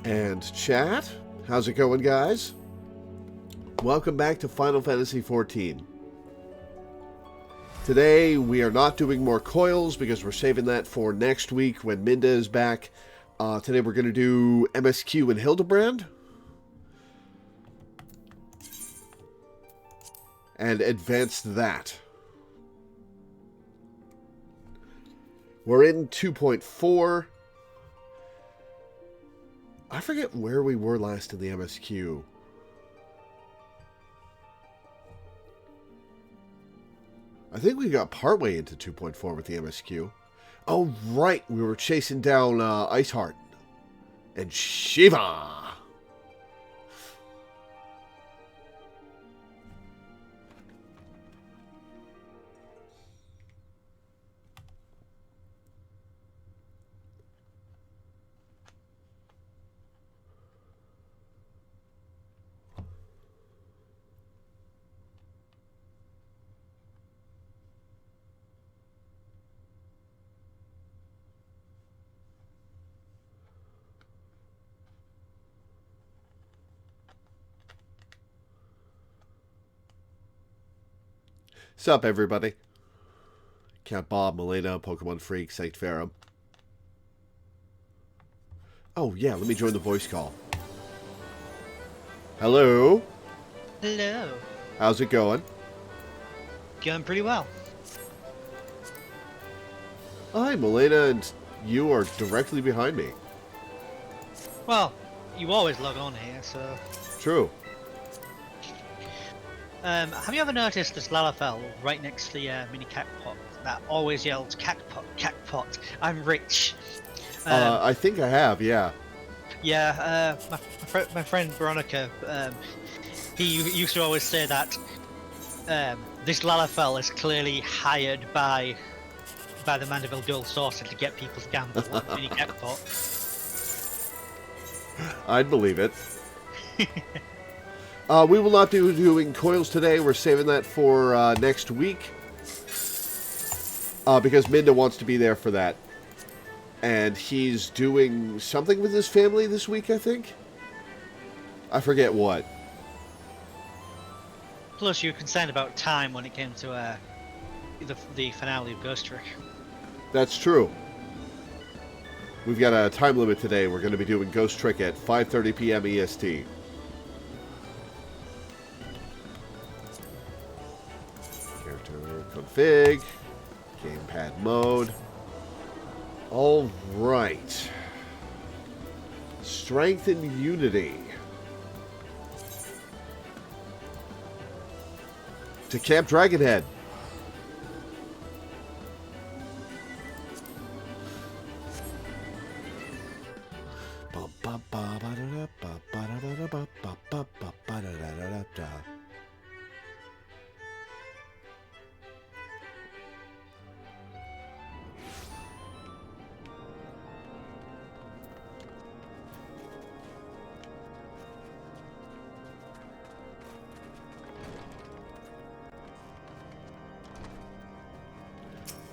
And chat, how's it going, guys? Welcome back to Final Fantasy XIV. Today, we are not doing more coils because we're saving that for next week when Minda is back. Today we're going to do MSQ and Hildebrand. And advance that. We're in 2.4. I forget where we were last in the MSQ. I think we got partway into 2.4 with the MSQ. Oh, right. We were chasing down Iceheart and Shiva. Sup, everybody? Count Bob, Milena, Pokemon Freak, Saint Ferrum. Oh, yeah, let me join the voice call. Hello? Hello. How's it going? Going pretty well. Hi, Milena, and you are directly behind me. Well, you always log on here, so... True. Have you ever noticed this Lalafell right next to the mini Cactpot that always yells, Cactpot, Cactpot, I'm rich? I think I have, yeah. Yeah, my friend Veronica, he used to always say that this Lalafell is clearly hired by the Mandeville Dual Saucer to get people to gamble on mini Cactpot. I'd believe it. We will not be doing coils today. We're saving that for next week. Because Minda wants to be there for that. And he's doing something with his family this week, I think? I forget what. Plus, you were concerned about time when it came to the finale of Ghost Trick. That's true. We've got a time limit today. We're going to be doing Ghost Trick at 5:30 p.m. EST. Character config. Gamepad mode. All right. Strength and unity. To Camp Dragonhead.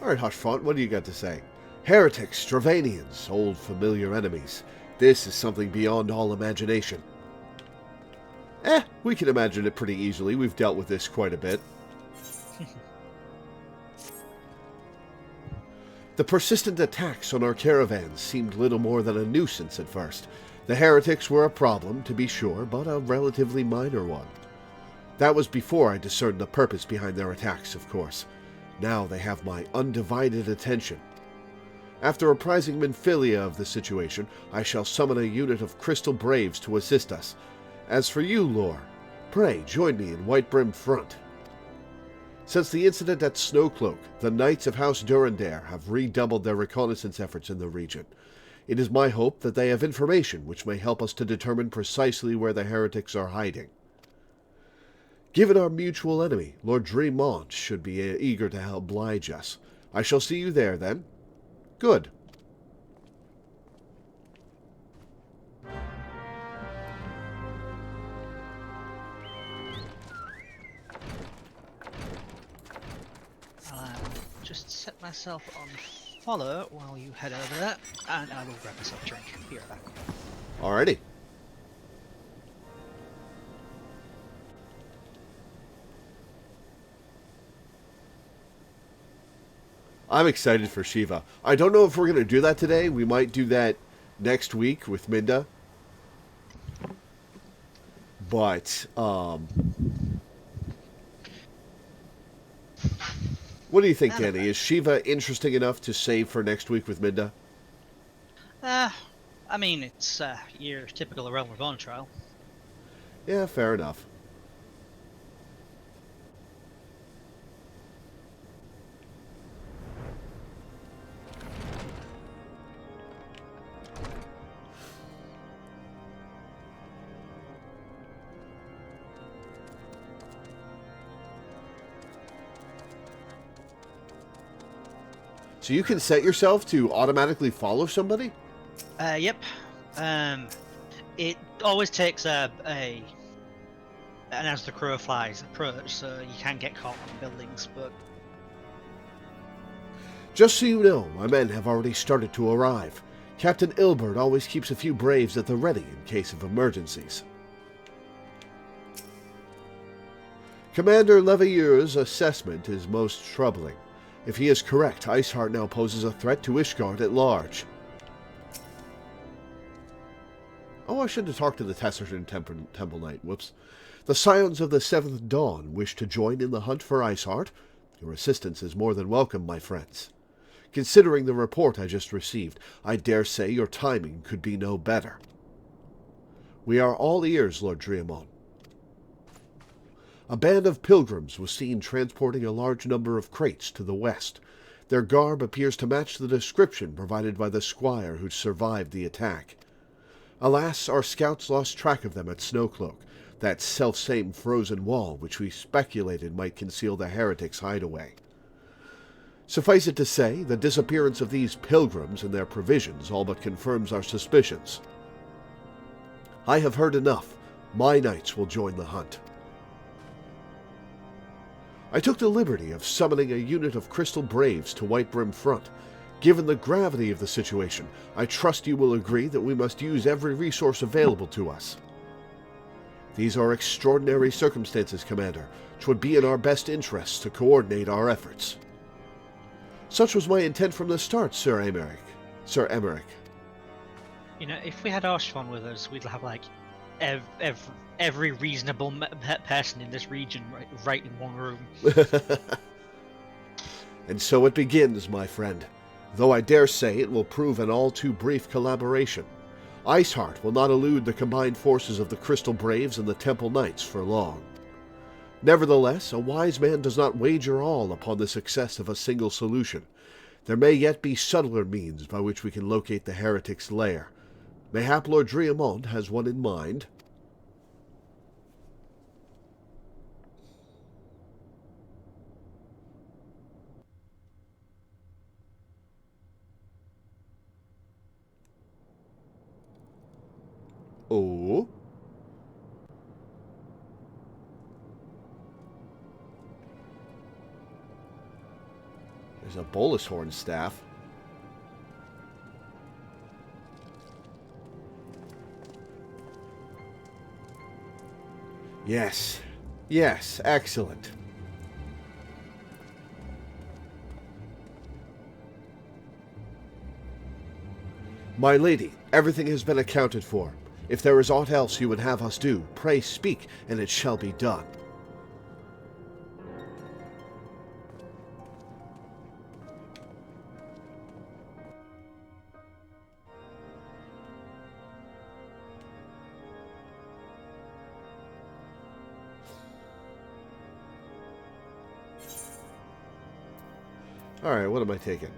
Alright, Hushfront, what do you got to say? Heretics, Stravanians, old familiar enemies. This is something beyond all imagination. We can imagine it pretty easily. We've dealt with this quite a bit. The persistent attacks on our caravans seemed little more than a nuisance at first. The heretics were a problem, to be sure, but a relatively minor one. That was before I discerned the purpose behind their attacks, of course. Now they have my undivided attention. After apprising Minfilia of the situation, I shall summon a unit of Crystal Braves to assist us. As for you, Lore, pray join me in Whitebrim Front. Since the incident at Snowcloak, the Knights of House Durandare have redoubled their reconnaissance efforts in the region. It is my hope that they have information which may help us to determine precisely where the heretics are hiding. Given our mutual enemy, Lord Dreamont should be eager to oblige us. I shall see you there, then. Good. I'll just set myself on follow while you head over there, and I will grab myself a drink. Be right back. Alrighty. I'm excited for Shiva. I don't know if we're going to do that today. We might do that next week with Minda. But, what do you think, Danny? Is Shiva interesting enough to save for next week with Minda? I mean, it's your typical Realm Reborn trial. Yeah, fair enough. So you can set yourself to automatically follow somebody? Yep. It always takes an as the crow flies approach, so you can get caught on buildings, but... Just so you know, my men have already started to arrive. Captain Ilbert always keeps a few braves at the ready in case of emergencies. Commander Leveilleur's assessment is most troubling. If he is correct, Iceheart now poses a threat to Ishgard at large. Oh, I should have talked to the Tesserton Temple Knight. Whoops. The Scions of the Seventh Dawn wish to join in the hunt for Iceheart. Your assistance is more than welcome, my friends. Considering the report I just received, I dare say your timing could be no better. We are all ears, Lord Driamon. A band of pilgrims was seen transporting a large number of crates to the west. Their garb appears to match the description provided by the squire who survived the attack. Alas, our scouts lost track of them at Snowcloak, that selfsame frozen wall which we speculated might conceal the heretics' hideaway. Suffice it to say, the disappearance of these pilgrims and their provisions all but confirms our suspicions. I have heard enough. My knights will join the hunt. I took the liberty of summoning a unit of Crystal Braves to Whitebrim Front. Given the gravity of the situation, I trust you will agree that we must use every resource available to us. These are extraordinary circumstances, Commander. 'Twould be in our best interests to coordinate our efforts. Such was my intent from the start, Sir Emmerich. You know, if we had Arshvon with us, we'd have, like, every reasonable person in this region right in one room. And so it begins, my friend. Though I dare say it will prove an all too brief collaboration. Iceheart will not elude the combined forces of the Crystal Braves and the Temple Knights for long. Nevertheless, a wise man does not wager all upon the success of a single solution. There may yet be subtler means by which we can locate the heretic's lair. Mayhap Lord Driamond has one in mind. Oh? There's a bolus horn staff. Yes. Yes, excellent. My lady, everything has been accounted for. If there is aught else you would have us do, pray speak, and it shall be done. Alright, what am I taking?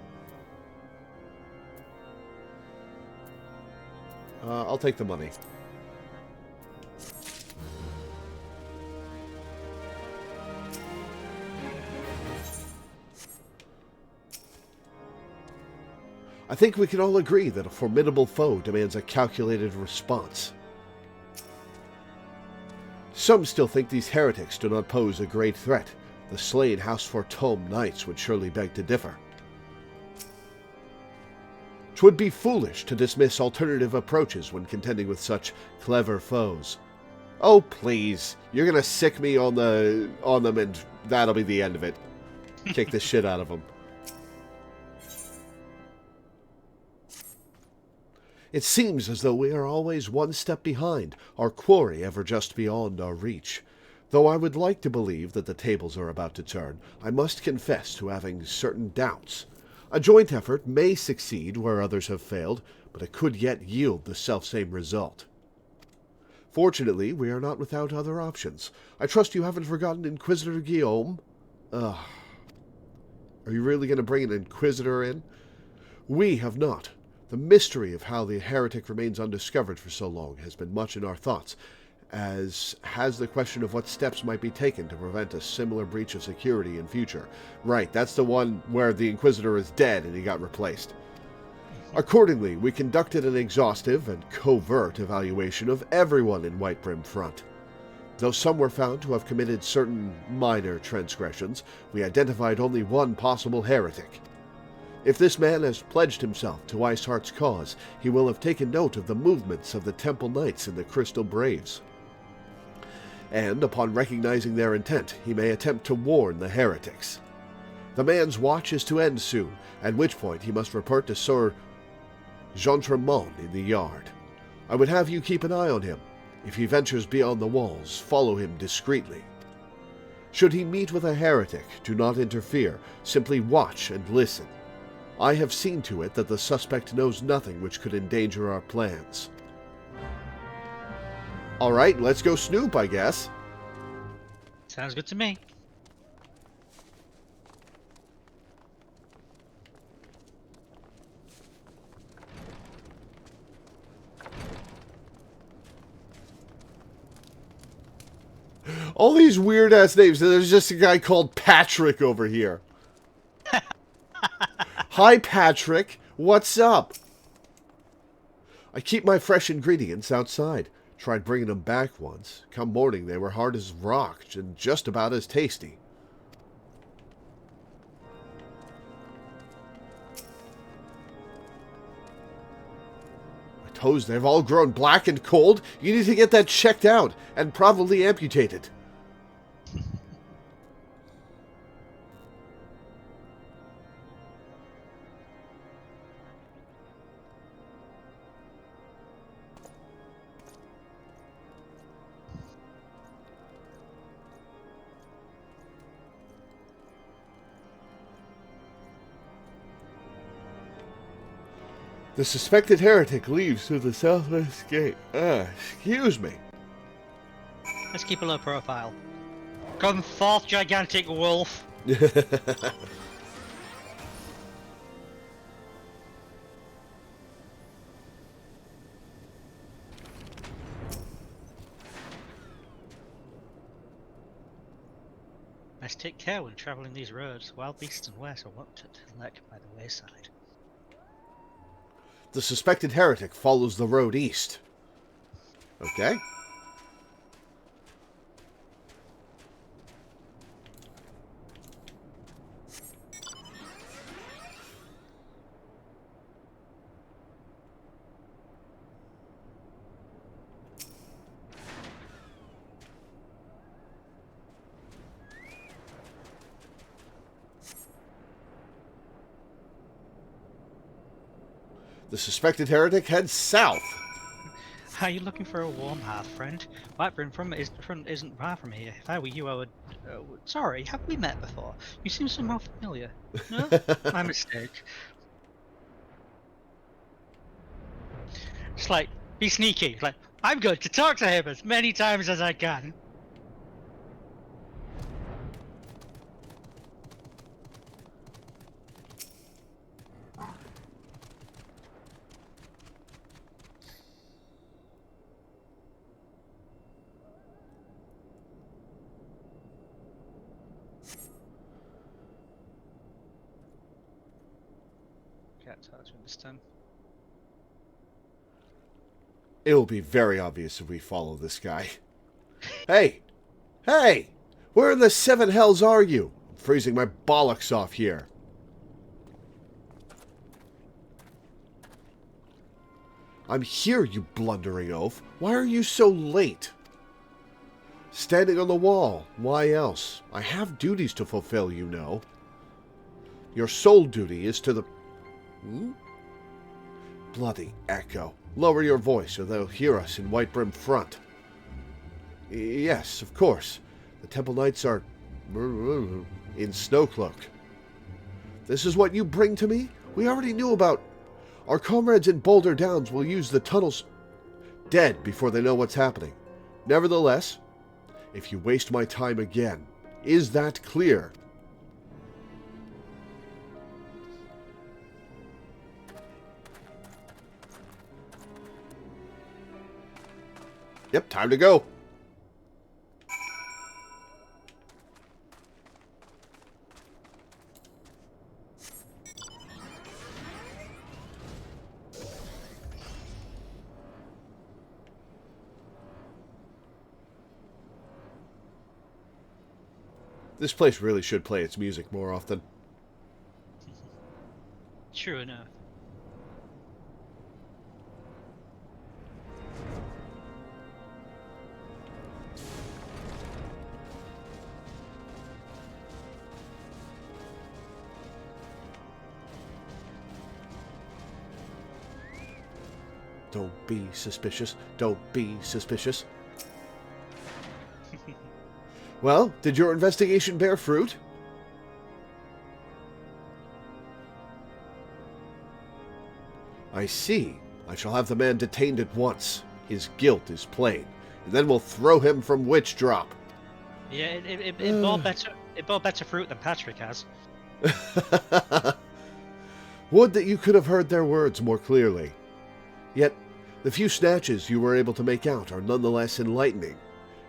I'll take the money. I think we can all agree that a formidable foe demands a calculated response. Some still think these heretics do not pose a great threat. The slain House Fortome knights would surely beg to differ. 'Twould be foolish to dismiss alternative approaches when contending with such clever foes. Oh, please. You're gonna sick me on them and that'll be the end of it. Kick the shit out of them. It seems as though we are always one step behind, our quarry ever just beyond our reach. Though I would like to believe that the tables are about to turn, I must confess to having certain doubts. A joint effort may succeed where others have failed, but it could yet yield the selfsame result. Fortunately, we are not without other options. I trust you haven't forgotten Inquisitor Guillaume? Ugh. Are you really going to bring an Inquisitor in? We have not. The mystery of how the heretic remains undiscovered for so long has been much in our thoughts, as has the question of what steps might be taken to prevent a similar breach of security in future. Right, that's the one where the Inquisitor is dead and he got replaced. Accordingly, we conducted an exhaustive and covert evaluation of everyone in Whitebrim Front. Though some were found to have committed certain minor transgressions, we identified only one possible heretic. If this man has pledged himself to Iceheart's cause, he will have taken note of the movements of the Temple Knights and the Crystal Braves. And, upon recognizing their intent, he may attempt to warn the heretics. The man's watch is to end soon, at which point he must report to Sir Jean-Tremont in the yard. I would have you keep an eye on him. If he ventures beyond the walls, follow him discreetly. Should he meet with a heretic, do not interfere, simply watch and listen. I have seen to it that the suspect knows nothing which could endanger our plans. Alright, let's go snoop, I guess. Sounds good to me. All these weird-ass names. There's just a guy called Patrick over here. Hi, Patrick. What's up? I keep my fresh ingredients outside. Tried bringing them back once. Come morning, they were hard as rock and just about as tasty. My toes, they've all grown black and cold. You need to get that checked out and probably amputated. The suspected heretic leaves through the southwest gate. Excuse me. Let's keep a low profile. Come forth, gigantic wolf. Must take care when travelling these roads. Wild beasts and wares are wont to lurk by the wayside. The suspected heretic follows the road east. Okay. The suspected heretic heads south. Are you looking for a warm hearth, friend? Whitebrim front isn't far from here. If I were you, I would... sorry, have we met before? You seem somehow familiar. No? My mistake. It's like, be sneaky. Like, I'm going to talk to him as many times as I can. Can't touch him this time. It will be very obvious if we follow this guy. Hey! Hey! Where in the seven hells are you? I'm freezing my bollocks off here. I'm here, you blundering oaf. Why are you so late? Standing on the wall. Why else? I have duties to fulfill, you know. Your sole duty is to the... Bloody echo. Lower your voice, or they'll hear us in White Brim Front. Yes, of course. The Temple Knights are... in Snowcloak. This is what you bring to me? We already knew about... Our comrades in Boulder Downs will use the tunnels... dead before they know what's happening. Nevertheless, if you waste my time again, is that clear? Yep, time to go. This place really should play its music more often. True enough. Don't be suspicious. Don't be suspicious. Well, did your investigation bear fruit? I see. I shall have the man detained at once. His guilt is plain. And then we'll throw him from Witch Drop. Yeah, it bore better. It bore better fruit than Patrick has. Would that you could have heard their words more clearly. Yet, the few snatches you were able to make out are nonetheless enlightening.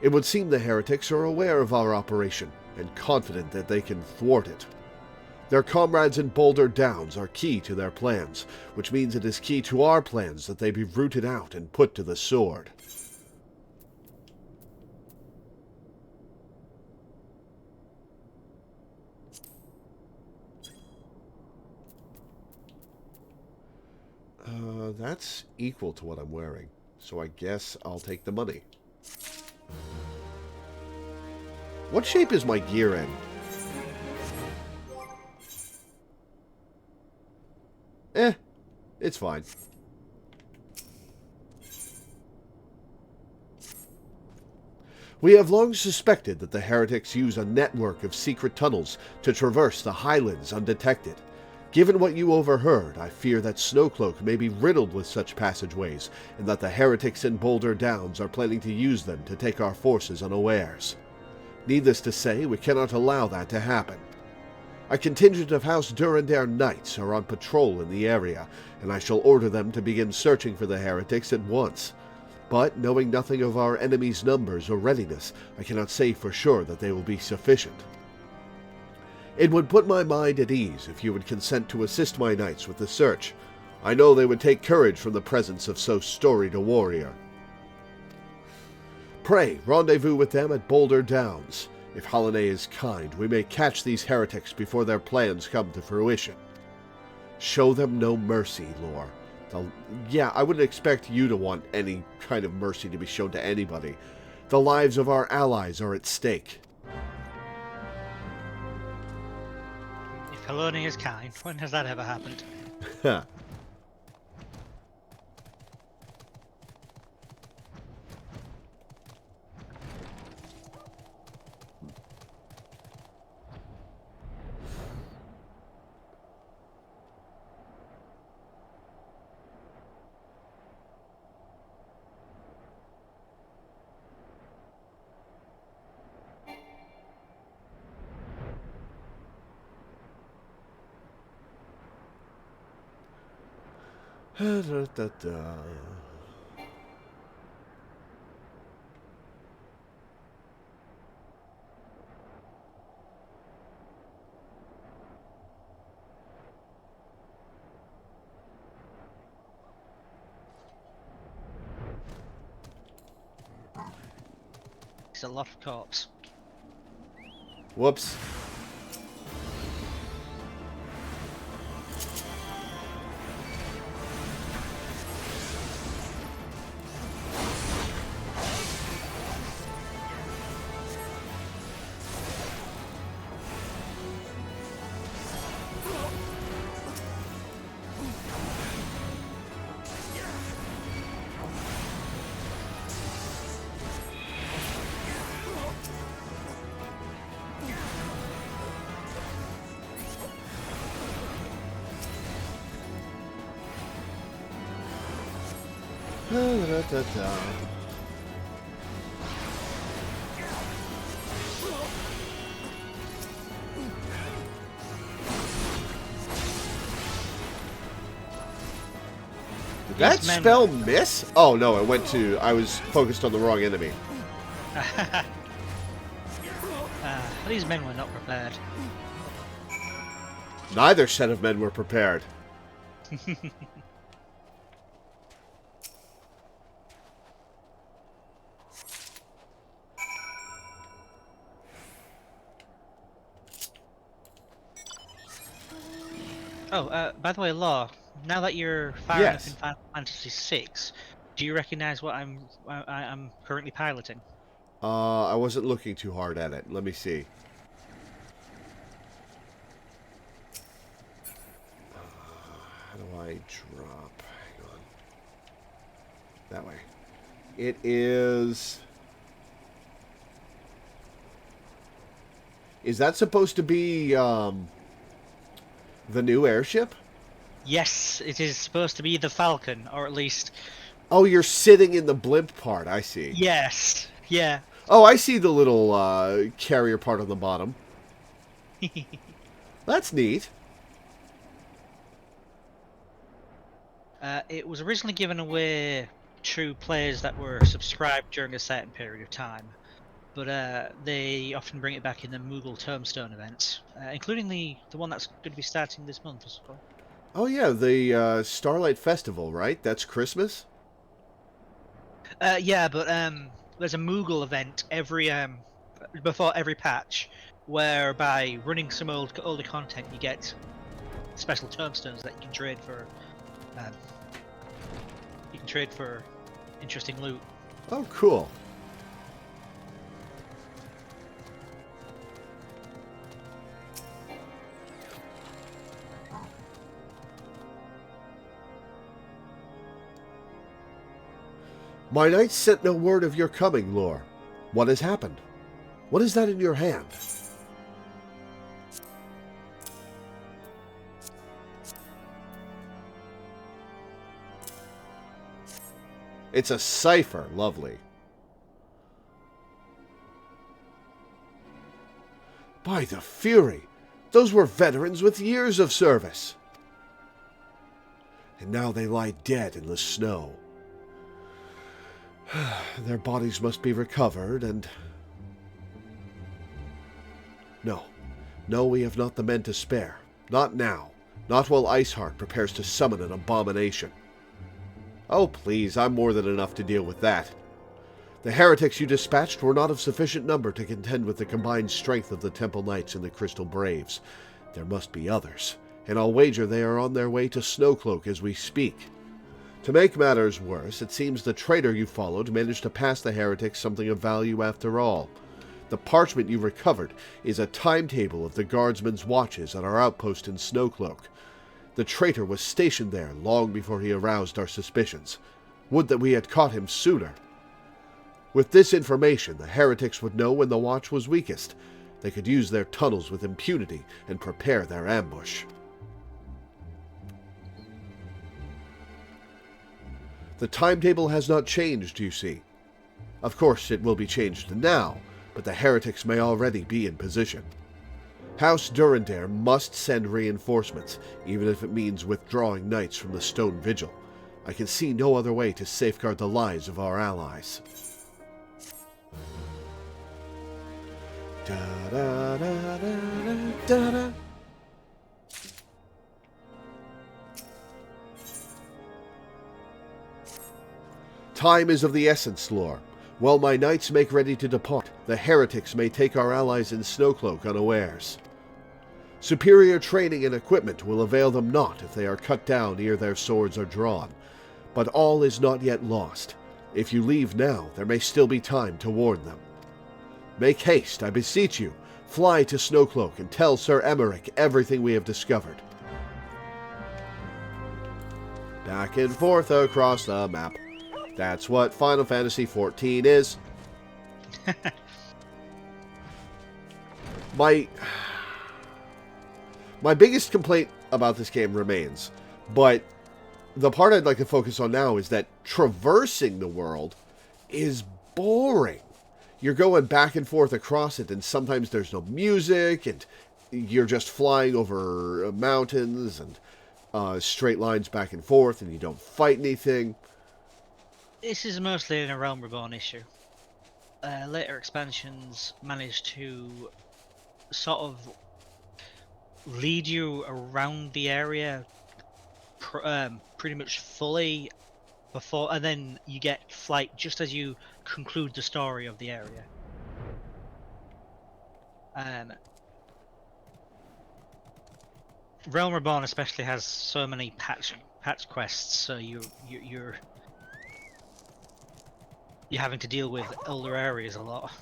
It would seem the heretics are aware of our operation, and confident that they can thwart it. Their comrades in Boulder Downs are key to their plans, which means it is key to our plans that they be rooted out and put to the sword. That's equal to what I'm wearing, so I guess I'll take the money. What shape is my gear in? It's fine. We have long suspected that the heretics use a network of secret tunnels to traverse the highlands undetected. Given what you overheard, I fear that Snowcloak may be riddled with such passageways, and that the heretics in Boulder Downs are planning to use them to take our forces unawares. Needless to say, we cannot allow that to happen. A contingent of House Durandare Knights are on patrol in the area, and I shall order them to begin searching for the heretics at once. But, knowing nothing of our enemy's numbers or readiness, I cannot say for sure that they will be sufficient. It would put my mind at ease if you would consent to assist my knights with the search. I know they would take courage from the presence of so storied a warrior. Pray, rendezvous with them at Boulder Downs. If Holiday is kind, we may catch these heretics before their plans come to fruition. Show them no mercy, Lore. Yeah, I wouldn't expect you to want any kind of mercy to be shown to anybody. The lives of our allies are at stake. If Heloni is kind, when has that ever happened? It's a lot of corpse. Whoops. Da-da-da-da. Did that These men- spell miss? Oh no, it went to... I was focused on the wrong enemy. These men were not prepared. Neither set of men were prepared. Oh, by the way, Law, now that you're firing Yes. up in Final Fantasy VI, do you recognize what I'm currently piloting? I wasn't looking too hard at it. Let me see. How do I drop? Hang on. That way. It is... Is that supposed to be, the new airship? Yes, it is supposed to be the Falcon, or at least... Oh, you're sitting in the blimp part. I see. Yes, yeah. Oh, I see the little, carrier part on the bottom. That's neat. It was originally given away to players that were subscribed during a certain period of time, but they often bring it back in the Moogle Tombstone events, including the one that's going to be starting this month as well. Oh, yeah, the, Starlight Festival, right? That's Christmas? Yeah, but there's a Moogle event every before every patch, where by running some older content, you get special tombstones that you can trade for. You can trade for interesting loot. Oh, cool. My knights sent no word of your coming, Lore. What has happened? What is that in your hand? It's a cipher. Lovely. By the Fury! Those were veterans with years of service. And now they lie dead in the snow. Their bodies must be recovered, and... No, we have not the men to spare. Not now. Not while Iceheart prepares to summon an abomination. Oh, please, I'm more than enough to deal with that. The heretics you dispatched were not of sufficient number to contend with the combined strength of the Temple Knights and the Crystal Braves. There must be others, and I'll wager they are on their way to Snowcloak as we speak. To make matters worse, it seems the traitor you followed managed to pass the heretics something of value after all. The parchment you recovered is a timetable of the guardsmen's watches at our outpost in Snowcloak. The traitor was stationed there long before he aroused our suspicions. Would that we had caught him sooner. With this information, the heretics would know when the watch was weakest. They could use their tunnels with impunity and prepare their ambush. The timetable has not changed, you see. Of course, it will be changed now, but the heretics may already be in position. House Durandare must send reinforcements, even if it means withdrawing knights from the Stone Vigil. I can see no other way to safeguard the lives of our allies. Da-da-da-da-da-da. Time is of the essence, Lore. While my knights make ready to depart, the heretics may take our allies in Snowcloak unawares. Superior training and equipment will avail them not if they are cut down ere their swords are drawn. But all is not yet lost. If you leave now, there may still be time to warn them. Make haste, I beseech you. Fly to Snowcloak and tell Sir Emmerich everything we have discovered. Back and forth across the map. That's what Final Fantasy XIV is. My biggest complaint about this game remains, but the part I'd like to focus on now is that traversing the world is boring. You're going back and forth across it, and sometimes there's no music, and you're just flying over mountains and straight lines back and forth, and you don't fight anything. This is mostly an Realm Reborn issue. Later expansions managed to sort of lead you around the area pretty much fully before, and then you get flight just as you conclude the story of the area. Realm Reborn especially has so many patch quests, so you're having to deal with older areas a lot.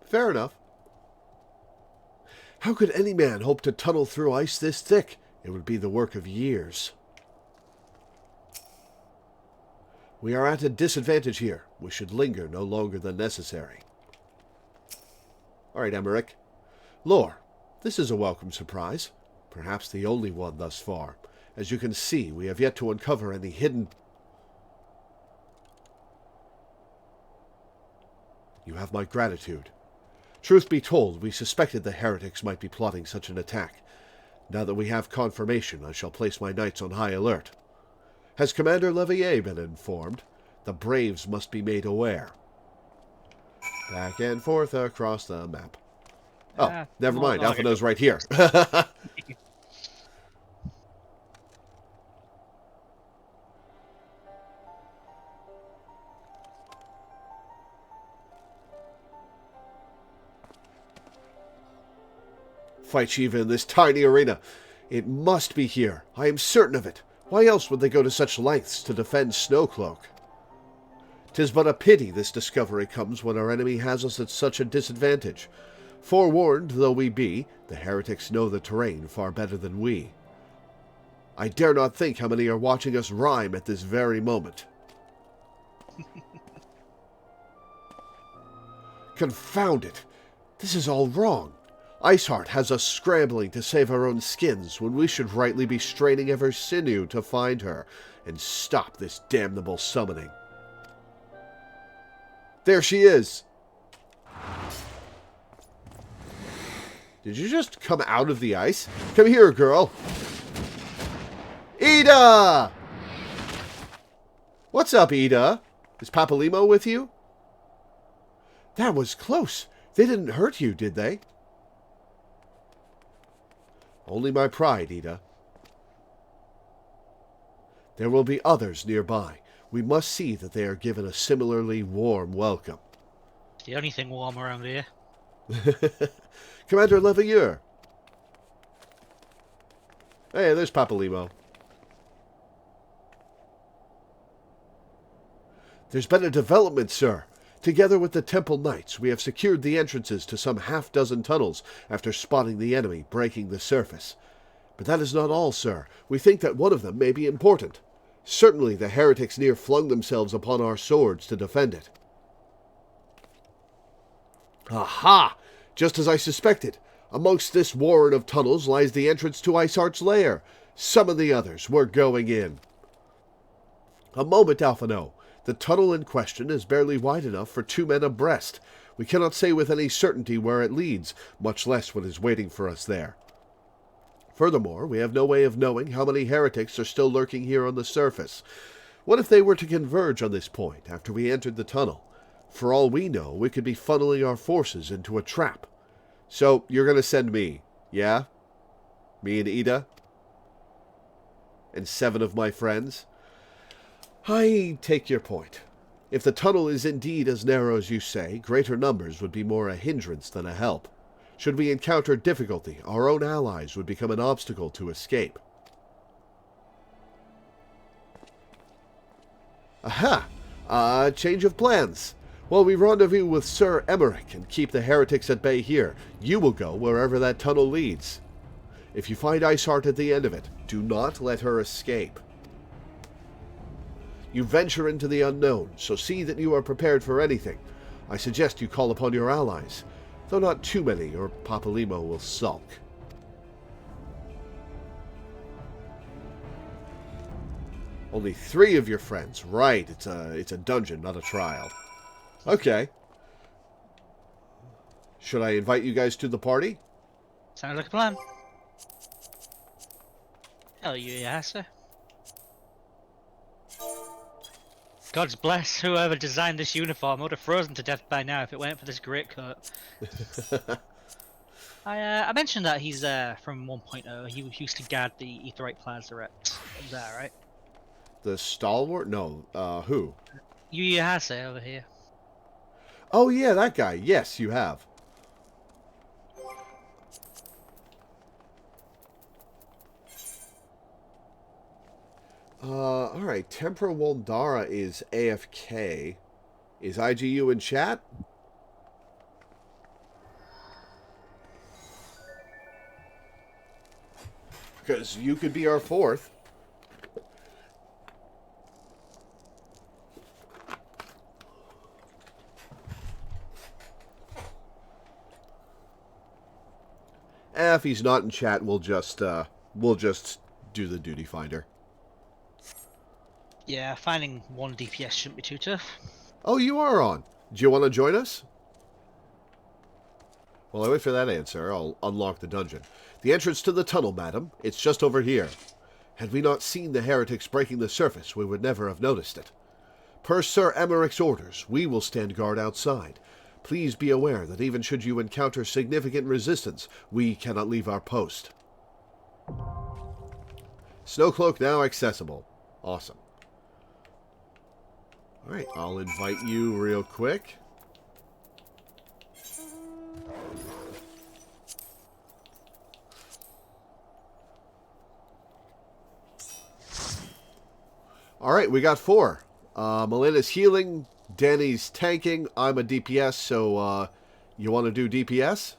Fair enough. How could any man hope to tunnel through ice this thick? It would be the work of years. We are at a disadvantage here. We should linger no longer than necessary. All right, Emmerich. Lore, this is a welcome surprise. Perhaps the only one thus far. As you can see, we have yet to uncover any hidden... You have my gratitude. Truth be told, we suspected the heretics might be plotting such an attack. Now that we have confirmation, I shall place my knights on high alert. Has Commander Loreweaver been informed? The Braves must be made aware. Back and forth across the map. Oh, never mind. Alphino's right here. Fight Shiva in this tiny arena. It must be here. I am certain of it. Why else would they go to such lengths to defend Snowcloak? 'Tis but a pity this discovery comes when our enemy has us at such a disadvantage. Forewarned though we be, the heretics know the terrain far better than we. I dare not think how many are watching us rhyme at this very moment. Confound it! This is all wrong. Iceheart has us scrambling to save our own skins when we should rightly be straining every sinew to find her and stop this damnable summoning. There she is! Did you just come out of the ice? Come here, girl! Ida! What's up, Ida? Is Papalimo with you? That was close. They didn't hurt you, did they? Only my pride, Ida. There will be others nearby. We must see that they are given a similarly warm welcome. It's the only thing warm around here. Commander Loreweaver. Hey, there's Papalimo. There's been a development, sir. Together with the Temple Knights, we have secured the entrances to some half-dozen tunnels after spotting the enemy breaking the surface. But that is not all, sir. We think that one of them may be important. Certainly the heretics near flung themselves upon our swords to defend it. Aha! Just as I suspected. Amongst this warren of tunnels lies the entrance to Iceheart's lair. Summon the others. We're going in. A moment, Alphino. The tunnel in question is barely wide enough for 2 men abreast. We cannot say with any certainty where it leads, much less what is waiting for us there. Furthermore, we have no way of knowing how many heretics are still lurking here on the surface. What if they were to converge on this point after we entered the tunnel? For all we know, we could be funneling our forces into a trap. So, you're going to send me, yeah? Me and Ida? And 7 of my friends? I take your point. If the tunnel is indeed as narrow as you say, greater numbers would be more a hindrance than a help. Should we encounter difficulty, our own allies would become an obstacle to escape. Aha! Change of plans. While we rendezvous with Sir Emmerich and keep the heretics at bay here, you will go wherever that tunnel leads. If you find Iceheart at the end of it, do not let her escape. You venture into the unknown, so see that you are prepared for anything. I suggest you call upon your allies, though not too many, or Papalimo will sulk. Only 3 of your friends. Right, it's a dungeon, not a trial. Okay. Should I invite you guys to the party? Sounds like a plan. Hell yeah, sir. God's bless whoever designed this uniform. I would have frozen to death by now if it weren't for this great coat. I mentioned that he's from 1.0. He used to guard the Aetheryte Plaza reps. Is that right? The stalwart? No. Who? Yu Hase over here. Oh, yeah, that guy. Yes, you have. Alright. Tempra Waldara is AFK. Is IGU in chat? Because you could be our 4th. If he's not in chat, we'll just do the duty finder. Yeah, finding 1 DPS shouldn't be too tough. Oh, you are on. Do you want to join us? While I wait for that answer, I'll unlock the dungeon. The entrance to the tunnel, madam. It's just over here. Had we not seen the heretics breaking the surface, we would never have noticed it. Per Sir Emmerich's orders, we will stand guard outside. Please be aware that even should you encounter significant resistance, we cannot leave our post. Snowcloak now accessible. Awesome. Alright, I'll invite you real quick. Alright, we got 4. Melina's healing, Danny's tanking, I'm a DPS, so you want to do DPS?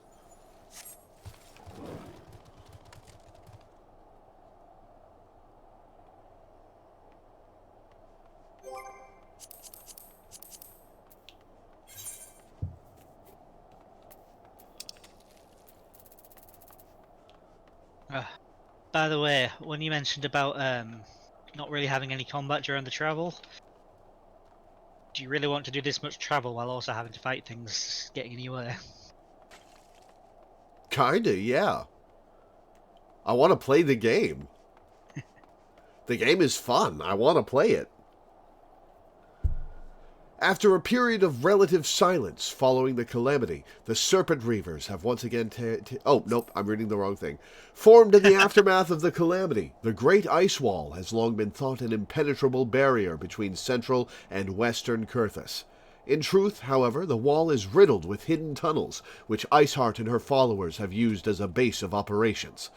By the way, when you mentioned about not really having any combat during the travel, do you really want to do this much travel while also having to fight things getting in your way? Kinda, yeah. I want to play the game. The game is fun. I want to play it. After a period of relative silence following the calamity, the Serpent Reavers have once again oh, nope, I'm reading the wrong thing. Formed in the aftermath of the calamity, the Great Ice Wall has long been thought an impenetrable barrier between central and western Kurthus. In truth, however, the wall is riddled with hidden tunnels, which Iceheart and her followers have used as a base of operations.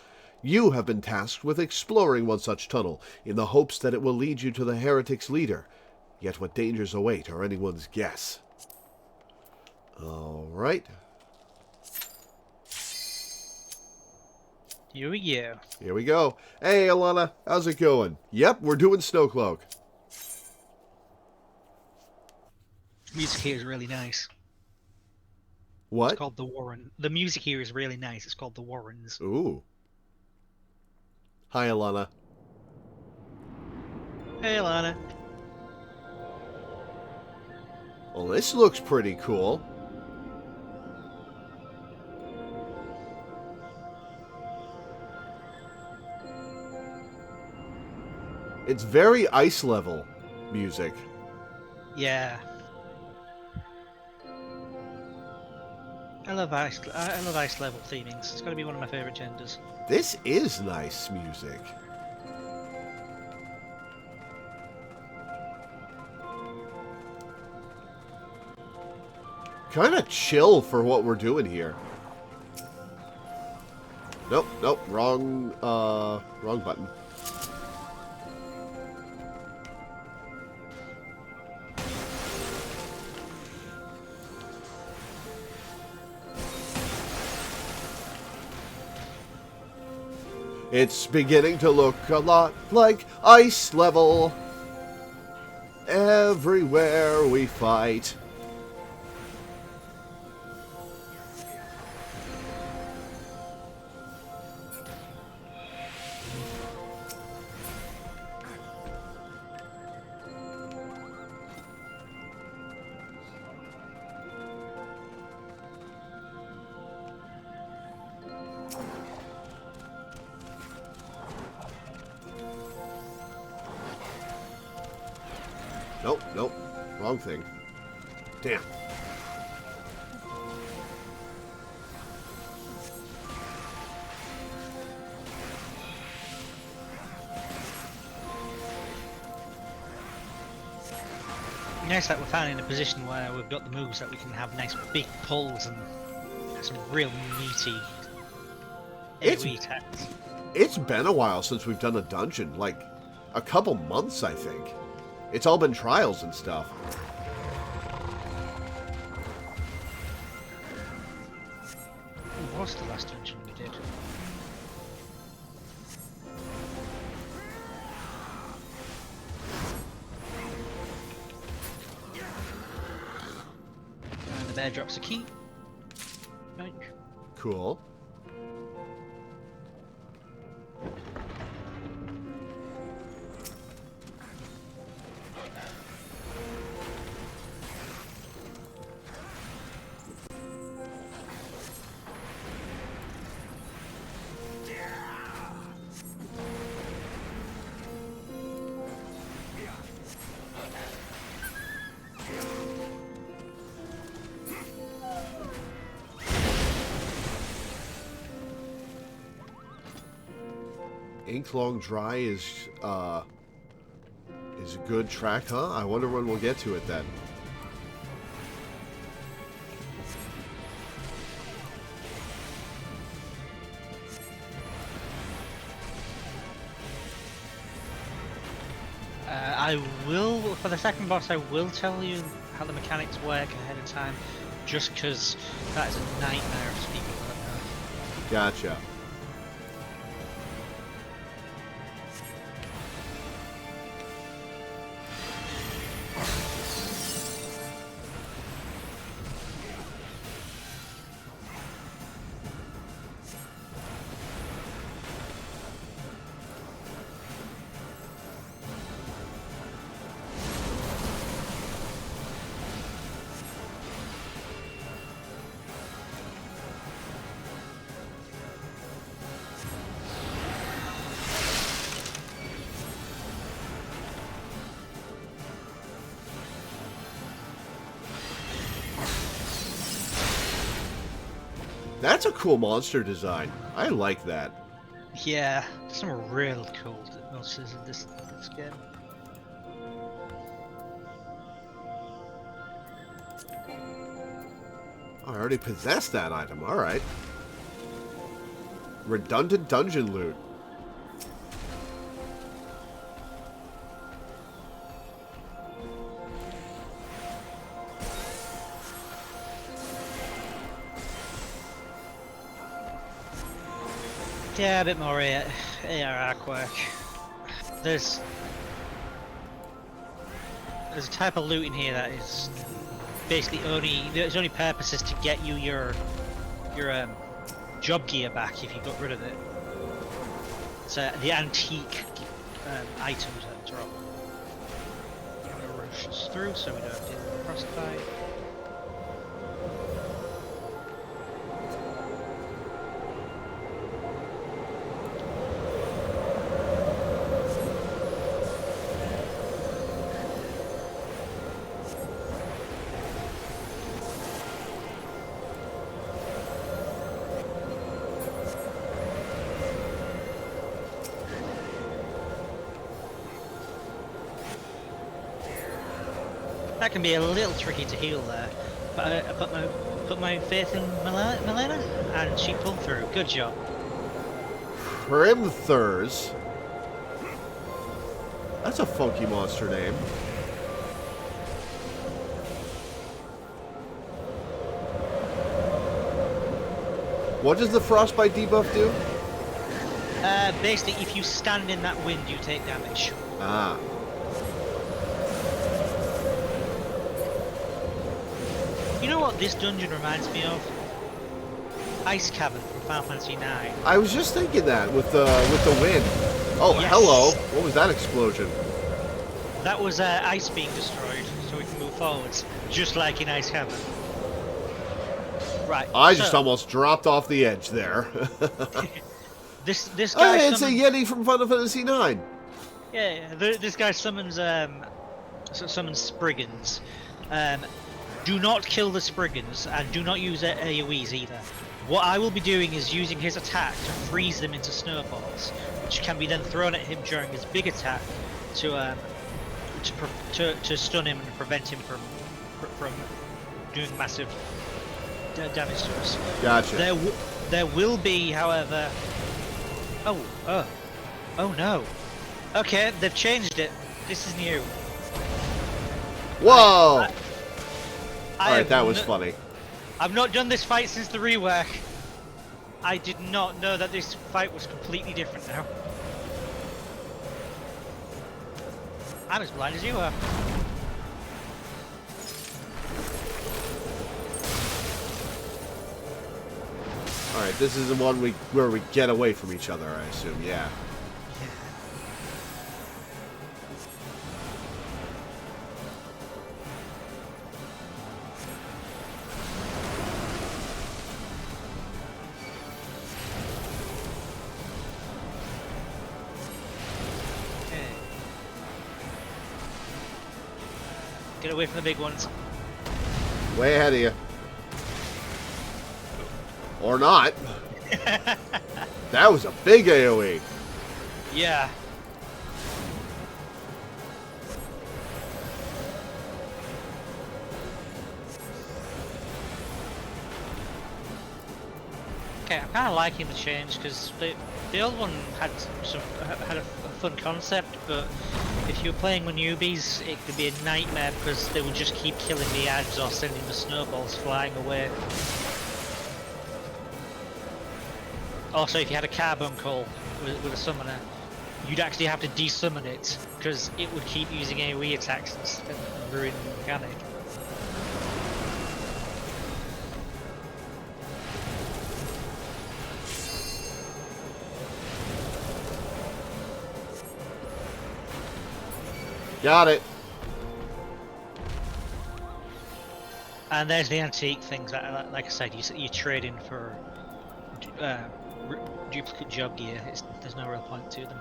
You have been tasked with exploring one such tunnel, in the hopes that it will lead you to the heretic's leader. Yet what dangers await are anyone's guess. Alright. Here we go. Here we go. Hey, Alana, how's it going? Yep, we're doing Snowcloak. Music here is really nice. What? It's called The Warren. The music here is really nice. It's called The Warrens. Ooh. Hi, Alana. Hey, Alana. Well, this looks pretty cool. It's very ice level music. Yeah. I love ice level themings. It's got to be one of my favorite genders. This is nice music. Kind of chill for what we're doing here. Nope, nope, wrong button. It's beginning to look a lot like ice level. Everywhere we fight. Nope, nope. Wrong thing. Damn. Nice that we're finally in a position where we've got the moves that we can have nice big pulls and some real meaty AoE attacks. It's been a while since we've done a dungeon, like a couple months, I think. It's all been trials and stuff. What was the last dungeon we did? And the bear drops a key. Right. Cool. Ink Long Dry is a good track, huh? I wonder when we'll get to it then. I will, for the second boss, I will tell you how the mechanics work ahead of time, just because that is a nightmare of speaking about that. Gotcha. That's a cool monster design. I like that. Yeah, there's some real cool monsters in this game. I already possessed that item. Alright. Redundant dungeon loot. Yeah, a bit more AR work. There's a type of loot in here that is basically its only purpose is to get you your job gear back if you got rid of it. It's the antique items that drop. I'm gonna rush us through so we don't deal with the frostbite. That can be a little tricky to heal there, but I put my faith in Milena, and she pulled through. Good job. Primthurs. That's a funky monster name. What does the frostbite debuff do? Basically, if you stand in that wind, you take damage. Ah. You know what this dungeon reminds me of? Ice Cavern from Final Fantasy IX. I was just thinking that with the wind. Oh, Yes. Hello! What was that explosion? That was ice being destroyed, so we can move forwards, just like in Ice Cavern. Right. I just almost dropped off the edge there. This guy. Hey, it's a Yeti from Final Fantasy IX. Yeah. This guy summons summon Spriggans. Do not kill the Spriggans, and do not use AoEs either. What I will be doing is using his attack to freeze them into snowballs, which can be then thrown at him during his big attack to stun him and prevent him from doing massive damage to us. Gotcha. There will be, however. Oh no. Okay, they've changed it. This is new. Whoa! Alright, that was funny. I've not done this fight since the rework. I did not know that this fight was completely different now. I'm as blind as you are. Alright, this is the one where we get away from each other, I assume, yeah. Get away from the big ones. Way ahead of you. Or not. That was a big AoE. Yeah. Okay, I'm kind of liking the change because the old one had a fun concept, but if you were playing with newbies, it could be a nightmare because they would just keep killing the ads or sending the snowballs flying away. Also, if you had a carbon call with a summoner, you'd actually have to desummon it because it would keep using AoE attacks and ruin the mechanic. Got it. And there's the antique things that, like I said, you trade in for duplicate job gear. There's no real point to them.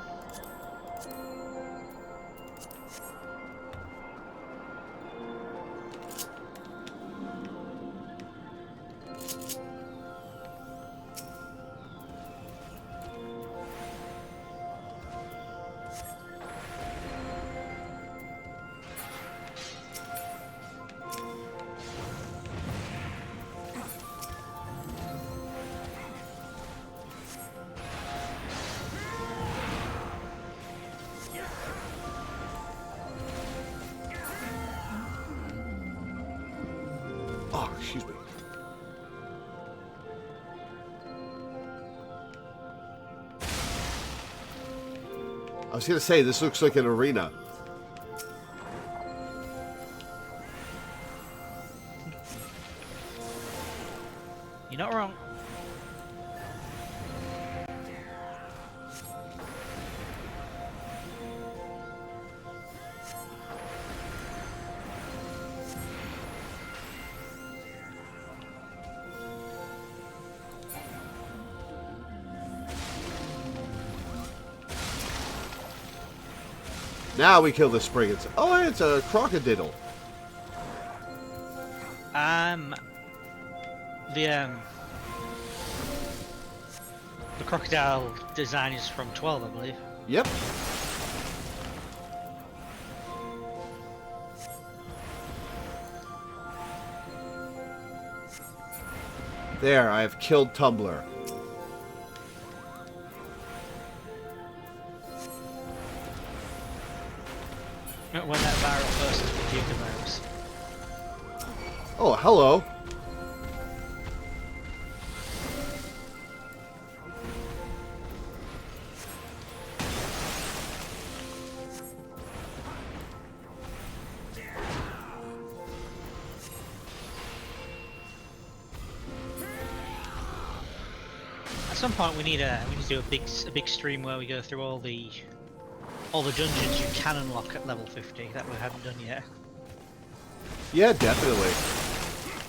Oh, excuse me. I was gonna say, this looks like an arena. You're not wrong. Now we kill the Spriggans. Oh, it's a crocodile. The crocodile design is from 12, I believe. Yep. There, I have killed Tumbler. When that viral first became the virus. Oh, hello. At some point, we need to do a big stream where we go through all the dungeons you can unlock at level 50 that we haven't done yet. Yeah, definitely.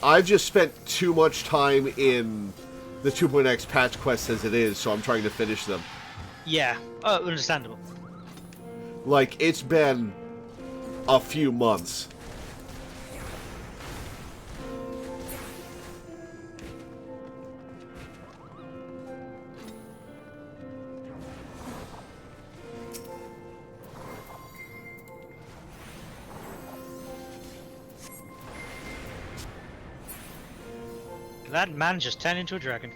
I've just spent too much time in the 2.x patch quest as it is, so I'm trying to finish them. Yeah, understandable. Like, it's been a few months. That man just turned into a dragon.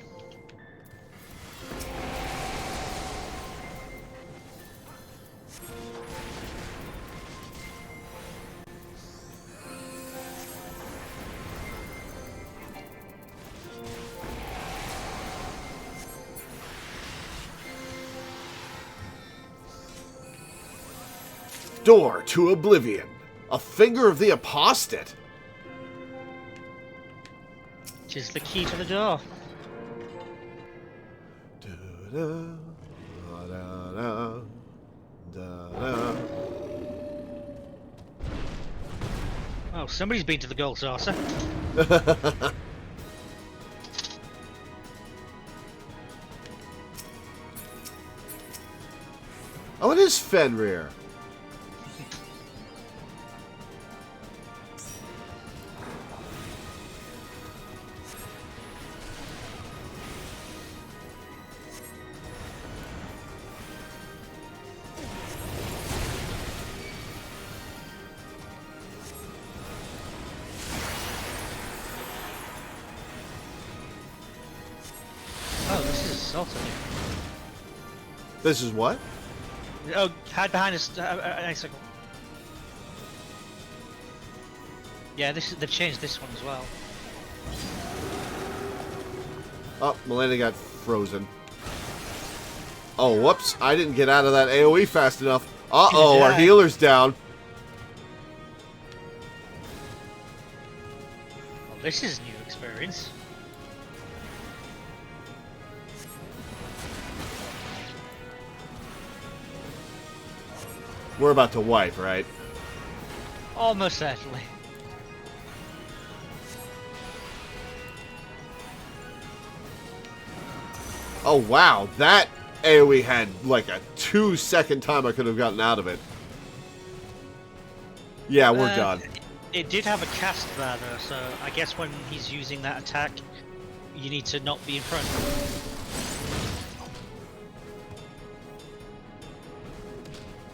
Door to oblivion. A finger of the apostate. Which is the key to the door. Da-da, da-da, da-da. Oh, somebody's been to the gold saucer. Oh, it is Fenrir. Oh, this is salty. This is what? Oh, hide behind an icicle. Yeah, they've changed this one as well. Oh, Milena got frozen. Oh, whoops. I didn't get out of that AoE fast enough. Uh-oh, our healer's down. Well, this is a new experience. We're about to wipe, right? Almost certainly. Oh, wow. That AoE had like a 2-second time I could have gotten out of it. Yeah, we're done. It did have a cast there though, so I guess when he's using that attack, you need to not be in front.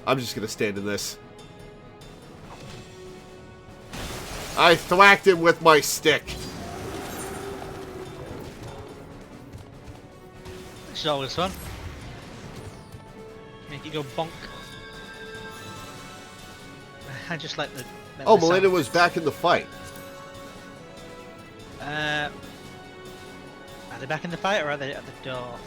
I'm just gonna stand in this. I thwacked him with my stick. It's always fun. Make it go bonk. I just like the. Oh, Milena was back in the fight. Are they back in the fight or are they at the door?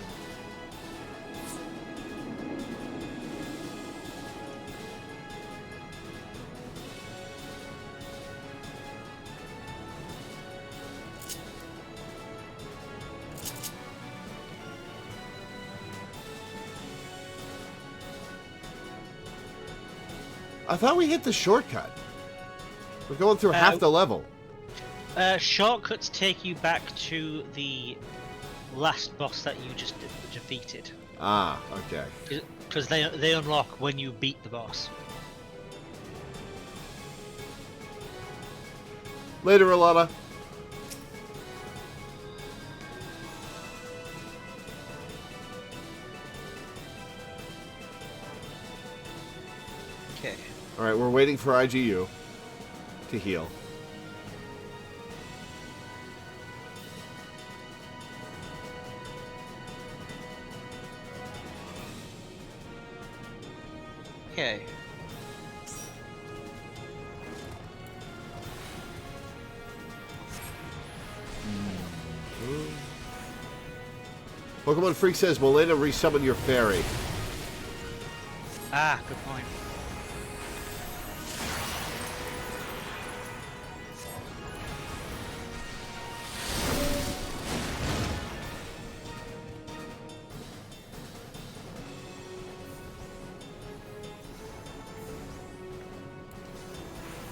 I thought we hit the shortcut. We're going through half the level. Shortcuts take you back to the last boss that you just defeated. Ah, okay. Because they unlock when you beat the boss. Later, Alana. Okay. Alright, we're waiting for IGU to heal. Okay. Pokemon Freak says, Milena, resummon your fairy. Ah, good point.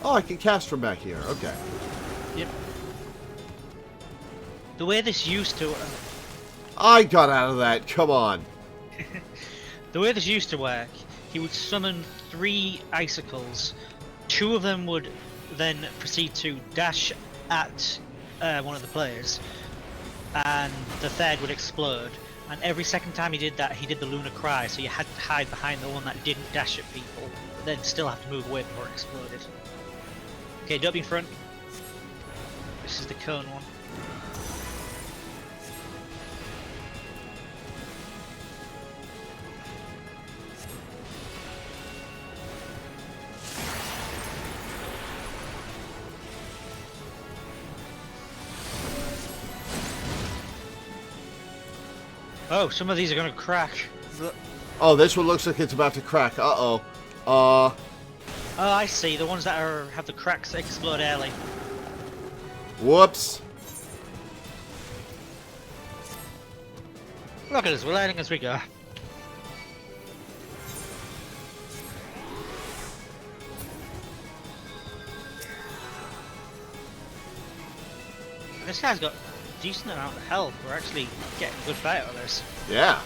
Oh, I can cast from back here. Okay. Yep. The way this used to... I got out of that. Come on. the way this used to work, he would summon 3 icicles two of them would then proceed to dash at one of the players, and the third would explode. And every second time he did that, he did the lunar cry, so you had to hide behind the one that didn't dash at people, but then still have to move away before it exploded. Okay, don't be in front. This is the cone one. Oh, some of these are going to crack. Oh, this one looks like it's about to crack. Uh-oh. Oh, I see. The ones that have the cracks explode early. Whoops. Look at us, we're learning as we go. This guy's got a decent amount of health. We're actually getting a good fight out of this. Yeah.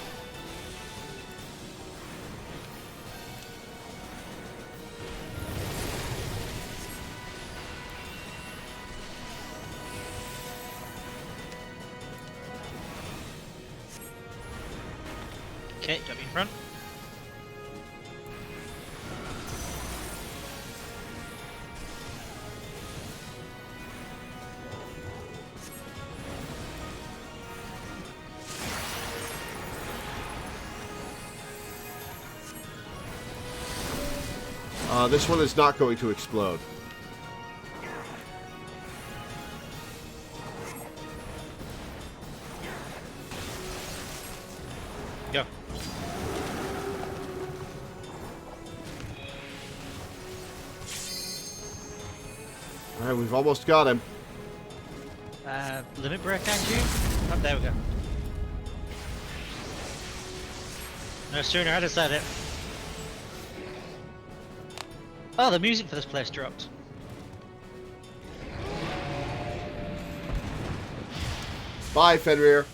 Okay, got me in front. This one is not going to explode. Go. Alright, we've almost got him. Limit break, aren't you? Oh, there we go. No sooner I'd have said it. Oh, the music for this place dropped. Bye, Fenrir.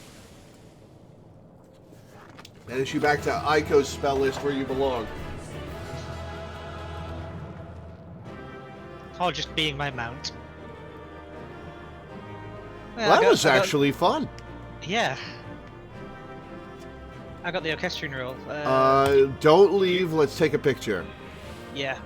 Banish you back to Aiko's spell list where you belong. Or just being my mount. Well, that was actually fun. Yeah. I got the orchestrion roll. Don't leave. Let's take a picture. Yeah.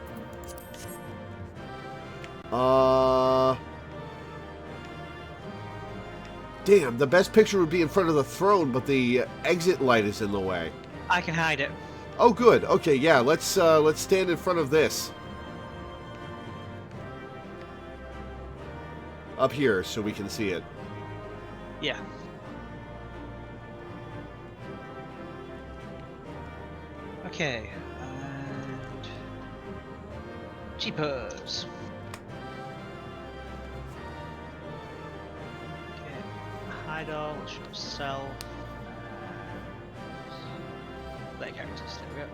Damn, the best picture would be in front of the throne, but the exit light is in the way. I can hide it. Oh, good. Okay, yeah, let's stand in front of this. Up here, so we can see it. Yeah. Okay, and... Jeepers. Okay, hide all, show self. Play characters, there we go.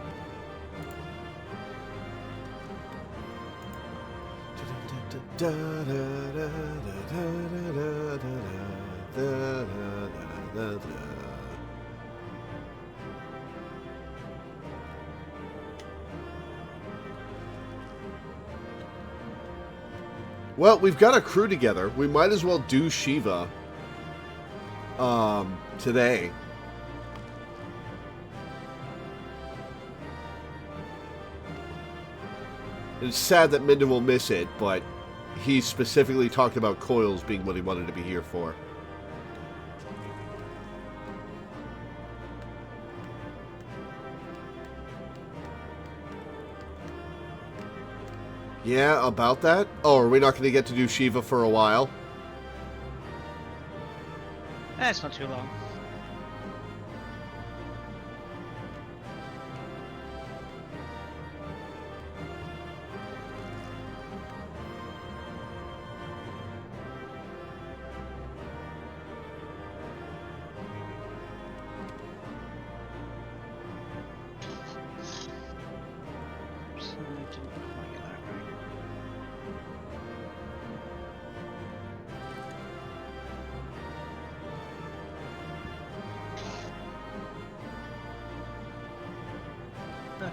Well, we've got a crew together. We might as well do Shiva today. It's sad that Minda will miss it, but he specifically talked about coils being what he wanted to be here for. Yeah, about that? Oh, are we not going to get to do Shiva for a while? It's not too long.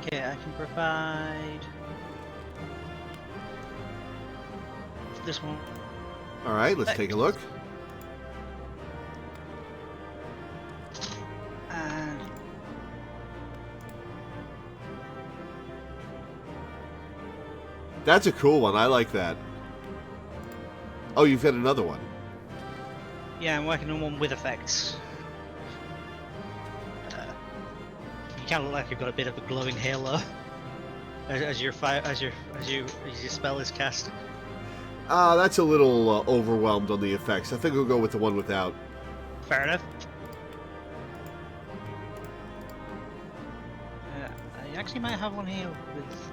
Okay, I can provide this one. All right, let's take a look. And That's a cool one. I like that. Oh, you've got another one. yeah, I'm working on one with effects. You kind of look like you've got a bit of a glowing halo as your spell is cast. That's a little overwhelmed on the effects. I think we'll go with the one without. Fair enough. I actually might have one here with.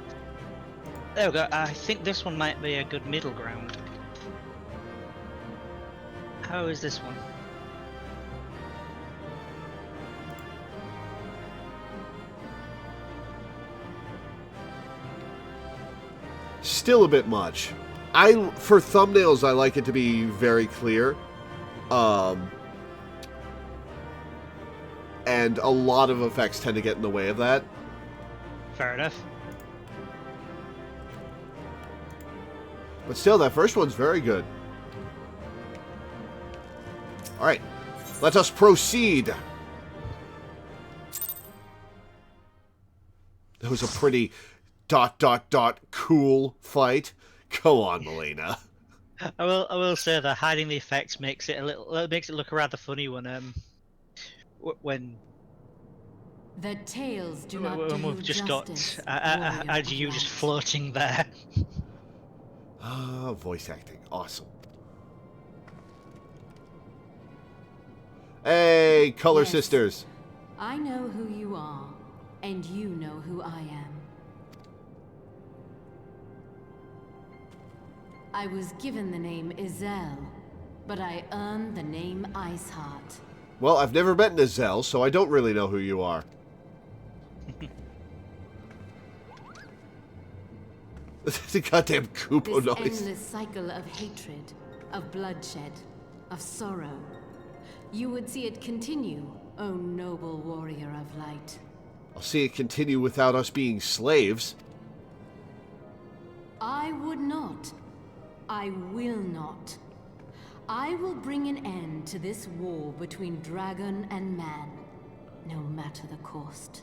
There we go. I think this one might be a good middle ground. How is this one? Still a bit much. For thumbnails, I like it to be very clear. And a lot of effects tend to get in the way of that. Fair enough. But still, that first one's very good. Alright, let us proceed. That was a pretty ... cool fight. Go on, Melina. I will say that hiding the effects makes it look rather funny when The tales do not do we've you just justice, got warrior you of just light. floating there. Voice acting. Awesome. Hey, Color Yes. Sisters. I know who you are, and you know who I am. I was given the name Izel, but I earned the name Iceheart. Well, I've never met Nizelle, so I don't really know who you are. The goddamn Koopo This noise. endless cycle of hatred, of bloodshed, of sorrow. You would see it continue, O noble warrior of light. I'll see it continue without us being slaves. I would not. I will not. I will bring an end to this war between dragon and man, no matter the cost.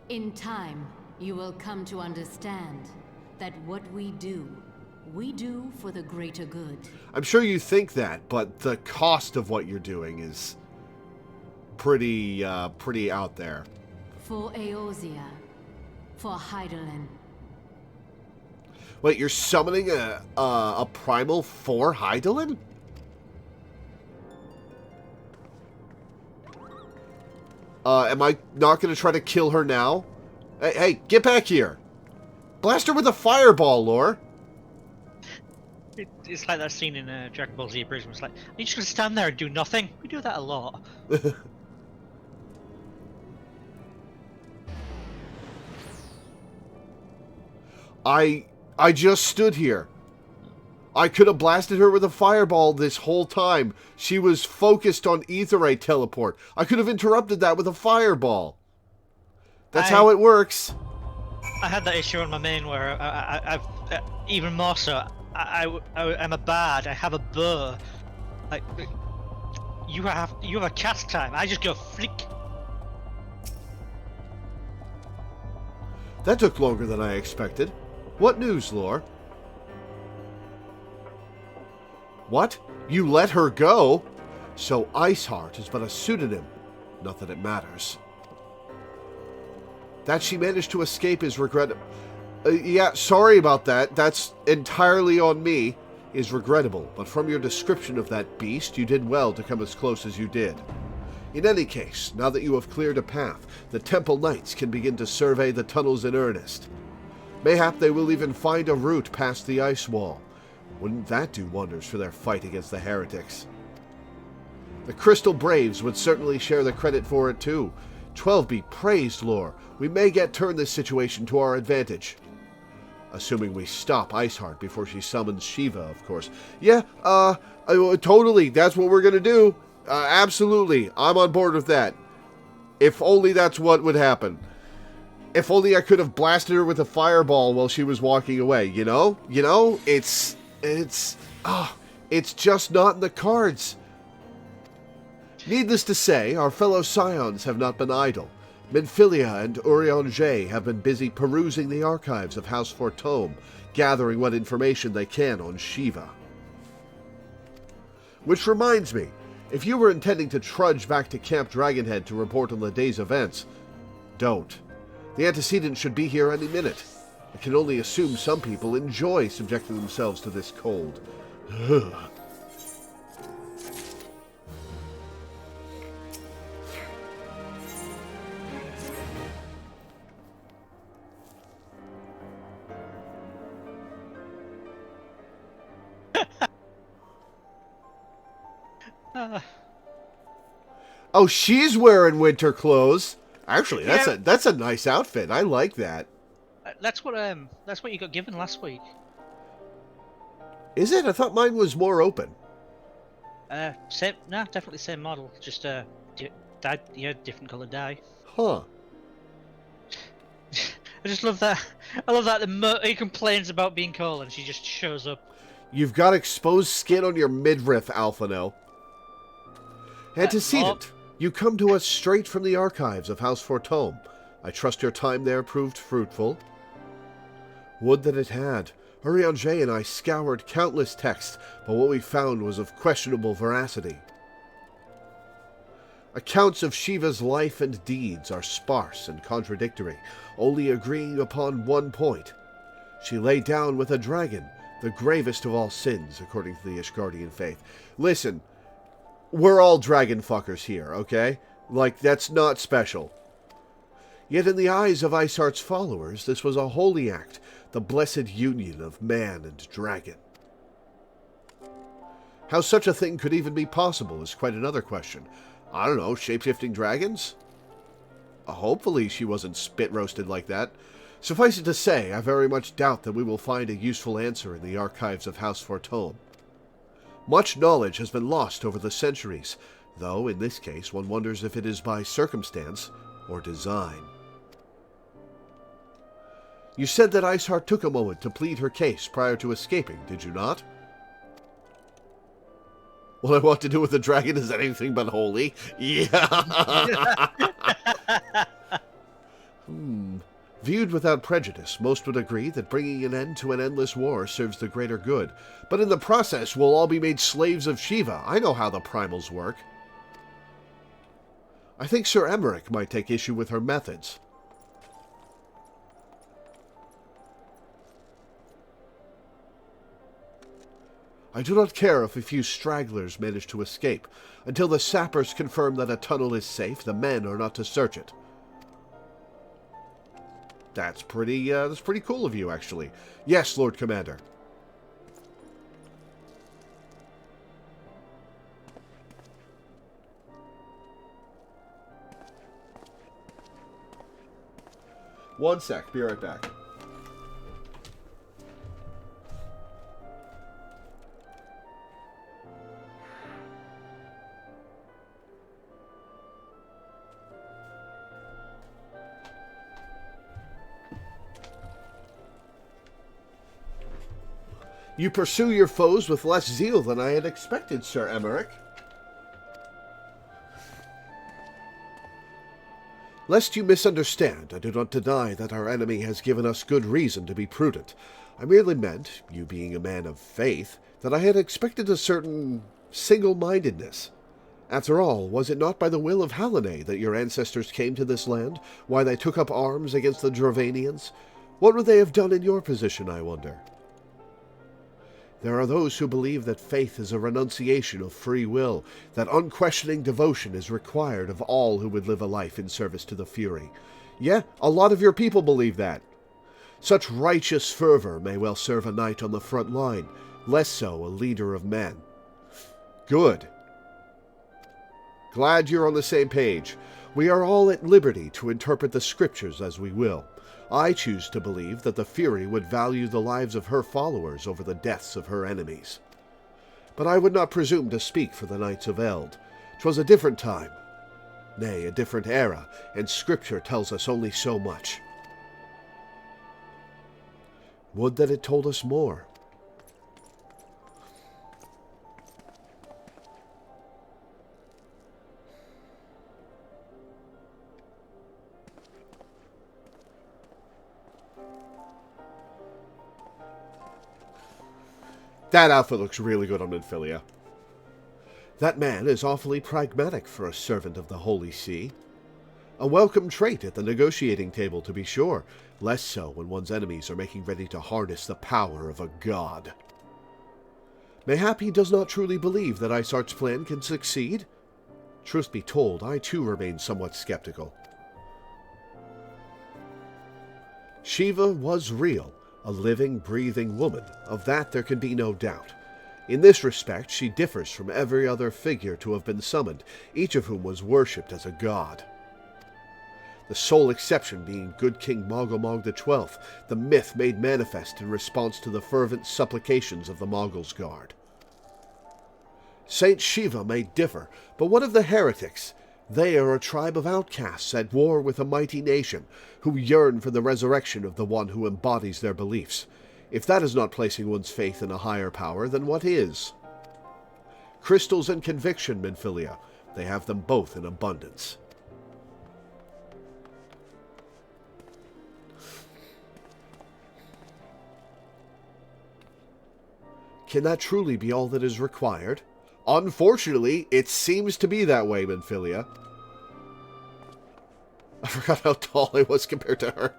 In time, you will come to understand that what we do for the greater good. I'm sure you think that, but the cost of what you're doing is pretty out there. For Eorzea, for Hydaelyn. Wait, you're summoning a primal for Hydaelyn? Am I not going to try to kill her now? Hey, get back here! Blast her with a fireball, Lore! It's like that scene in Dragon Ball Z Abridged. It's like, are you just gonna stand there and do nothing? We do that a lot. I just stood here. I could have blasted her with a fireball this whole time. She was focused on Aetheryte teleport. I could have interrupted that with a fireball. That's how it works. I had that issue on my main where I've even more so. I'm a bard. I have a bow. Like you have a cast time. I just go flick. That took longer than I expected. What news, Lore? What? You let her go? So Iceheart is but a pseudonym. Not that it matters. That she managed to escape is regrettable. Yeah, sorry about that. That's entirely on me. Is regrettable, but from your description of that beast, you did well to come as close as you did. In any case, now that you have cleared a path, the Temple Knights can begin to survey the tunnels in earnest. Mayhap they will even find a route past the ice wall. Wouldn't that do wonders for their fight against the heretics? The Crystal Braves would certainly share the credit for it too. 12 be praised, Lore. We may yet turn this situation to our advantage. Assuming we stop Iceheart before she summons Shiva, of course. Yeah, totally. That's what we're gonna do. Absolutely. I'm on board with that. If only that's what would happen. If only I could have blasted her with a fireball while she was walking away, you know? You know? It's just not in the cards. Needless to say, our fellow scions have not been idle. Minfilia and Urianger have been busy perusing the archives of House Fortome, gathering what information they can on Shiva. Which reminds me, if you were intending to trudge back to Camp Dragonhead to report on the day's events, don't. The antecedent should be here any minute. I can only assume some people enjoy subjecting themselves to this cold. Ugh. Oh, she's wearing winter clothes. Actually, that's a nice outfit. I like that. That's what you got given last week. Is it? I thought mine was more open. Definitely same model. Just different colored dye. Huh. I just love that. I love that he complains about being cold and she just shows up. You've got exposed skin on your midriff, Alphino. Antecedent. You come to us straight from the archives of House Fortome. I trust your time there proved fruitful. Would that it had. Urianger and I scoured countless texts, but what we found was of questionable veracity. Accounts of Shiva's life and deeds are sparse and contradictory, only agreeing upon one point. She lay down with a dragon, the gravest of all sins, according to the Ishgardian faith. Listen, we're all dragon fuckers here, okay? Like, that's not special. Yet in the eyes of Isart's followers, this was a holy act, the blessed union of man and dragon. How such a thing could even be possible is quite another question. I don't know, shape-shifting dragons? Hopefully she wasn't spit-roasted like that. Suffice it to say, I very much doubt that we will find a useful answer in the archives of House Fortome. Much knowledge has been lost over the centuries, though in this case one wonders if it is by circumstance or design. You said that Isart took a moment to plead her case prior to escaping, did you not? What I want to do with the dragon is anything but holy. Yeah. Viewed without prejudice, most would agree that bringing an end to an endless war serves the greater good. But in the process, we'll all be made slaves of Shiva. I know how the primals work. I think Sir Emmerich might take issue with her methods. I do not care if a few stragglers manage to escape. Until the sappers confirm that a tunnel is safe, the men are not to search it. That's pretty cool of you, actually. Yes, Lord Commander. One sec, be right back. You pursue your foes with less zeal than I had expected, Sir Emmerich. Lest you misunderstand, I do not deny that our enemy has given us good reason to be prudent. I merely meant, you being a man of faith, that I had expected a certain single-mindedness. After all, was it not by the will of Hallonae that your ancestors came to this land, why they took up arms against the Dravanians? What would they have done in your position, I wonder? There are those who believe that faith is a renunciation of free will, that unquestioning devotion is required of all who would live a life in service to the Fury. Yeah, a lot of your people believe that. Such righteous fervor may well serve a knight on the front line, less so a leader of men. Good. Glad you're on the same page. We are all at liberty to interpret the scriptures as we will. I choose to believe that the Fury would value the lives of her followers over the deaths of her enemies. But I would not presume to speak for the Knights of Eld. 'Twas a different time, nay, a different era, and Scripture tells us only so much. Would that it told us more. That outfit looks really good on Minfilia. That man is awfully pragmatic for a servant of the Holy See. A welcome trait at the negotiating table, to be sure, less so when one's enemies are making ready to harness the power of a god. Mayhap he does not truly believe that Isart's plan can succeed? Truth be told, I too remain somewhat skeptical. Shiva was real, a living, breathing woman. Of that there can be no doubt. In this respect, she differs from every other figure to have been summoned, each of whom was worshipped as a god. The sole exception being good King Mogulmog XII, the myth made manifest in response to the fervent supplications of the Mogul's Guard. Saint Shiva may differ, but what of the heretics? They are a tribe of outcasts at war with a mighty nation, who yearn for the resurrection of the one who embodies their beliefs. If that is not placing one's faith in a higher power, then what is? Crystals and conviction, Minfilia. They have them both in abundance. Can that truly be all that is required? Unfortunately, it seems to be that way, Minfilia. I forgot how tall I was compared to her.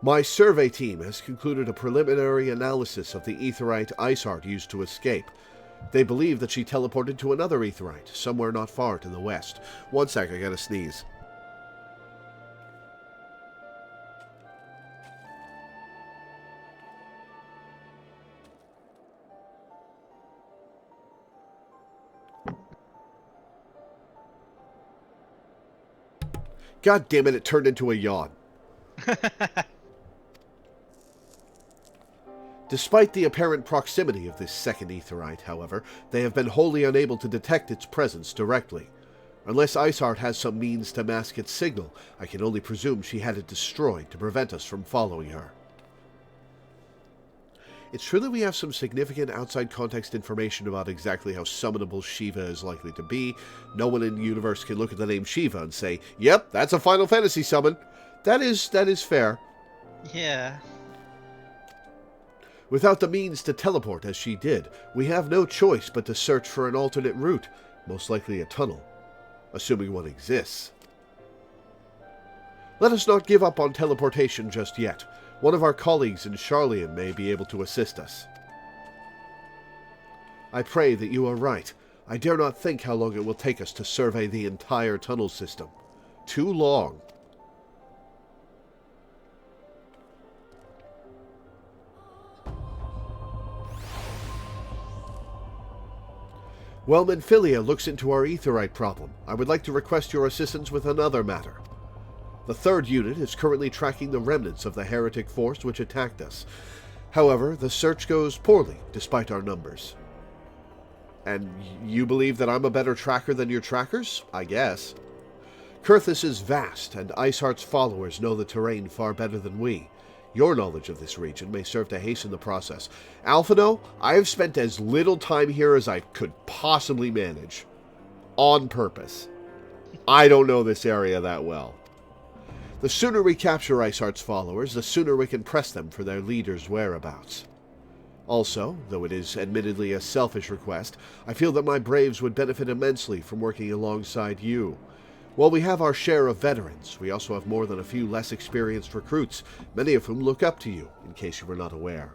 My survey team has concluded a preliminary analysis of the aetheryte Isart used to escape. They believe that she teleported to another aetheryte, somewhere not far to the west. One sec, I gotta sneeze. God damn it, it turned into a yawn. Despite the apparent proximity of this second aetheryte, however, they have been wholly unable to detect its presence directly. Unless Isart has some means to mask its signal, I can only presume she had it destroyed to prevent us from following her. It's true that we have some significant outside context information about exactly how summonable Shiva is likely to be. No one in the universe can look at the name Shiva and say, yep, that's a Final Fantasy summon. That is fair. Yeah. Without the means to teleport as she did, we have no choice but to search for an alternate route, most likely a tunnel, assuming one exists. Let us not give up on teleportation just yet. One of our colleagues in Charlian may be able to assist us. I pray that you are right. I dare not think how long it will take us to survey the entire tunnel system. Too long. Well, Minfilia looks into our aetheryte problem. I would like to request your assistance with another matter. The third unit is currently tracking the remnants of the heretic force which attacked us. However, the search goes poorly, despite our numbers. And you believe that I'm a better tracker than your trackers? I guess. Kurthus is vast, and Isart's followers know the terrain far better than we. Your knowledge of this region may serve to hasten the process. Alphino, I have spent as little time here as I could possibly manage. On purpose. I don't know this area that well. The sooner we capture Isart's followers, the sooner we can press them for their leader's whereabouts. Also, though it is admittedly a selfish request, I feel that my braves would benefit immensely from working alongside you. While we have our share of veterans, we also have more than a few less experienced recruits, many of whom look up to you, in case you were not aware.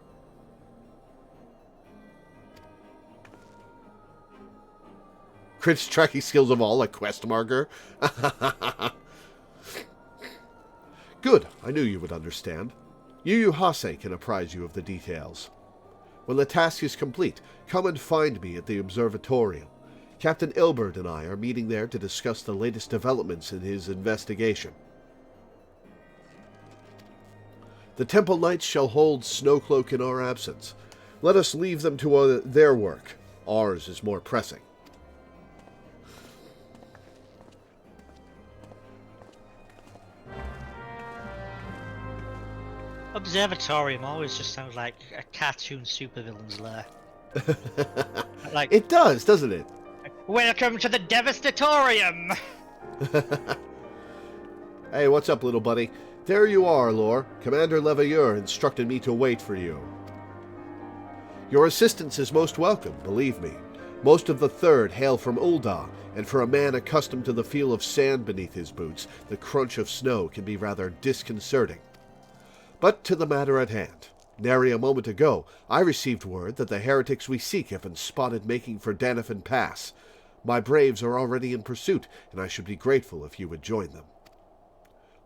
Crit's tracking skills of all, a quest marker. Good, I knew you would understand. Yu Hase can apprise you of the details. When the task is complete, come and find me at the observatorium. Captain Ilbert and I are meeting there to discuss the latest developments in his investigation. The Temple Knights shall hold Snowcloak in our absence. Let us leave them to their work. Ours is more pressing. Observatorium always just sounds like a cartoon supervillain's lair. Like, It does, doesn't it? welcome to the Devastatorium! Hey, what's up, little buddy? There you are, Lore. Commander Loreweaver instructed me to wait for you. Your assistance is most welcome, believe me. Most of the Third hail from Ul'dah, and for a man accustomed to the feel of sand beneath his boots, the crunch of snow can be rather disconcerting. But to the matter at hand. Nary a moment ago, I received word that the heretics we seek have been spotted making for Danafin Pass. My braves are already in pursuit, and I should be grateful if you would join them.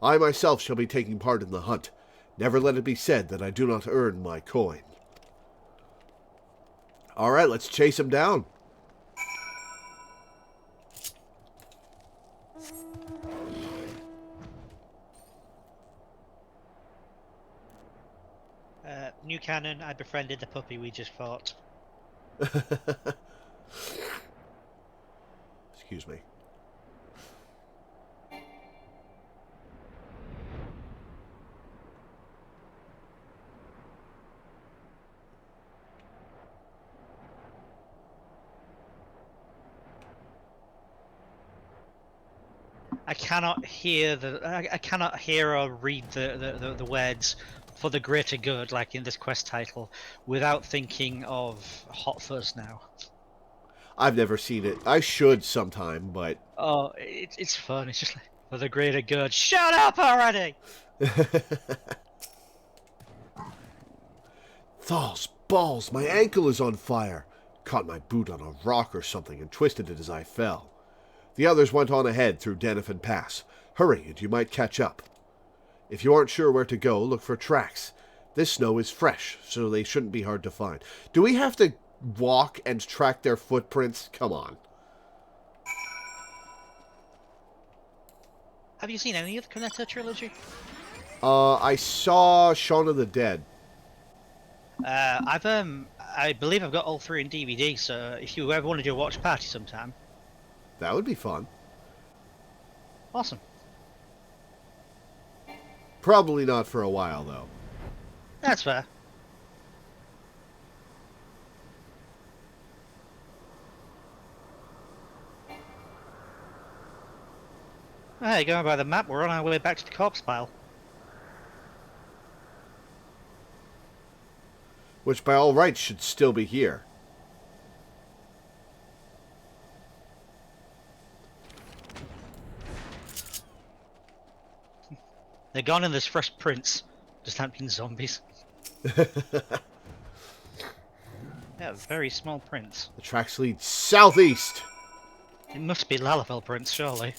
I myself shall be taking part in the hunt. Never let it be said that I do not earn my coin. All right, let's chase him down. New canon, I befriended the puppy we just fought. Excuse me. I cannot hear or read the words for the greater good, like in this quest title, without thinking of Hot Fuzz now. I've never seen it. I should sometime, but... Oh, it's fun. It's just like, for the greater good. Shut up already! Thal's balls, my ankle is on fire. Caught my boot on a rock or something and twisted it as I fell. The others went on ahead through Danafin Pass. Hurry, and you might catch up. If you aren't sure where to go, look for tracks. This snow is fresh, so they shouldn't be hard to find. Do we have to walk and track their footprints? Come on. Have you seen any of the Cornetto trilogy? I saw Shaun of the Dead. I believe I've got all three in DVD, so if you ever want to do a watch party sometime. That would be fun. Awesome. Probably not for a while, though. That's fair. Hey, going by the map, we're on our way back to the corpse pile. Which by all rights should still be here. They're gone and there's fresh prints. Just haven't been zombies. Yeah, very small prints. The tracks lead southeast. It must be Lalafell prints, surely.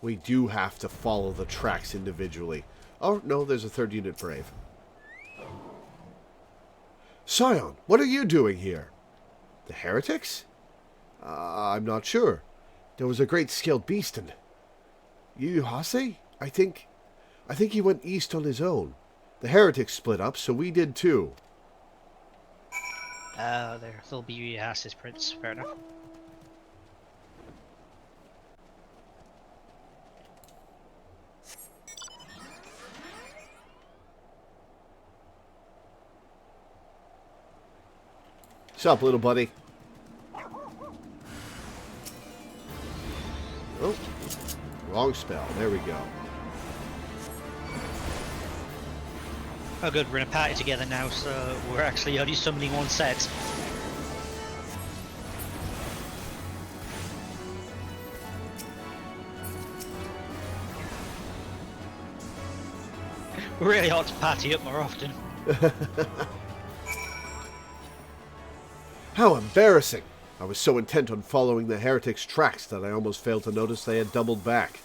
We do have to follow the tracks individually. Oh, no, there's a 3rd unit brave. Scion, what are you doing here? The heretics? I'm not sure. There was a great scaled beast and... Hase? I think he went east on his own. The heretics split up, so we did too. There'll be Hase's prints, fair enough. What's up, little buddy? Oh, wrong spell. There we go. Oh good, we're in a party together now, so we're actually only summoning one set. We really ought to party up more often. How embarrassing! I was so intent on following the heretics' tracks that I almost failed to notice they had doubled back.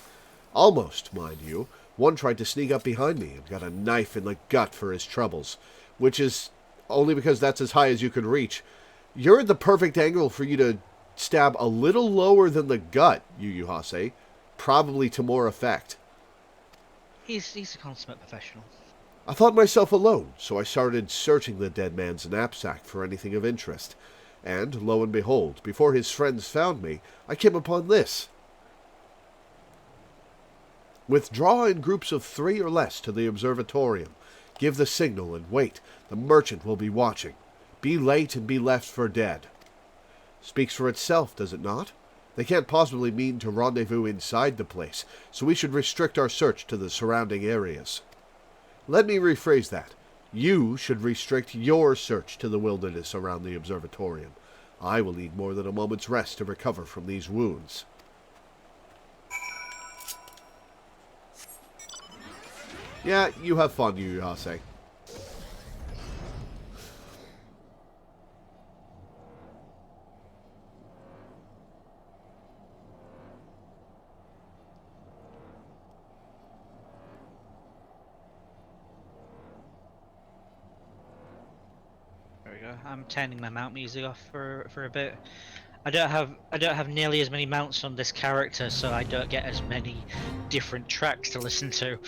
Almost, mind you. One tried to sneak up behind me and got a knife in the gut for his troubles, which is only because that's as high as you could reach. You're at the perfect angle for you to stab a little lower than the gut, Yu Hase, probably to more effect. He's a consummate professional. I thought myself alone, so I started searching the dead man's knapsack for anything of interest. And, lo and behold, before his friends found me, I came upon this. Withdraw in groups of 3 or less to the observatorium. Give the signal and wait. The merchant will be watching. Be late and be left for dead. Speaks for itself, does it not? They can't possibly mean to rendezvous inside the place, so we should restrict our search to the surrounding areas. Let me rephrase that. You should restrict your search to the wilderness around the observatorium. I will need more than a moment's rest to recover from these wounds. Yeah, you have fun, Yuyase. There we go. I'm turning my mount music off for a bit. I don't have nearly as many mounts on this character, so I don't get as many different tracks to listen to.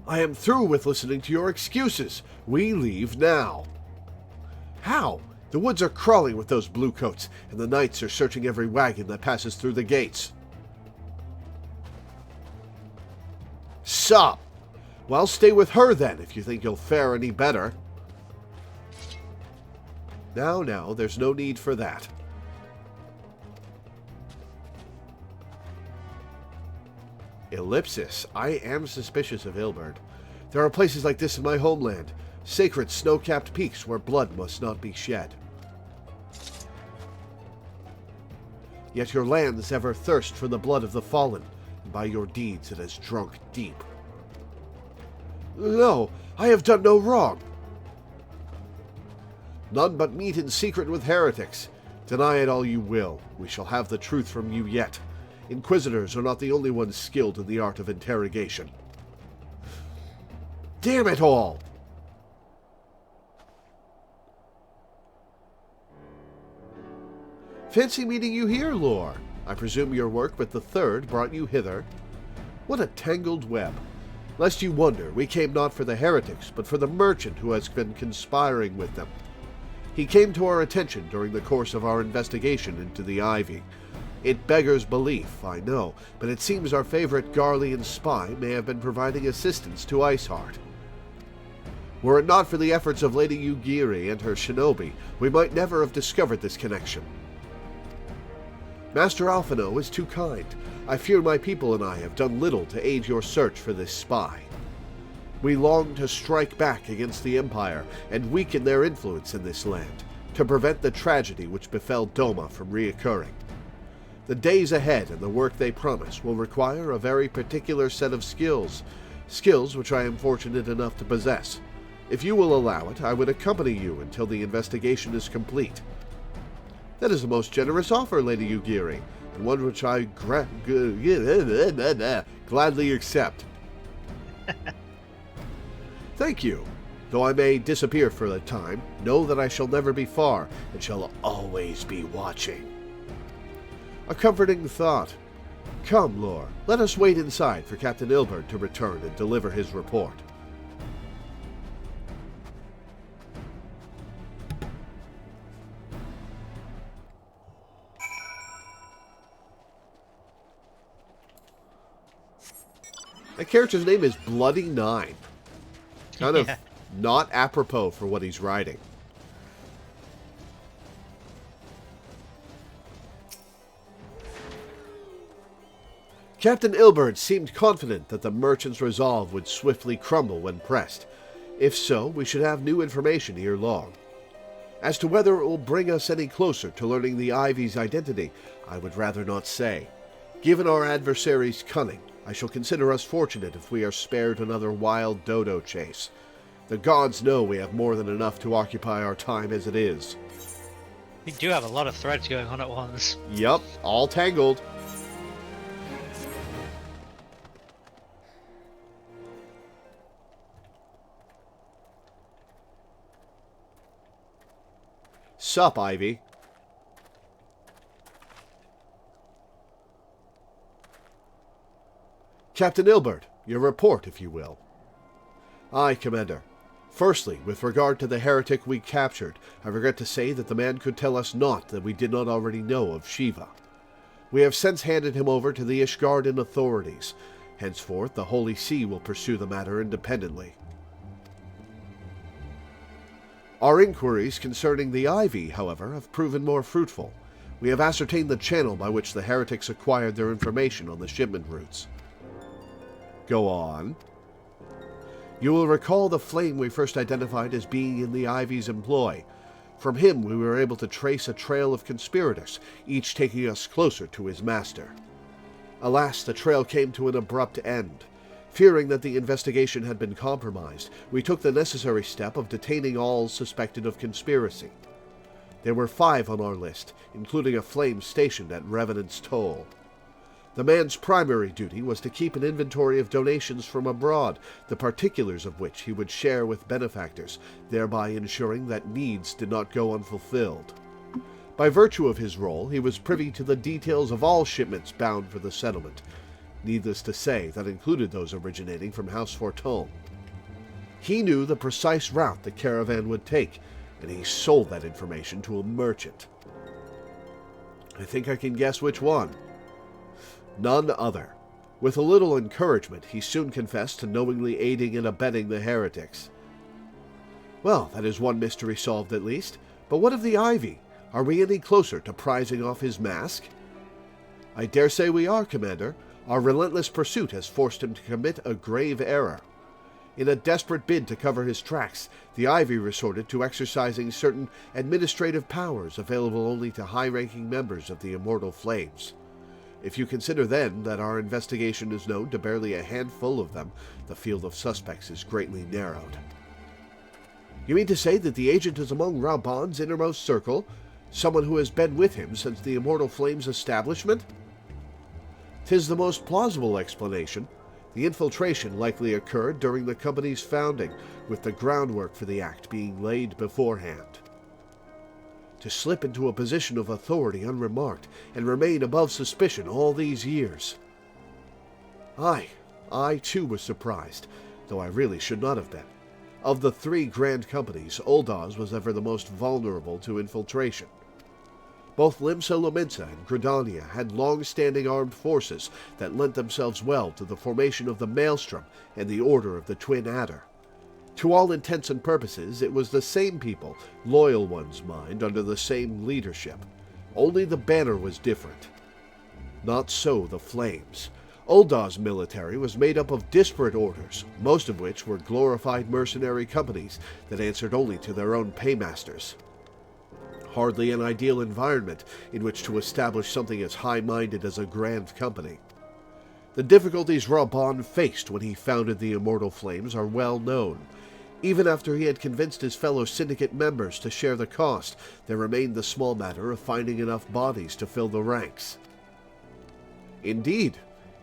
I am through with listening to your excuses. We leave now. How? The woods are crawling with those bluecoats, and the knights are searching every wagon that passes through the gates. Sup? Well, stay with her then, if you think you'll fare any better. Now, there's no need for that. Ellipsis. I am suspicious of Ilberd. There are places like this in my homeland, sacred snow-capped peaks where blood must not be shed. Yet your lands ever thirst for the blood of the fallen, and by your deeds it has drunk deep. No, I have done no wrong. None but meet in secret with heretics. Deny it all you will. We shall have the truth from you yet. Inquisitors are not the only ones skilled in the art of interrogation. Damn it all! Fancy meeting you here, Lore. I presume your work with the Third brought you hither. What a tangled web. Lest you wonder, we came not for the heretics, but for the merchant who has been conspiring with them. He came to our attention during the course of our investigation into the Ivy. It beggars belief, I know, but it seems our favorite Garlean spy may have been providing assistance to Iceheart. Were it not for the efforts of Lady Yugiri and her shinobi, we might never have discovered this connection. Master Alphino is too kind. I fear my people and I have done little to aid your search for this spy. We long to strike back against the Empire and weaken their influence in this land, to prevent the tragedy which befell Doma from reoccurring. The days ahead and the work they promise will require a very particular set of skills which I am fortunate enough to possess. If you will allow it, I would accompany you until the investigation is complete. That is a most generous offer, Lady Yugiri, and one which I gladly accept. Thank you. Though I may disappear for a time, know that I shall never be far, and shall always be watching. A comforting thought. Come, Lore, let us wait inside for Captain Ilberd to return and deliver his report. That character's name is Bloody Nine. Kind of not apropos for what he's writing. Captain Ilberd seemed confident that the merchant's resolve would swiftly crumble when pressed. If so, we should have new information ere long. As to whether it will bring us any closer to learning the Ivy's identity, I would rather not say. Given our adversary's cunning, I shall consider us fortunate if we are spared another wild dodo chase. The gods know we have more than enough to occupy our time as it is. We do have a lot of threads going on at once. Yup, all tangled. Sup, Ivy? Captain Ilberd, your report, if you will. Aye, Commander. Firstly, with regard to the heretic we captured, I regret to say that the man could tell us naught that we did not already know of Shiva. We have since handed him over to the Ishgarden authorities. Henceforth, the Holy See will pursue the matter independently. Our inquiries concerning the Ivy, however, have proven more fruitful. We have ascertained the channel by which the heretics acquired their information on the shipment routes. Go on. You will recall the flame we first identified as being in the Ivy's employ. From him we were able to trace a trail of conspirators, each taking us closer to his master. Alas, the trail came to an abrupt end. Fearing that the investigation had been compromised, we took the necessary step of detaining all suspected of conspiracy. There were 5 on our list, including a flame stationed at Revenant's Toll. The man's primary duty was to keep an inventory of donations from abroad, the particulars of which he would share with benefactors, thereby ensuring that needs did not go unfulfilled. By virtue of his role, he was privy to the details of all shipments bound for the settlement. Needless to say, that included those originating from House Fortune. He knew the precise route the caravan would take, and he sold that information to a merchant. I think I can guess which one. None other. With a little encouragement, he soon confessed to knowingly aiding and abetting the heretics. Well, that is one mystery solved at least. But what of the Ivy? Are we any closer to prizing off his mask? I dare say we are, Commander. Our relentless pursuit has forced him to commit a grave error. In a desperate bid to cover his tracks, the Ivy resorted to exercising certain administrative powers available only to high-ranking members of the Immortal Flames. If you consider then that our investigation is known to barely a handful of them, the field of suspects is greatly narrowed. You mean to say that the agent is among Raban's innermost circle? Someone who has been with him since the Immortal Flames' establishment? 'Tis the most plausible explanation. The infiltration likely occurred during the company's founding, with the groundwork for the act being laid beforehand. To slip into a position of authority unremarked, and remain above suspicion all these years. I too was surprised, though I really should not have been. Of the 3 grand companies, Uldaz was ever the most vulnerable to infiltration. Both Limsa Lominsa and Gridania had long-standing armed forces that lent themselves well to the formation of the Maelstrom and the Order of the Twin Adder. To all intents and purposes, it was the same people, loyal ones mind, under the same leadership. Only the banner was different. Not so the Flames. Uldaz's military was made up of disparate orders, most of which were glorified mercenary companies that answered only to their own paymasters. Hardly an ideal environment in which to establish something as high-minded as a grand company. The difficulties Raban faced when he founded the Immortal Flames are well known. Even after he had convinced his fellow syndicate members to share the cost, there remained the small matter of finding enough bodies to fill the ranks. Indeed,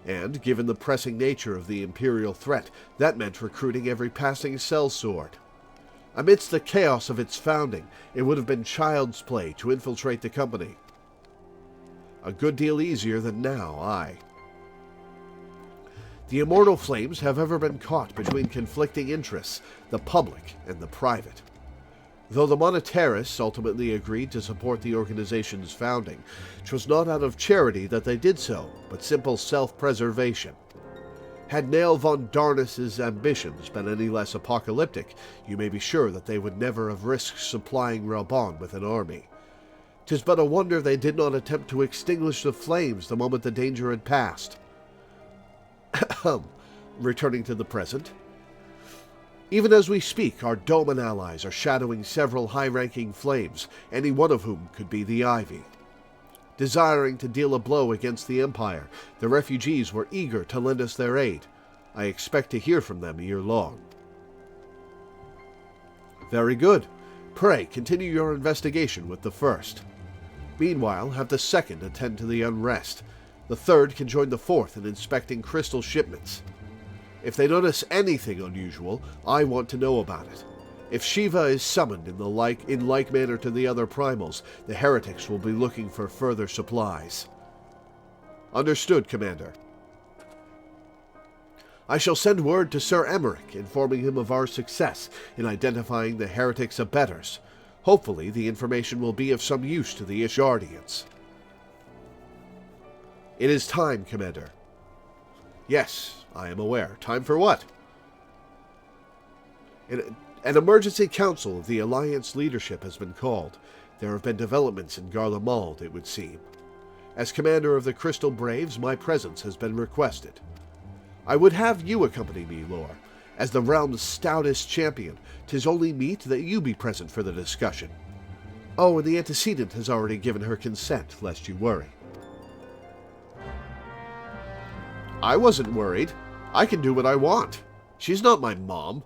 and given the pressing nature of the Imperial threat, that meant recruiting every passing sellsword. Amidst the chaos of its founding, it would have been child's play to infiltrate the company. A good deal easier than now, aye. The Immortal Flames have ever been caught between conflicting interests, the public and the private. Though the monetarists ultimately agreed to support the organization's founding, 'twas not out of charity that they did so, but simple self-preservation. Had Nail von Darnus's ambitions been any less apocalyptic, you may be sure that they would never have risked supplying Raban with an army. 'Tis but a wonder they did not attempt to extinguish the flames the moment the danger had passed. Returning to the present. Even as we speak, our Doman allies are shadowing several high-ranking flames, any one of whom could be the Ivy. Desiring to deal a blow against the Empire, the refugees were eager to lend us their aid. I expect to hear from them ere long. Very good. Pray, continue your investigation with the first. Meanwhile, have the second attend to the unrest. The third can join the fourth in inspecting crystal shipments. If they notice anything unusual, I want to know about it. If Shiva is summoned in like manner to the other primals, the heretics will be looking for further supplies. Understood, Commander. I shall send word to Sir Emmerich, informing him of our success in identifying the heretics' abettors. Hopefully, the information will be of some use to the Ishardians. It is time, Commander. Yes, I am aware. Time for what? An emergency council of the Alliance leadership has been called. There have been developments in Garlemald, it would seem. As commander of the Crystal Braves, my presence has been requested. I would have you accompany me, Lore. As the realm's stoutest champion, 'tis only meet that you be present for the discussion. Oh, and the antecedent has already given her consent, lest you worry. I wasn't worried. I can do what I want. She's not my mom.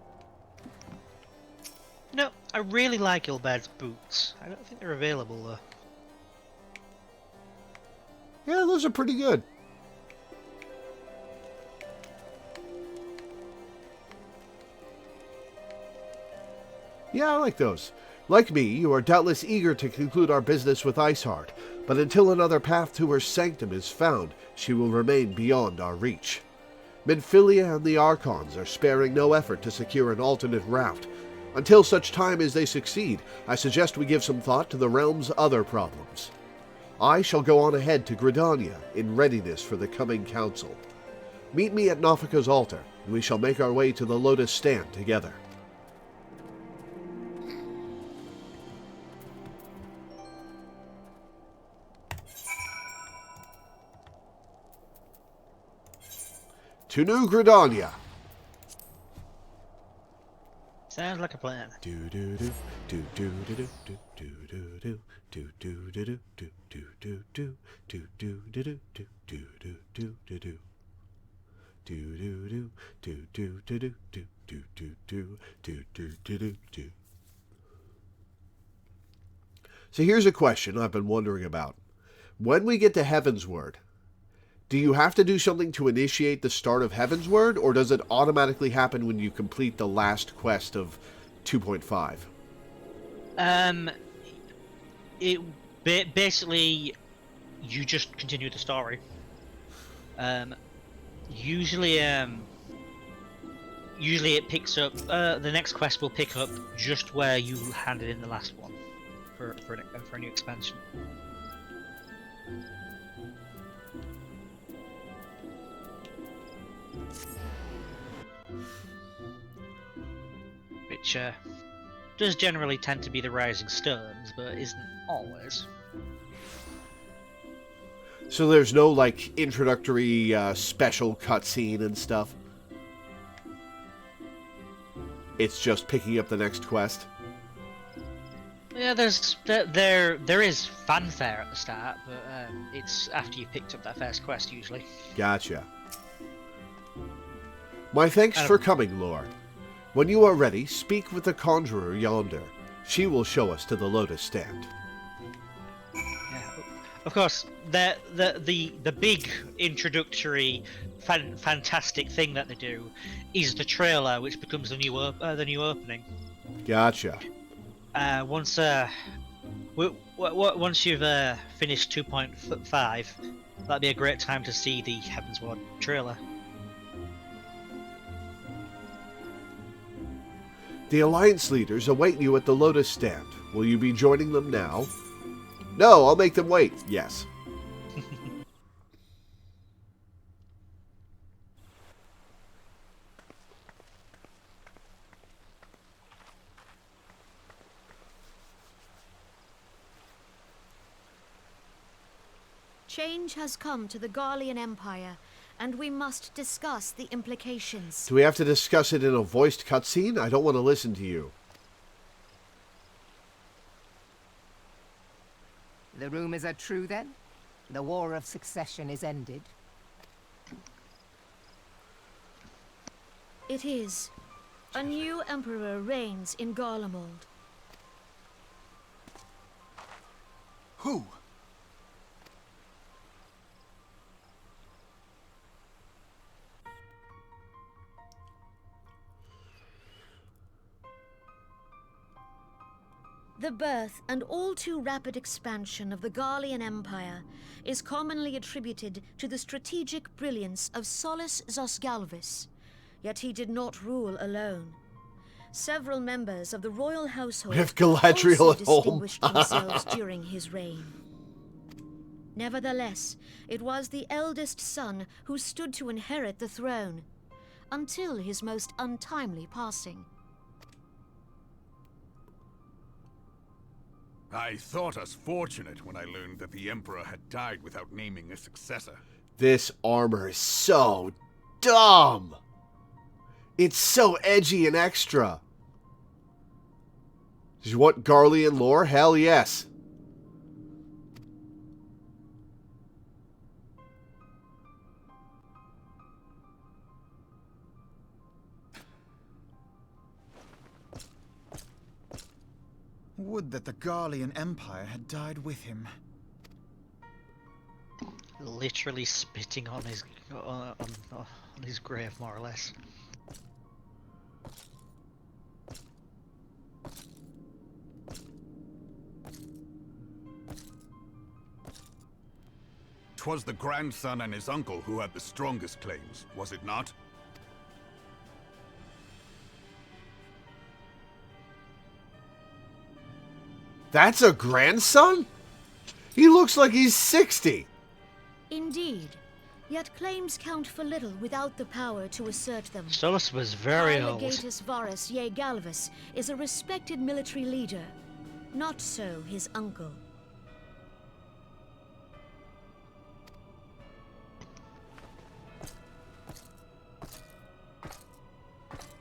No, I really like Ilberd's boots. I don't think they're available though. Yeah, those are pretty good. Yeah, I like those. Like me, you are doubtless eager to conclude our business with Iceheart, but until another path to her sanctum is found, she will remain beyond our reach. Minfilia and the Archons are sparing no effort to secure an alternate route. Until such time as they succeed, I suggest we give some thought to the realm's other problems. I shall go on ahead to Gridania in readiness for the coming council. Meet me at Nafika's altar, and we shall make our way to the Lotus Stand together. To New Gridania. Sounds like a plan. So here's a question I've been wondering about. When we get to Heavensward, do you have to do something to initiate the start of Heavensward, or does it automatically happen when you complete the last quest of 2.5? Basically, you just continue the story. Usually it picks up. The next quest will pick up just where you handed in the last one for a new expansion. Which does generally tend to be the Rising Stones, but isn't always. So there's no, like, introductory special cutscene and stuff? It's just picking up the next quest? Yeah, there is fanfare at the start, but it's after you've picked up that first quest, usually. Gotcha. My thanks for coming, Lore. When you are ready, speak with the conjurer yonder. She will show us to the Lotus Stand. Yeah, of course, the big introductory fantastic thing that they do is the trailer, which becomes the new opening. Gotcha. Once you've finished 2.5, that'd be a great time to see the Heavensward trailer. The Alliance leaders await you at the Lotus Stand. Will you be joining them now? No, I'll make them wait. Yes. Change has come to the Garlean Empire, and we must discuss the implications. Do we have to discuss it in a voiced cutscene? I don't want to listen to you. The rumors are true, then? The War of Succession is ended? It is. A new emperor reigns in Garlemald. Who? The birth and all too rapid expansion of the Garlean Empire is commonly attributed to the strategic brilliance of Solus Zosgalvis, Yet he did not rule alone. Several members of the royal household We have Galadriel also at home. distinguished themselves during his reign. Nevertheless, it was the eldest son who stood to inherit the throne, until his most untimely passing. I thought us fortunate when I learned that the Emperor had died without naming a successor. This armor is so dumb. It's so edgy and extra. Did you want Garlean lore? Hell yes. Would that the Garlean Empire had died with him. Literally spitting on his grave, more or less. 'Twas the grandson and his uncle who had the strongest claims, was it not? That's a grandson? He looks like he's 60. Indeed. Yet claims count for little without the power to assert them. Solus was very old. Legatus Varus ye Galvus is a respected military leader. Not so his uncle.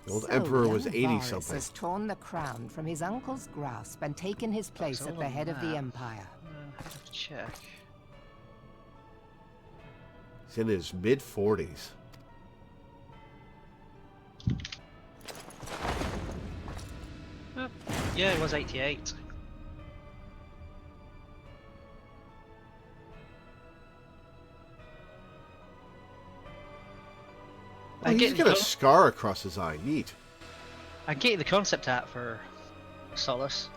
The old So emperor was young 80 Varus something. has torn the crown from his uncle's grasp and taken his place at the head of the Empire. I have to check. He's in his mid-40s. Yeah, it was 88. Oh, he's got a scar across his eye. Neat. I get the concept art for Solus.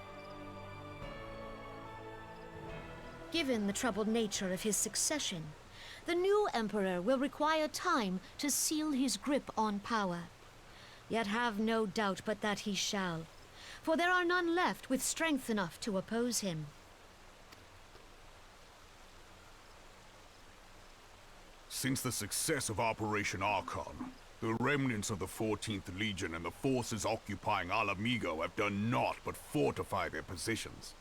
Given the troubled nature of his succession, the new emperor will require time to seal his grip on power. Yet have no doubt but that he shall, for there are none left with strength enough to oppose him. Since the success of Operation Archon, the remnants of the 14th Legion and the forces occupying Alamigo have done naught but fortify their positions.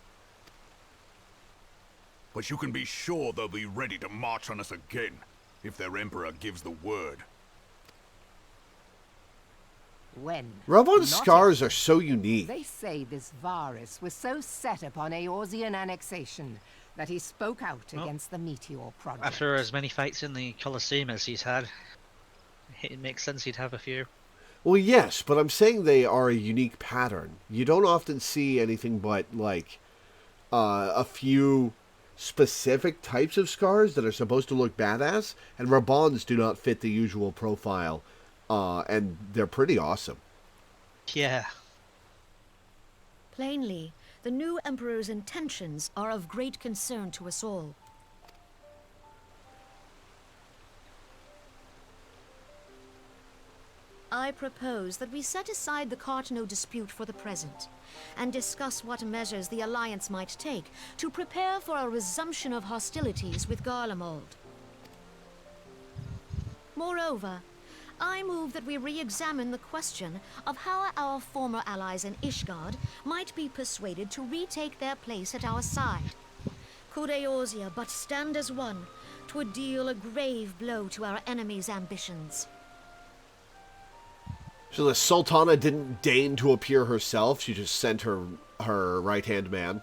But you can be sure they'll be ready to march on us again, if their Emperor gives the word. When? Rabon's Not scars if. are so unique. They say this Varus was so set upon Eorzean annexation that he spoke out against the Meteor Project. After as many fights in the Colosseum as he's had, it makes sense he'd have a few. Well, yes, but I'm saying they are a unique pattern. You don't often see anything but, like, a few specific types of scars that are supposed to look badass, and Rabon's do not fit the usual profile, and they're pretty awesome. Yeah. Plainly, the new emperor's intentions are of great concern to us all. I propose that we set aside the Cartano dispute for the present, and discuss what measures the Alliance might take to prepare for a resumption of hostilities with Garlemald. Moreover, I move that we re-examine the question of how our former allies in Ishgard might be persuaded to retake their place at our side. Could Eorzea but stand as one, 'twould deal a grave blow to our enemies' ambitions. So the Sultana didn't deign to appear herself, she just sent her right-hand man.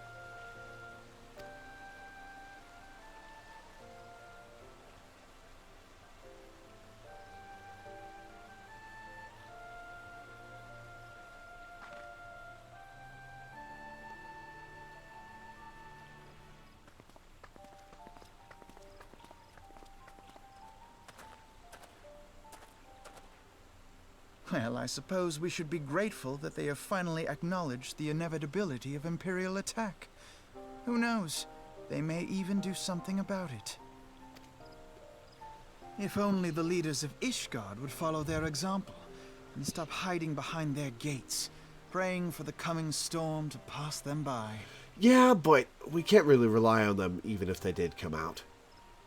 Well, I suppose we should be grateful that they have finally acknowledged the inevitability of Imperial attack. Who knows? They may even do something about it. If only the leaders of Ishgard would follow their example. and stop hiding behind their gates, praying for the coming storm to pass them by. Yeah, but we can't really rely on them even if they did come out.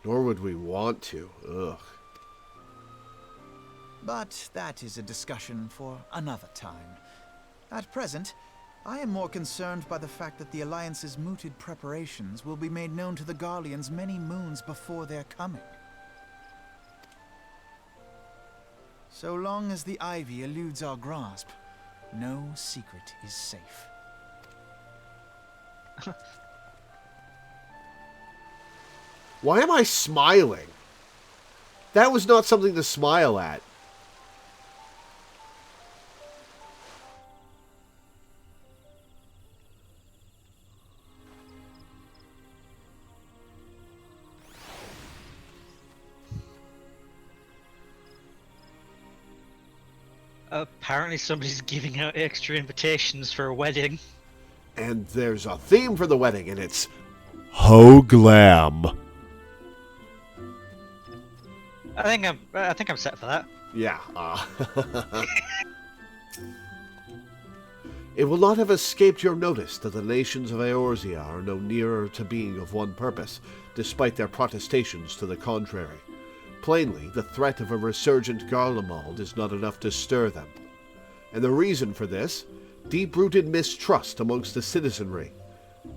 Nor would we want to. Ugh. But that is a discussion for another time. At present, I am more concerned by the fact that the Alliance's mooted preparations will be made known to the Garleans many moons before their coming. So long as the ivy eludes our grasp, no secret is safe. Why am I smiling? That was not something to smile at. Apparently somebody's giving out extra invitations for a wedding. And there's a theme for the wedding, and it's Ho Glam. I think I'm set for that. Yeah. It will not have escaped your notice that the nations of Eorzea are no nearer to being of one purpose, despite their protestations to the contrary. Plainly, the threat of a resurgent Garlemald is not enough to stir them. And the reason for this? Deep-rooted mistrust amongst the citizenry.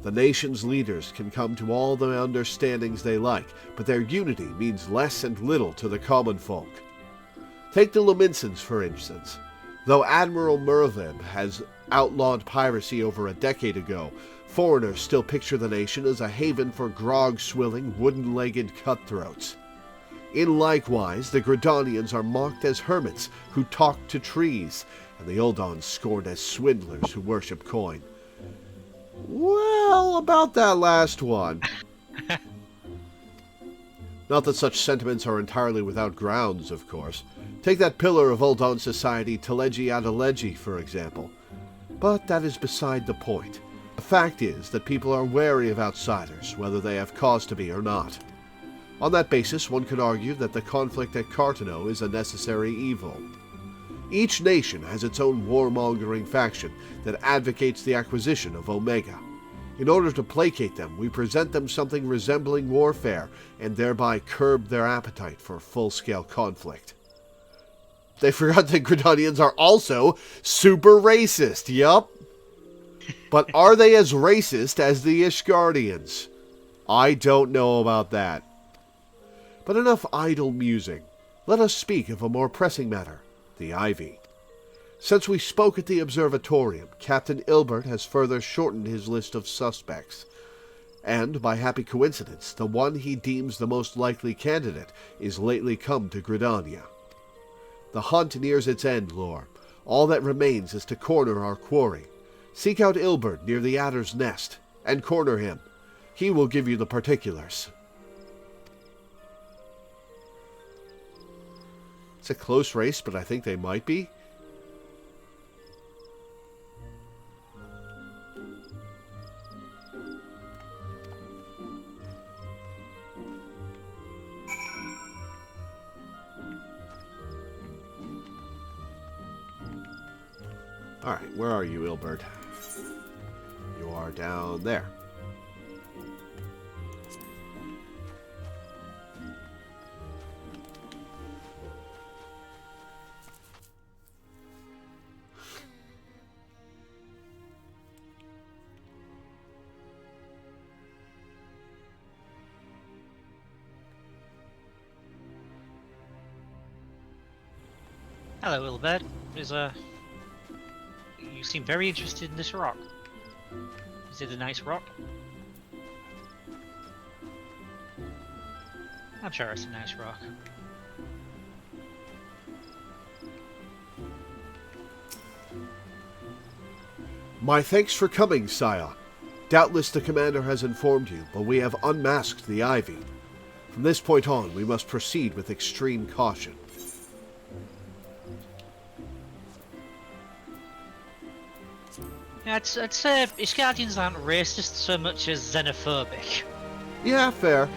The nation's leaders can come to all the understandings they like, but their unity means less and little to the common folk. Take the Lominsons, for instance. Though Admiral Merlin has outlawed piracy over a decade ago, foreigners still picture the nation as a haven for grog-swilling, wooden-legged cutthroats. In likewise, the Gridanians are mocked as hermits who talk to trees, and the Uldons scorned as swindlers who worship coin. Well, about that last one. Not that such sentiments are entirely without grounds, of course. Take that pillar of Uldon society, Teleji Adeleji, for example. But that is beside the point. The fact is that people are wary of outsiders, whether they have cause to be or not. On that basis, one could argue that the conflict at Cartano is a necessary evil. Each nation has its own warmongering faction that advocates the acquisition of Omega. In order to placate them, we present them something resembling warfare, and thereby curb their appetite for full-scale conflict. They forgot that Gridanians are also super racist, yup. But are they as racist as the Ishgardians? I don't know about that. But enough idle musing. Let us speak of a more pressing matter, the Ivy. Since we spoke at the observatorium, Captain Ilbert has further shortened his list of suspects. And, by happy coincidence, the one he deems the most likely candidate is lately come to Gridania. The hunt nears its end, Lore. All that remains is to corner our quarry. Seek out Ilbert near the Adder's Nest, and corner him. He will give you the particulars. It's a close race, but I think they might be. Alright, where are you, Ilbert? You are down there. Hello, Ilbert. You seem very interested in this rock. Is it a nice rock? I'm sure it's a nice rock. My thanks for coming, Sire. Doubtless the commander has informed you, but we have unmasked the Ivy. From this point on, we must proceed with extreme caution. Yeah, I'd say Ishgardians aren't racist so much as xenophobic. Yeah, fair.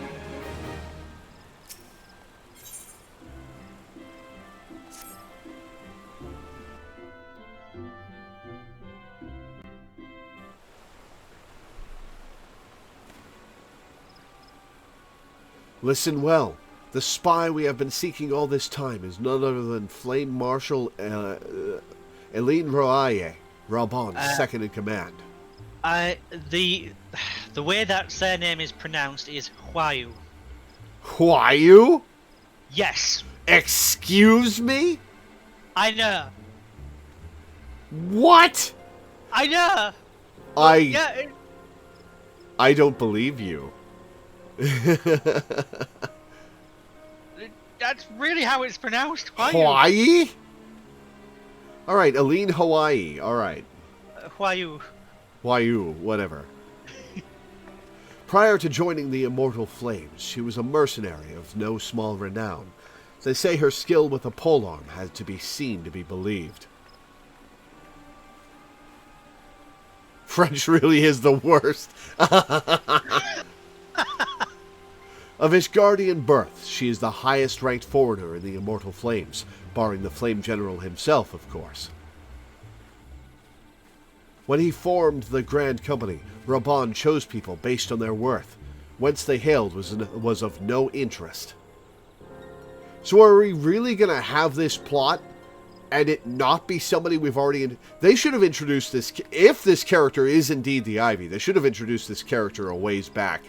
Listen well. The spy we have been seeking all this time is none other than Flame Marshal Eileen Roaye, Rabon's second in command. The way that surname is pronounced is Huayu. Huayu? Yes. Excuse me? I know. What? I know. I don't believe you. That's really how it's pronounced. Hawaii? Alright, Aline Hawaii. Alright. Huayu. Huayu, whatever. Prior to joining the Immortal Flames, she was a mercenary of no small renown. They say her skill with a polearm had to be seen to be believed. French really is the worst. Of Ishgardian birth, she is the highest-ranked foreigner in the Immortal Flames, barring the Flame General himself, of course. When he formed the Grand Company, Rabon chose people based on their worth. Whence they hailed was of no interest. So are we really going to have this plot and it not be somebody we've already... They should have introduced this... If this character is indeed the Ivy, they should have introduced this character a ways back.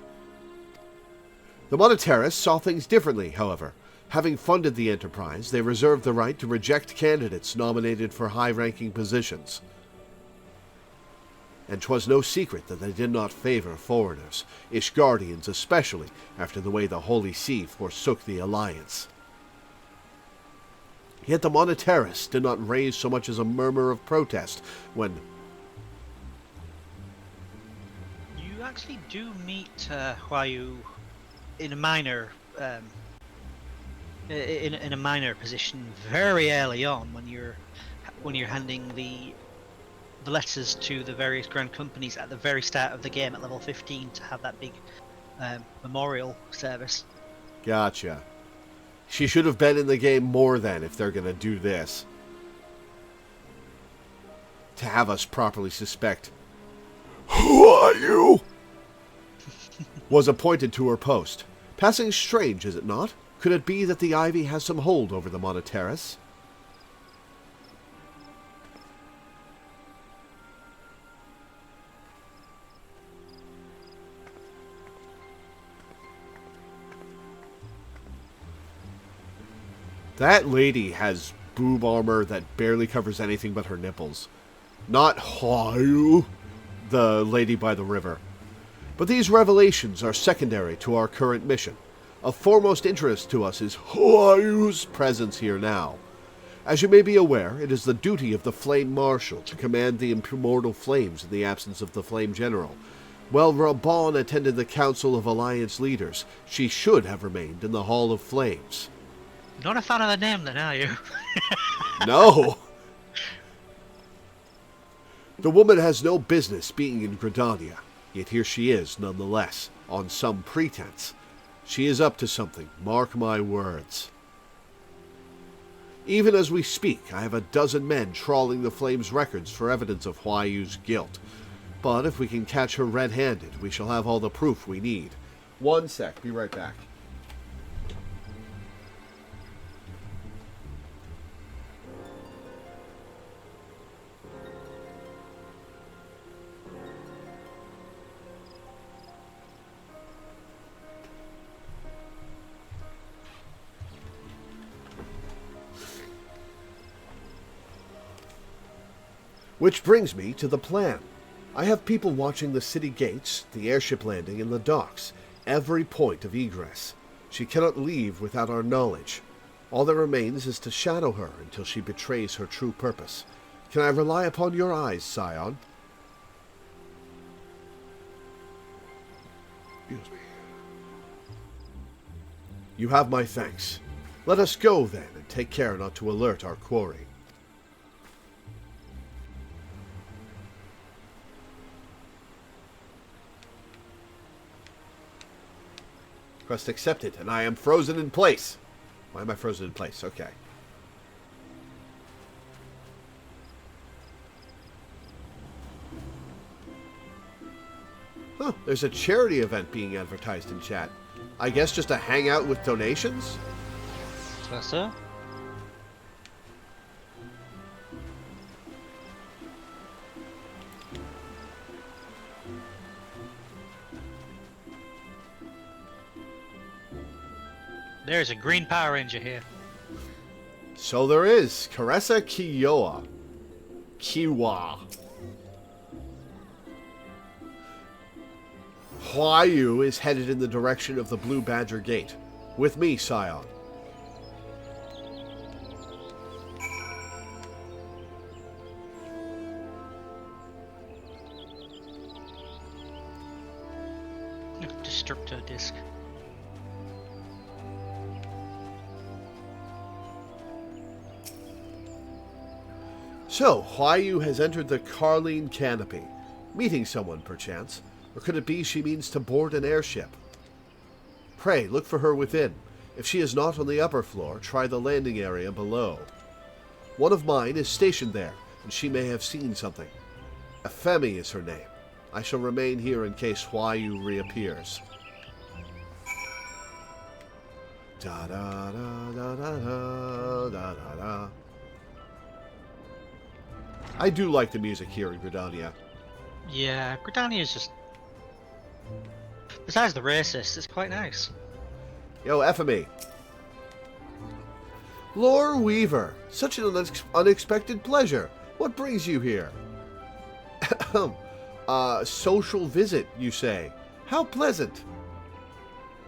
The Monetarist saw things differently, however. Having funded the enterprise, they reserved the right to reject candidates nominated for high-ranking positions. And 'twas no secret that they did not favor foreigners, Ishgardians especially, after the way the Holy See forsook the Alliance. Yet the Monetarists did not raise so much as a murmur of protest when... You actually do meet Huayu in a minor... in a minor position very early on when you're handing the letters to the various grand companies at the very start of the game at level 15 to have that big memorial service. Gotcha. She should have been in the game more then if they're going to do this. To have us properly suspect who are you was appointed to her post. Passing strange, is it not? Could it be that the Ivy has some hold over the Monetarists? That lady has boob armor that barely covers anything but her nipples. Not Hayu, the lady by the river. But these revelations are secondary to our current mission. Of foremost interest to us is Huyu's presence here now. As you may be aware, it is the duty of the Flame Marshal to command the Immortal Flames in the absence of the Flame General. While Rabon attended the Council of Alliance Leaders, she should have remained in the Hall of Flames. Not a fan of the name then, are you? No! The woman has no business being in Gridania, yet here she is nonetheless, on some pretense. She is up to something, mark my words. Even as we speak, I have a dozen men trawling the Flames' records for evidence of Huayu's guilt. But if we can catch her red-handed, we shall have all the proof we need. One sec, be right back. Which brings me to the plan. I have people watching the city gates, the airship landing, and the docks, every point of egress. She cannot leave without our knowledge. All that remains is to shadow her until she betrays her true purpose. Can I rely upon your eyes, Scion? Excuse me. You have my thanks. Let us go, then, and take care not to alert our quarry. Quest accepted, and I am frozen in place. Why am I frozen in place? Okay. Huh, there's a charity event being advertised in chat. I guess just a hangout with donations? That's so. There's a green Power Ranger here. So there is. Caressa Kiyoa. Kiwa. Huayu is headed in the direction of the Blue Badger Gate. With me, Scion. Destructor disc. So, Huayu has entered the Carline Canopy. Meeting someone, perchance. Or could it be she means to board an airship? Pray, look for her within. If she is not on the upper floor, try the landing area below. One of mine is stationed there, and she may have seen something. Femi is her name. I shall remain here in case Huayu reappears. Da da da da da da da da da. I do like the music here in Gridania. Yeah, Gridania is just... Besides the racist, it's quite nice. Yo, FME. Loreweaver, such an unexpected pleasure. What brings you here? Social visit, you say. How pleasant.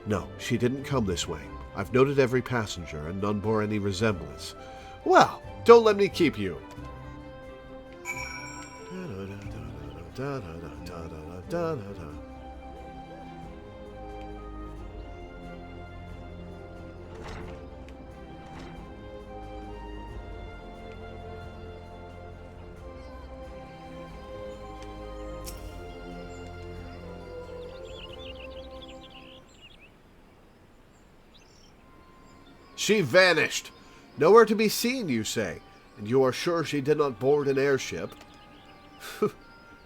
No, she didn't come this way. I've noted every passenger, and none bore any resemblance. Well, don't let me keep you. She vanished. Nowhere to be seen, you say. And you are sure she did not board an airship?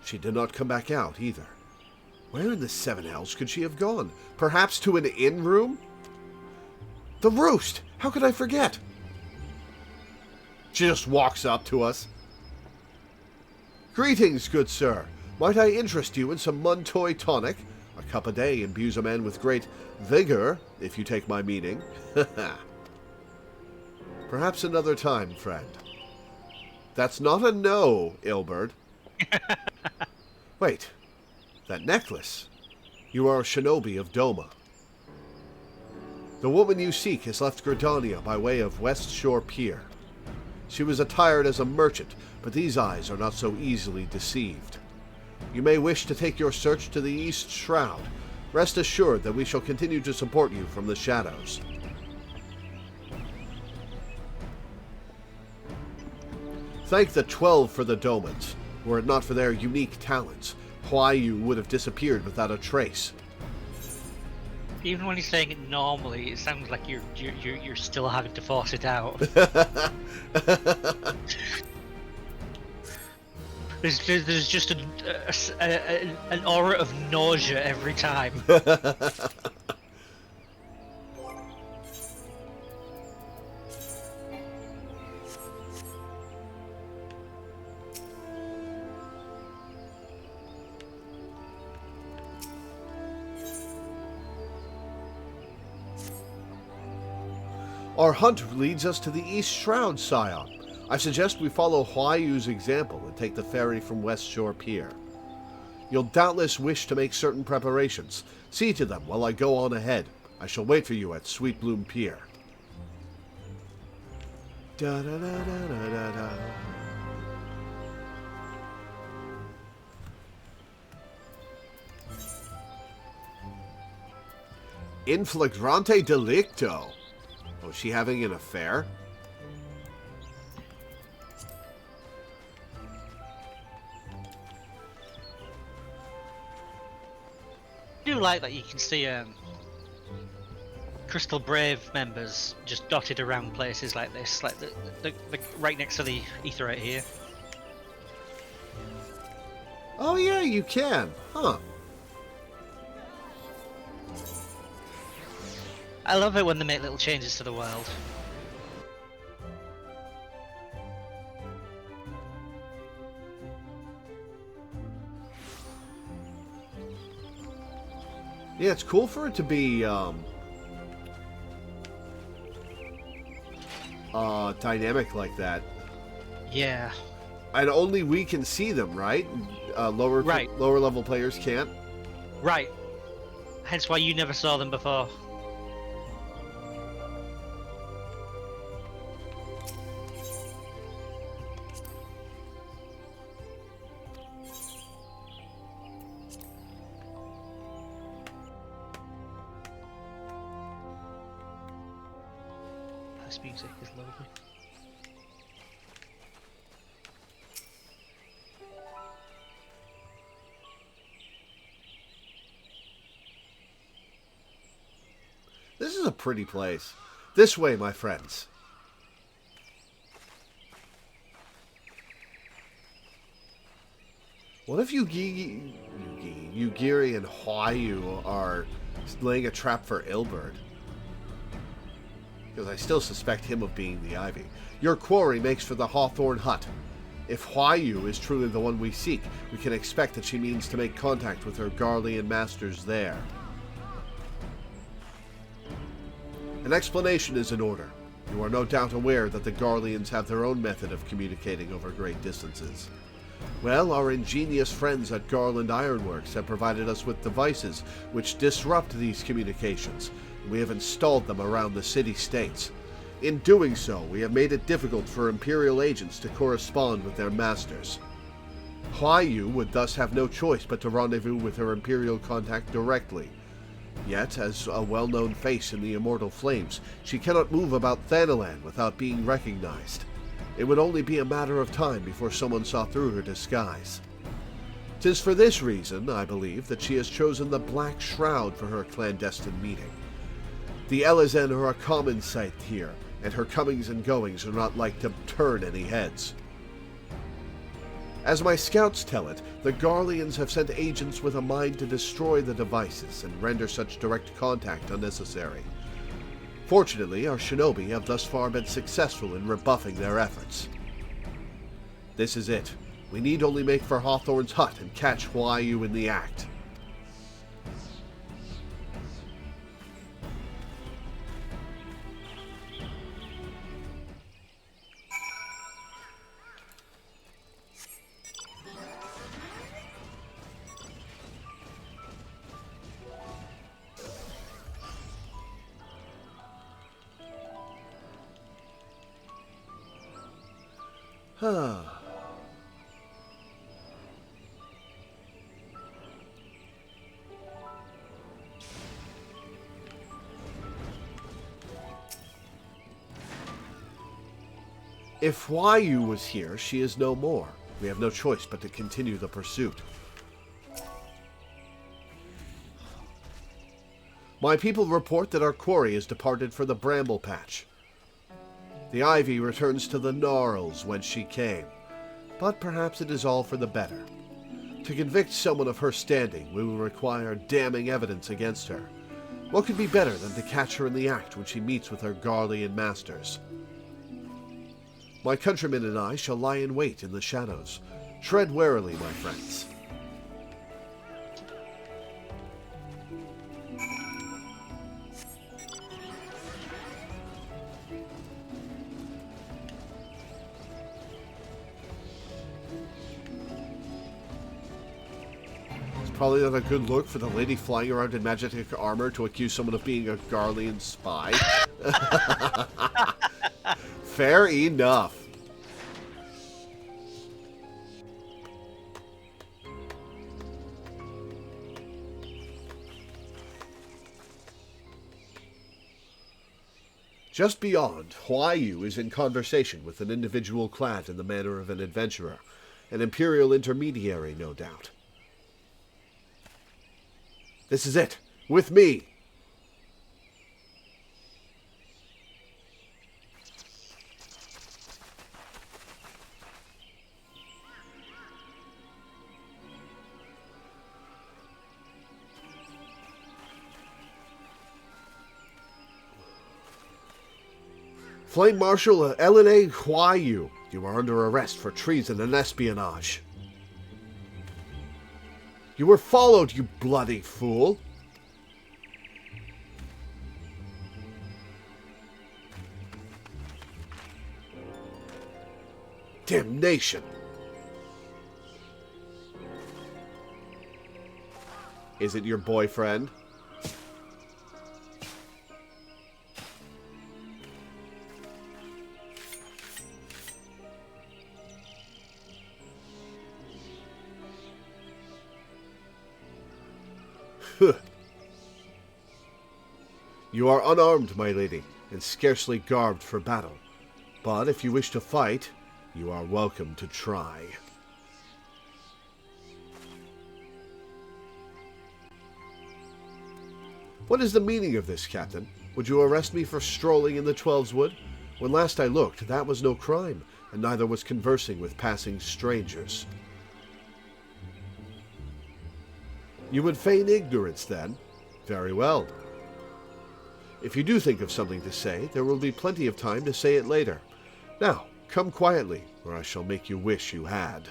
She did not come back out, either. Where in the seven hells could she have gone? Perhaps to an inn room? The roost! How could I forget? She just walks up to us. Greetings, good sir. Might I interest you in some Muntoy tonic? A cup a day imbues a man with great vigor, if you take my meaning. Perhaps another time, friend. That's not a no, Ilbert. Wait, that necklace. You are a shinobi of Doma. The woman you seek has left Gridania by way of West Shore Pier. She was attired as a merchant, but these eyes are not so easily deceived. You may wish to take your search to the East Shroud. Rest assured that we shall continue to support you from the shadows. Thank the 12 for the Domans. Were it not for their unique talents, Huayu would have disappeared without a trace. Even when he's saying it normally, it sounds like you're still having to force it out. There's just an aura of nausea every time. Our hunt leads us to the East Shroud, Scion. I suggest we follow Huayu's example and take the ferry from West Shore Pier. You'll doubtless wish to make certain preparations. See to them while I go on ahead. I shall wait for you at Sweet Bloom Pier. Da-da-da-da-da-da-da. In flagrante delicto. Oh, is she having an affair? I do like that you can see Crystal Brave members just dotted around places like this, like the right next to the Aetheryte here. Oh yeah, you can. Huh. I love it when they make little changes to the world. Yeah, it's cool for it to be dynamic like that. Yeah. And only we can see them, right? Lower level players can't. Right. Hence why you never saw them before. This music is lovely. This is a pretty place. This way, my friends. What if Yugiri and Huayu are laying a trap for Ilberd? Because I still suspect him of being the Ivy. Your quarry makes for the Hawthorn Hut. If Huayu is truly the one we seek, we can expect that she means to make contact with her Garlean masters there. An explanation is in order. You are no doubt aware that the Garleans have their own method of communicating over great distances. Well, our ingenious friends at Garland Ironworks have provided us with devices which disrupt these communications. We have installed them around the city-states. In doing so, we have made it difficult for Imperial agents to correspond with their masters. Huayu would thus have no choice but to rendezvous with her Imperial contact directly. Yet, as a well-known face in the Immortal Flames, she cannot move about Thanalan without being recognized. It would only be a matter of time before someone saw through her disguise. 'Tis for this reason, I believe, that she has chosen the Black Shroud for her clandestine meeting. The Elezen are a common sight here, and her comings and goings are not like to turn any heads. As my scouts tell it, the Garleans have sent agents with a mind to destroy the devices and render such direct contact unnecessary. Fortunately, our shinobi have thus far been successful in rebuffing their efforts. This is it. We need only make for Hawthorn's hut and catch Huayu in the act. If Huayu was here, she is no more. We have no choice but to continue the pursuit. My people report that our quarry has departed for the Bramble Patch. The Ivy returns to the Gnarls whence she came, but perhaps it is all for the better. To convict someone of her standing, we will require damning evidence against her. What could be better than to catch her in the act when she meets with her Garlean masters? My countrymen and I shall lie in wait in the shadows. Tread warily, my friends. It's probably not a good look for the lady flying around in magic armor to accuse someone of being a Garlean spy. Fair enough. Just beyond, Huayu is in conversation with an individual clad in the manner of an adventurer, an Imperial intermediary, no doubt. This is it. With me. Flame Marshal Elena Huayu, you are under arrest for treason and espionage. You were followed, you bloody fool. Damnation. Is it your boyfriend? You are unarmed, my lady, and scarcely garbed for battle. But if you wish to fight, you are welcome to try. What is the meaning of this, Captain? Would you arrest me for strolling in the Twelves Wood? When last I looked, that was no crime, and neither was conversing with passing strangers. You would feign ignorance, then? Very well. If you do think of something to say, there will be plenty of time to say it later. Now, come quietly, or I shall make you wish you had.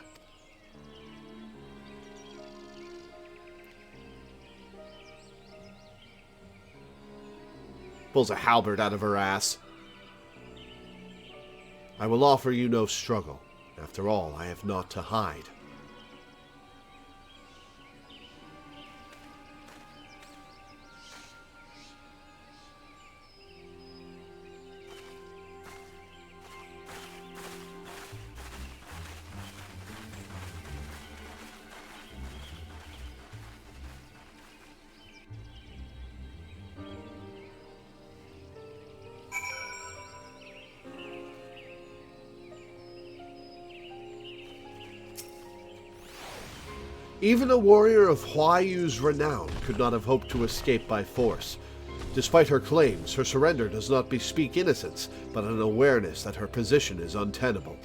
Pulls a halberd out of her ass. I will offer you no struggle. After all, I have naught to hide. Even a warrior of Huayu's renown could not have hoped to escape by force. Despite her claims, her surrender does not bespeak innocence, but an awareness that her position is untenable.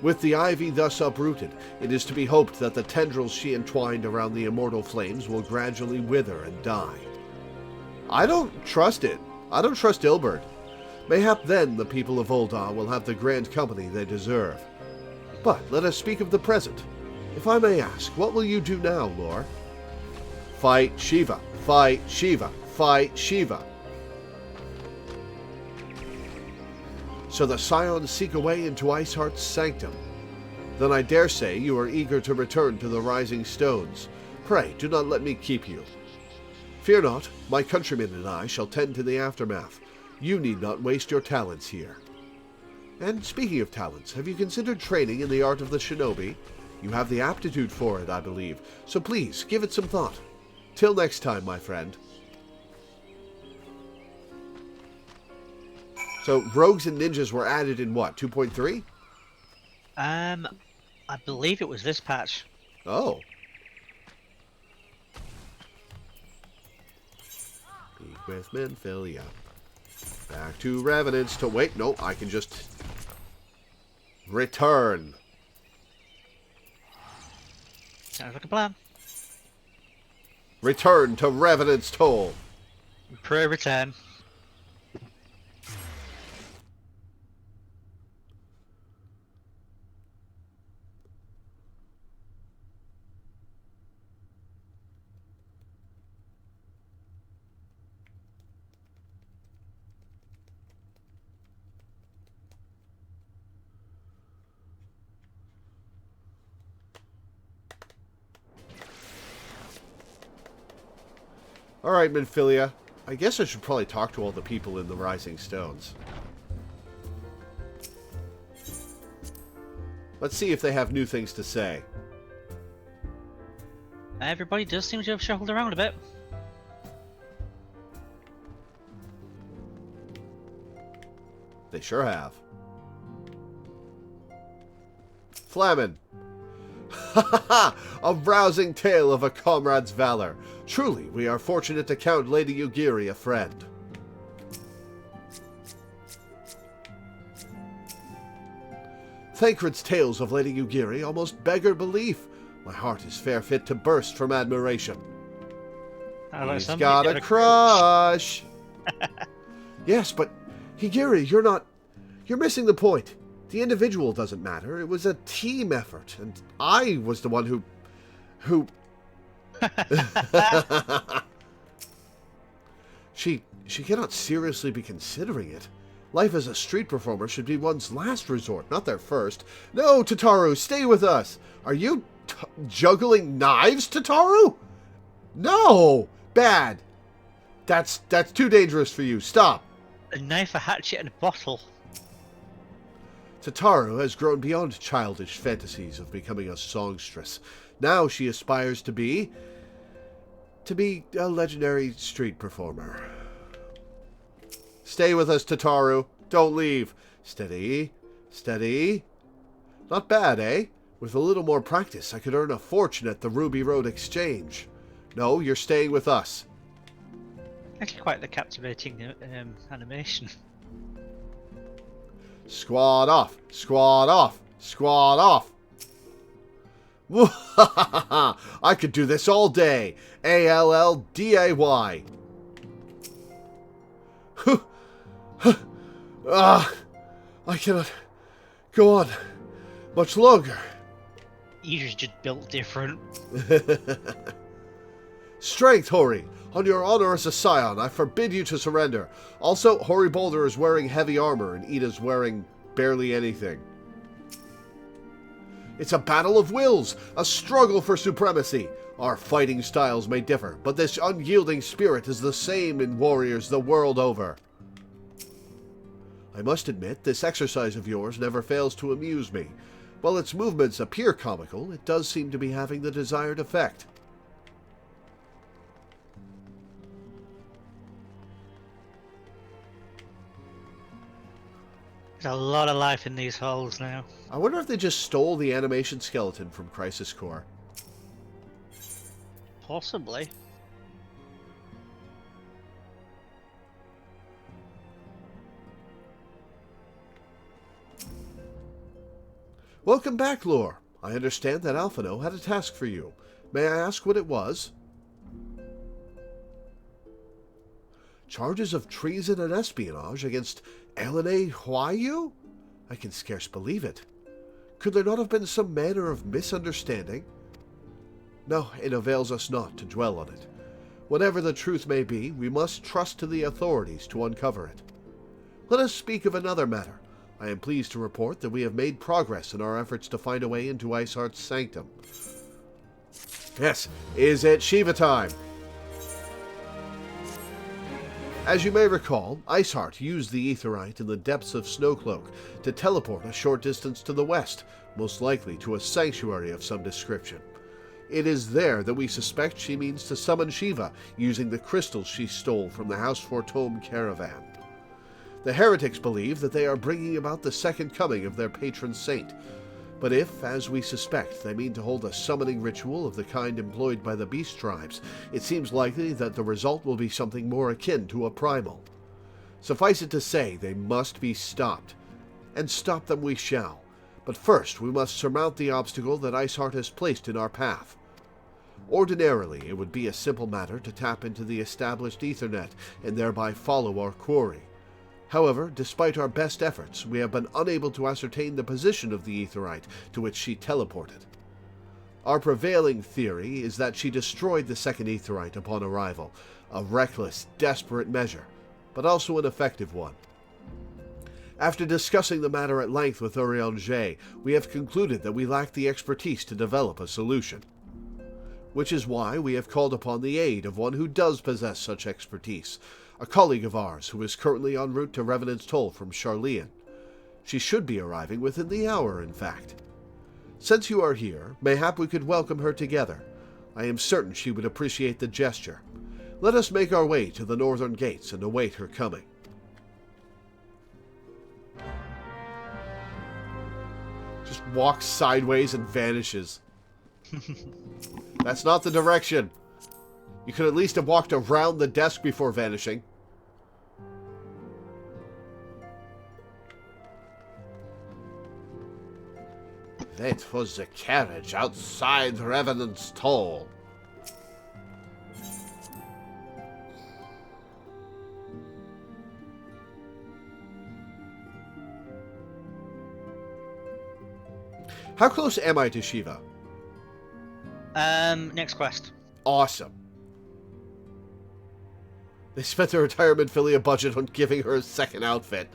With the ivy thus uprooted, it is to be hoped that the tendrils she entwined around the immortal flames will gradually wither and die. I don't trust it. I don't trust Ilberd. Mayhap then the people of Ul'dah will have the grand company they deserve. But let us speak of the present. If I may ask, what will you do now, Lore? Fight Shiva, fight Shiva, fight Shiva. So the Scions seek a way into Iceheart's sanctum. Then I dare say you are eager to return to the Rising Stones. Pray, do not let me keep you. Fear not, my countrymen and I shall tend to the aftermath. You need not waste your talents here. And speaking of talents, have you considered training in the art of the shinobi? You have the aptitude for it, I believe, so please, give it some thought. Till next time, my friend. So, rogues and ninjas were added in what, 2.3? I believe it was this patch. Oh. Speak with Menphilia. Back to Revenants to... Wait, no, I can just... return. Sounds like a plan. Return to Revenant's Toll. Pray return. Alright, Menphilia. I guess I should probably talk to all the people in the Rising Stones. Let's see if they have new things to say. Everybody does seem to have shuffled around a bit. They sure have. Flamin. Ha ha ha! A rousing tale of a comrade's valor. Truly, we are fortunate to count Lady Yugiri a friend. Thancred's tales of Lady Yugiri almost beggar belief. My heart is fair fit to burst from admiration. He's got a crush! Yes, but Higiri, you're not... You're missing the point. The individual doesn't matter. It was a team effort, and I was the one who... She cannot seriously be considering it. Life as a street performer should be one's last resort, not their first. No, Tataru, stay with us. Are you juggling knives, Tataru? No! Bad. That's too dangerous for you. Stop. A knife, a hatchet, and a bottle. Tataru has grown beyond childish fantasies of becoming a songstress. Now she aspires to be a legendary street performer. Stay with us, Tataru. Don't leave. Steady. Steady. Not bad, eh? With a little more practice, I could earn a fortune at the Ruby Road Exchange. No, you're staying with us. Actually, quite the captivating animation. Squad off. Squad off. Squad off. I could do this all day. ALLDAY. I cannot go on much longer. You're just built different. Strength, Hori. On your honor as a scion, I forbid you to surrender. Also, Hori Boulder is wearing heavy armor and Ida's wearing barely anything. It's a battle of wills, a struggle for supremacy. Our fighting styles may differ, but this unyielding spirit is the same in warriors the world over. I must admit, this exercise of yours never fails to amuse me. While its movements appear comical, it does seem to be having the desired effect. There's a lot of life in these holes now. I wonder if they just stole the animation skeleton from Crisis Core. Possibly. Welcome back, Lore. I understand that Alphino had a task for you. May I ask what it was? Charges of treason and espionage against Elena Huayu? I can scarce believe it. Could there not have been some manner of misunderstanding? No, it avails us not to dwell on it. Whatever the truth may be, we must trust to the authorities to uncover it. Let us speak of another matter. I am pleased to report that we have made progress in our efforts to find a way into Iceheart's sanctum. Yes, is it Shiva time? As you may recall, Iceheart used the Aetheryte in the depths of Snowcloak to teleport a short distance to the west, most likely to a sanctuary of some description. It is there that we suspect she means to summon Shiva, using the crystals she stole from the House Fortome caravan. The heretics believe that they are bringing about the second coming of their patron saint. But if, as we suspect, they mean to hold a summoning ritual of the kind employed by the beast tribes, it seems likely that the result will be something more akin to a primal. Suffice it to say, they must be stopped. And stop them we shall. But first, we must surmount the obstacle that Iceheart has placed in our path. Ordinarily, it would be a simple matter to tap into the established Ethernet and thereby follow our quarry. However, despite our best efforts, we have been unable to ascertain the position of the Aetheryte to which she teleported. Our prevailing theory is that she destroyed the second Aetheryte upon arrival, a reckless, desperate measure, but also an effective one. After discussing the matter at length with Urianger, we have concluded that we lack the expertise to develop a solution. Which is why we have called upon the aid of one who does possess such expertise, a colleague of ours who is currently en route to Revenant's Toll from Charlean. She should be arriving within the hour, in fact. Since you are here, mayhap we could welcome her together. I am certain she would appreciate the gesture. Let us make our way to the northern gates and await her coming. Just walks sideways and vanishes. That's not the direction. You could at least have walked around the desk before vanishing. That was the carriage outside Revenant's Toll. How close am I to Shiva? Next quest. Awesome. They spent their retirement Philia budget on giving her a second outfit.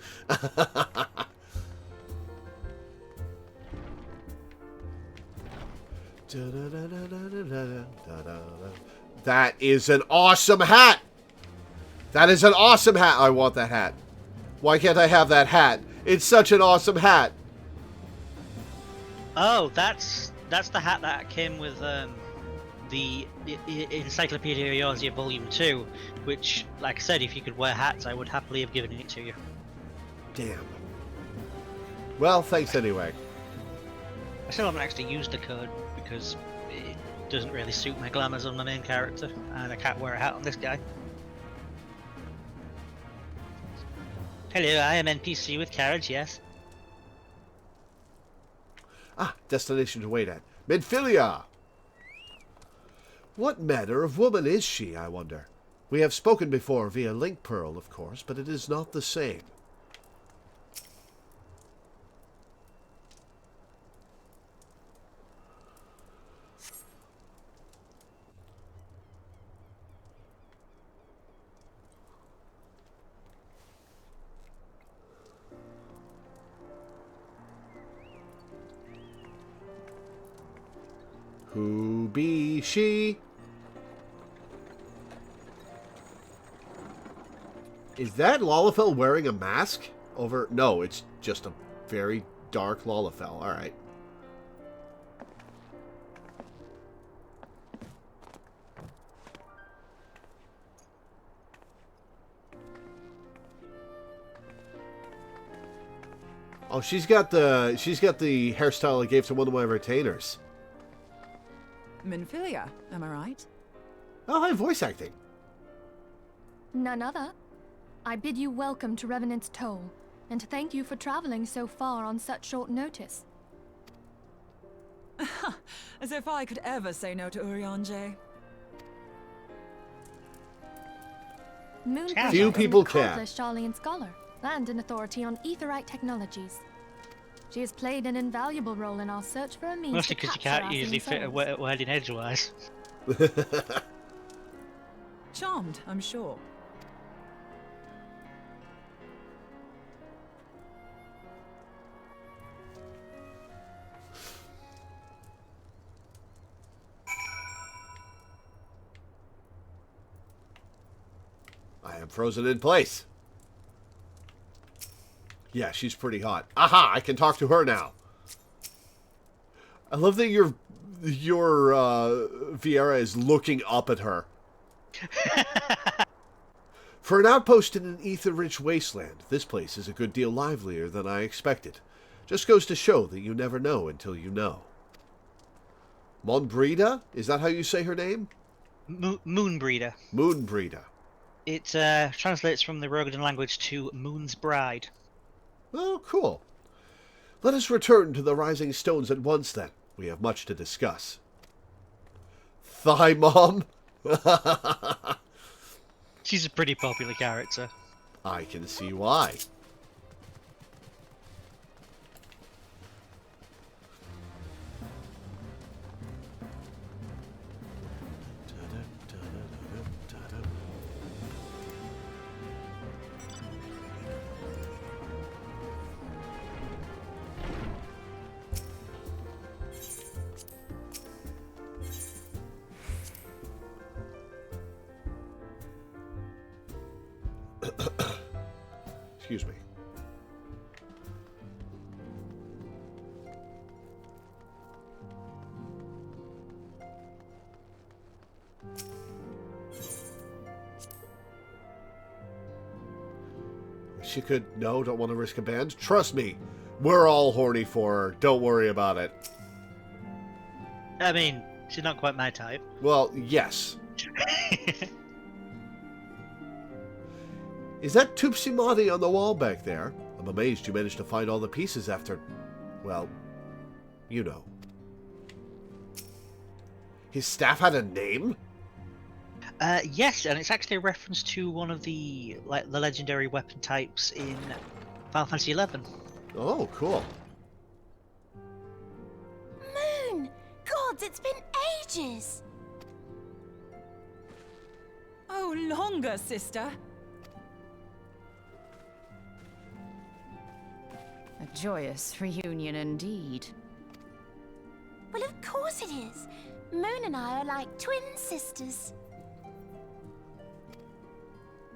That is an awesome hat! That is an awesome hat! I want that hat. Why can't I have that hat? It's such an awesome hat! Oh, that's the hat that came with the Encyclopedia Eorzea Volume 2, which, like I said, if you could wear hats, I would happily have given it to you. Damn. Well, thanks anyway. I still haven't actually used the code because it doesn't really suit my glamours on my main character, and I can't wear a hat on this guy. Hello, I am NPC with carriage, yes. Ah, destination to wait at. Minfilia! What manner of woman is she, I wonder? We have spoken before via Link Pearl, of course, but it is not the same. Who be she? Is that Lalafell wearing a mask? Over... No, it's just a very dark Lalafell. Alright. Oh, she's got the hairstyle I gave to one of my retainers. Minfilia, am I right? Oh, hi, voice acting. None other. I bid you welcome to Revenant's Toll, and thank you for traveling so far on such short notice. As if I could ever say no to Urianger. Moonfall Few is people an can. accomplished Charlian scholar, and an authority on aetherite technologies. She has played an invaluable role in our search for a means Mostly to because you capture can't our usually fit a souls. wedding edgewise. Charmed, I'm sure. I am frozen in place. Yeah, she's pretty hot. Aha! I can talk to her now. I love that your Viera is looking up at her. For an outpost in an ether-rich wasteland, this place is a good deal livelier than I expected. Just goes to show that you never know until you know. Monbrida? Is that how you say her name? Moonbreeder. Moonbrida. It translates from the Rogadan language to Moon's Bride. Oh, cool. Let us return to the Rising Stones at once, then. We have much to discuss. Thigh Mom? She's a pretty popular character. I can see why. Excuse me. She could... No, don't want to risk a band. Trust me, we're all horny for her. Don't worry about it. I mean, she's not quite my type. Well, yes. Is that Tupsi Mahdi on the wall back there? I'm amazed you managed to find all the pieces after... Well, you know. His staff had a name? Yes, and it's actually a reference to one of the legendary weapon types in Final Fantasy XI. Oh, cool. gods, it's been ages! Oh, longer, sister. A joyous reunion indeed. Well, of course it is. Moon and I are like twin sisters.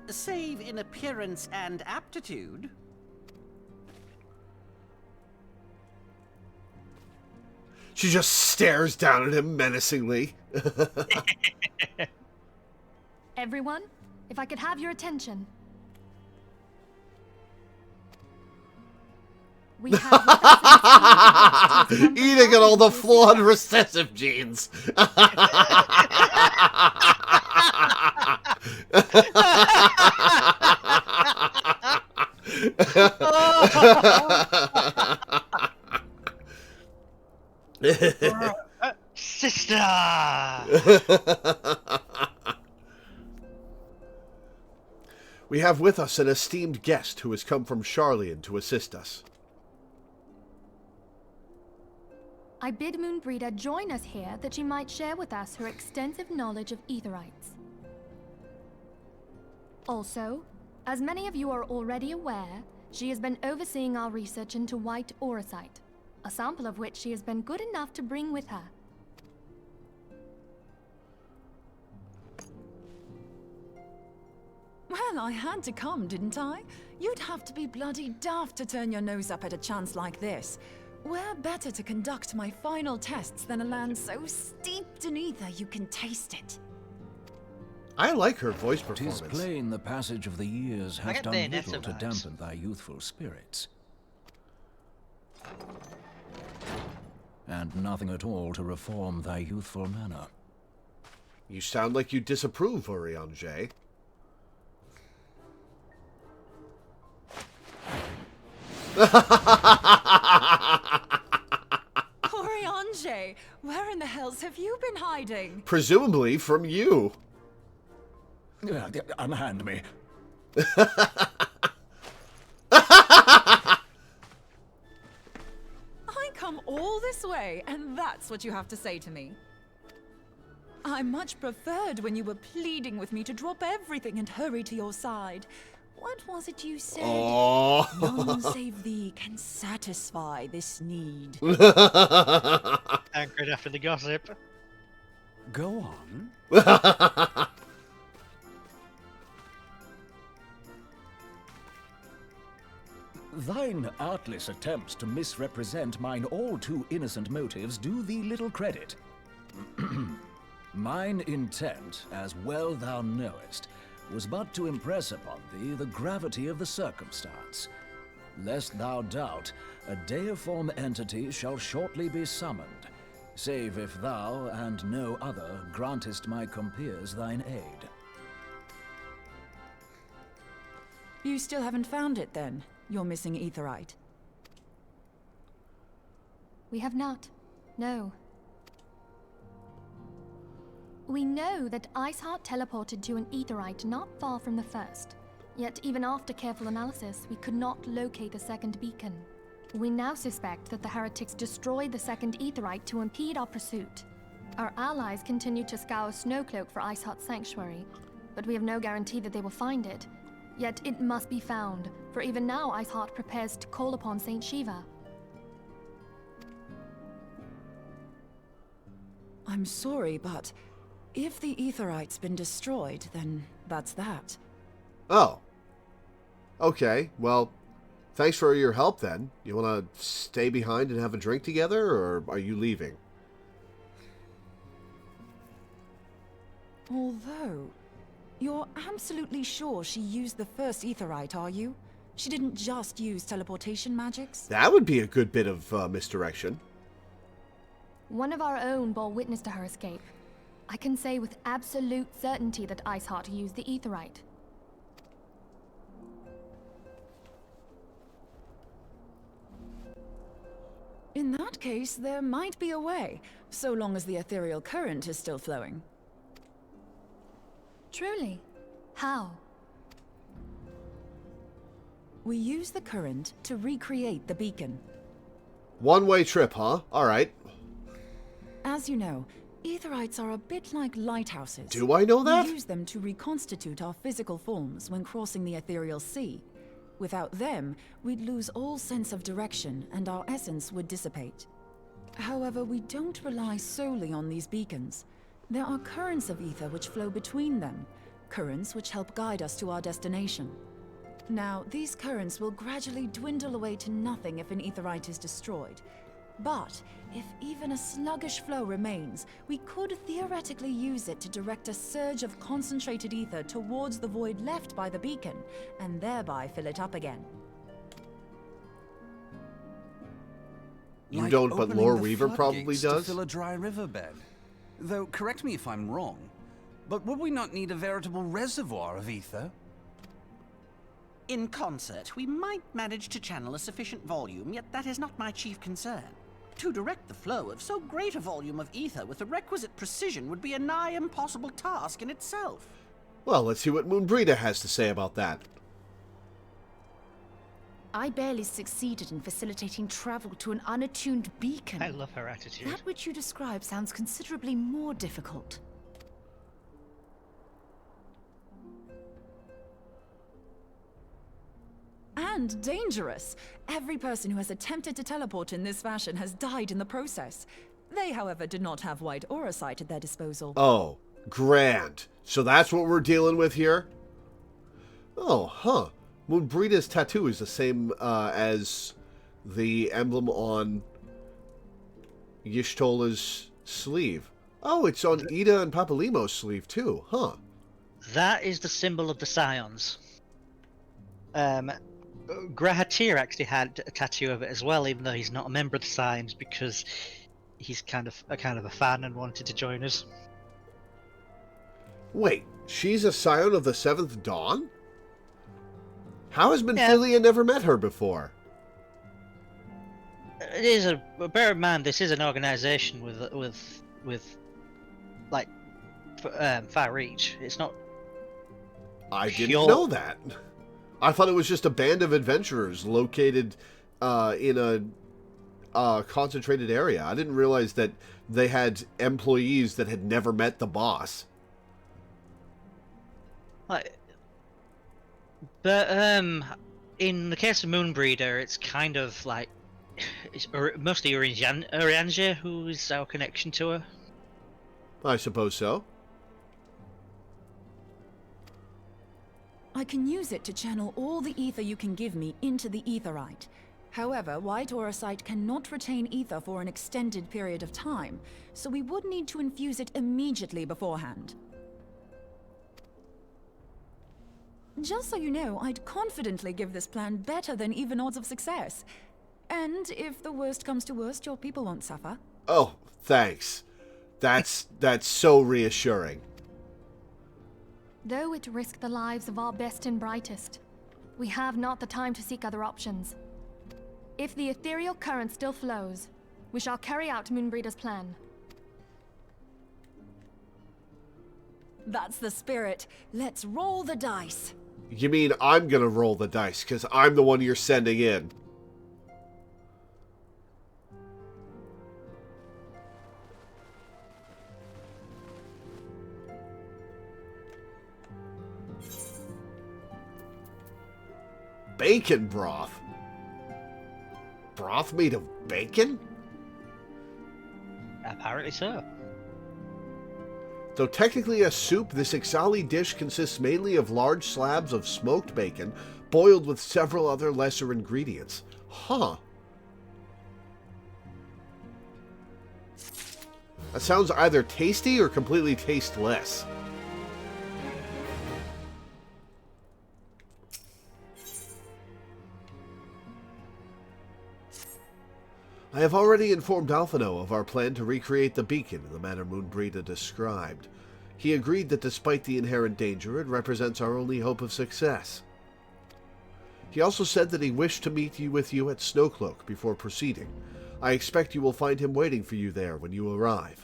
Save in appearance and aptitude. She just stares down at him menacingly. Everyone, if I could have your attention. We have eating at all the flawed recessive genes. Sister! We have with us an esteemed guest who has come from Sharlayan to assist us. I bid Moonbreeder join us here that she might share with us her extensive knowledge of Aetherites. Also, as many of you are already aware, she has been overseeing our research into white auracite, a sample of which she has been good enough to bring with her. Well, I had to come, didn't I? You'd have to be bloody daft to turn your nose up at a chance like this. Where better to conduct my final tests than a land so steeped in ether you can taste it? I like her voice performance. 'Tis plain the passage of the years has get done Bayonetta little to vibes. dampen thy youthful spirits. And nothing at all to reform thy youthful manner. You sound like you disapprove, Urianger. Loreweaver, where in the hells have you been hiding? Presumably from you. Unhand me. I come all this way, and that's what you have to say to me. I much preferred when you were pleading with me to drop everything and hurry to your side. What was it you said? Oh. None save thee can satisfy this need. Anchored after the gossip. Go on. Thine artless attempts to misrepresent mine all too innocent motives do thee little credit. Mine intent, as well thou knowest, was but to impress upon thee the gravity of the circumstance. Lest thou doubt, a deiform entity shall shortly be summoned, save if thou and no other grantest my compeers thine aid. You still haven't found it, then? Your missing Aetherite? We have not. No. We know that Iceheart teleported to an Aetherite not far from the first. Yet even after careful analysis, we could not locate the second beacon. We now suspect that the heretics destroyed the second Aetherite to impede our pursuit. Our allies continue to scour Snowcloak for Iceheart's sanctuary, but we have no guarantee that they will find it. Yet it must be found, for even now Iceheart prepares to call upon Saint Shiva. I'm sorry, but if the Aetherite's been destroyed, then that's that. Oh. Okay, well, thanks for your help then. You want to stay behind and have a drink together, or are you leaving? Although, you're absolutely sure she used the first Aetherite, are you? She didn't just use teleportation magics? That would be a good bit of misdirection. One of our own bore witness to her escape. I can say with absolute certainty that Iceheart used the Aetherite. In that case, there might be a way, so long as the ethereal current is still flowing. Truly? How? We use the current to recreate the beacon. One-way trip, huh? Alright. As As you know, Aetherites are a bit like lighthouses. Do I know that? We use them to reconstitute our physical forms when crossing the ethereal sea. Without them, we'd lose all sense of direction and our essence would dissipate. However, we don't rely solely on these beacons. There are currents of ether which flow between them, currents which help guide us to our destination. Now, these currents will gradually dwindle away to nothing if an Aetherite is destroyed. But if even a sluggish flow remains, we could theoretically use it to direct a surge of concentrated ether towards the void left by the beacon, and thereby fill it up again. You Like don't, but opening the Loreweaver probably floodgates does? to fill a dry riverbed. Though, correct me if I'm wrong, but would we not need a veritable reservoir of ether? In concert, we might manage to channel a sufficient volume, yet that is not my chief concern. To direct the flow of so great a volume of ether with the requisite precision would be a nigh impossible task in itself. Well, let's see what Moonbreeda has to say about that. I barely succeeded in facilitating travel to an unattuned beacon. I love her attitude. That which you describe sounds considerably more difficult. And dangerous. Every person who has attempted to teleport in this fashion has died in the process. They, however, did not have wide aura sight at their disposal. Oh, grand. So that's what we're dealing with here? Oh, huh. Moonbreeda's tattoo is the same as the emblem on Y'shtola's sleeve. Oh, it's on Ida and Papalimo's sleeve too, huh? That is the symbol of the Scions. Grahatir actually had a tattoo of it as well, even though he's not a member of the Scions, because he's kind of a fan and wanted to join us. Wait, she's a scion of the Seventh Dawn? How has Minfilia never met her before? It is bear in mind, this is an organization with like far reach. It's not. I didn't know that. I thought it was just a band of adventurers located in a concentrated area. I didn't realize that they had employees that had never met the boss. But in the case of Moonbreeder, it's kind of like it's mostly Urianger who is our connection to her. I suppose so. I can use it to channel all the ether you can give me into the Aetherite. However, White Aura Sight cannot retain ether for an extended period of time, so we would need to infuse it immediately beforehand. Just so you know, I'd confidently give this plan better than even odds of success. And if the worst comes to worst, your people won't suffer. Oh, thanks. That's so reassuring. Though it risk the lives of our best and brightest, we have not the time to seek other options. If the ethereal current still flows, we shall carry out Moonbreeder's plan. That's the spirit. Let's roll the dice. You mean I'm gonna roll the dice, because I'm the one you're sending in. Bacon broth? Broth made of bacon? Apparently so. Though technically a soup, this Ixali dish consists mainly of large slabs of smoked bacon, boiled with several other lesser ingredients. Huh. That sounds either tasty or completely tasteless. I have already informed Alphino of our plan to recreate the beacon in the manner Moonbreeda described. He agreed that despite the inherent danger, it represents our only hope of success. He also said that he wished to meet with you at Snowcloak before proceeding. I expect you will find him waiting for you there when you arrive.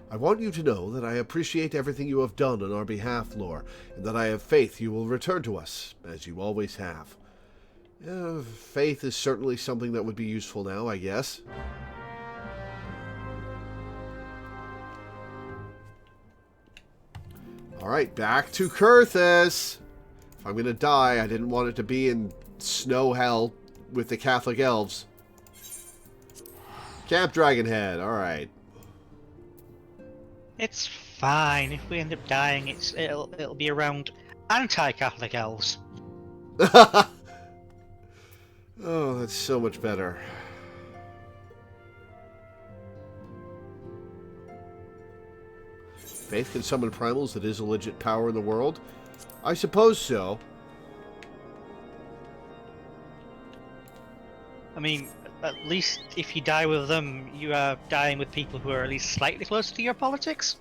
I want you to know that I appreciate everything you have done on our behalf, Lore, and that I have faith you will return to us, as you always have. Faith is certainly something that would be useful now, I guess. Alright, back to Kurthus. If I'm gonna die, I didn't want it to be in snow hell with the Catholic elves. Camp Dragonhead, alright. It's fine. If we end up dying, it'll be around anti-Catholic elves. Oh, that's so much better. Faith can summon primals that is a legit power in the world? I suppose so. I mean, at least if you die with them, you are dying with people who are at least slightly closer to your politics.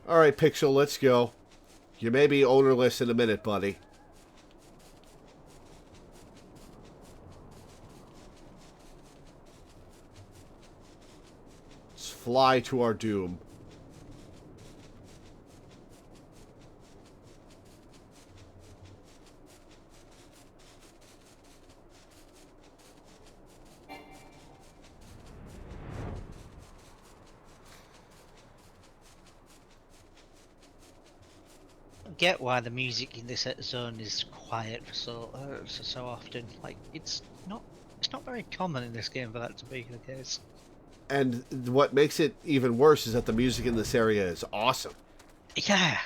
Alright, Pixel, let's go. You may be ownerless in a minute, buddy. Let's fly to our doom. Get why the music in this zone is quiet for so often. Like it's not very common in this game for that to be the case. And what makes it even worse is that the music in this area is awesome. Yeah.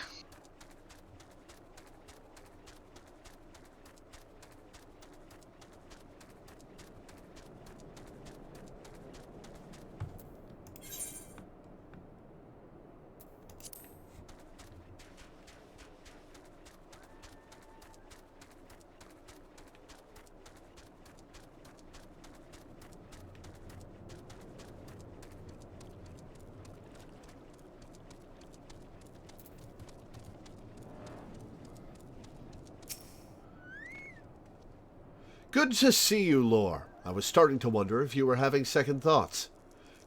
Good to see you, Lore. I was starting to wonder if you were having second thoughts.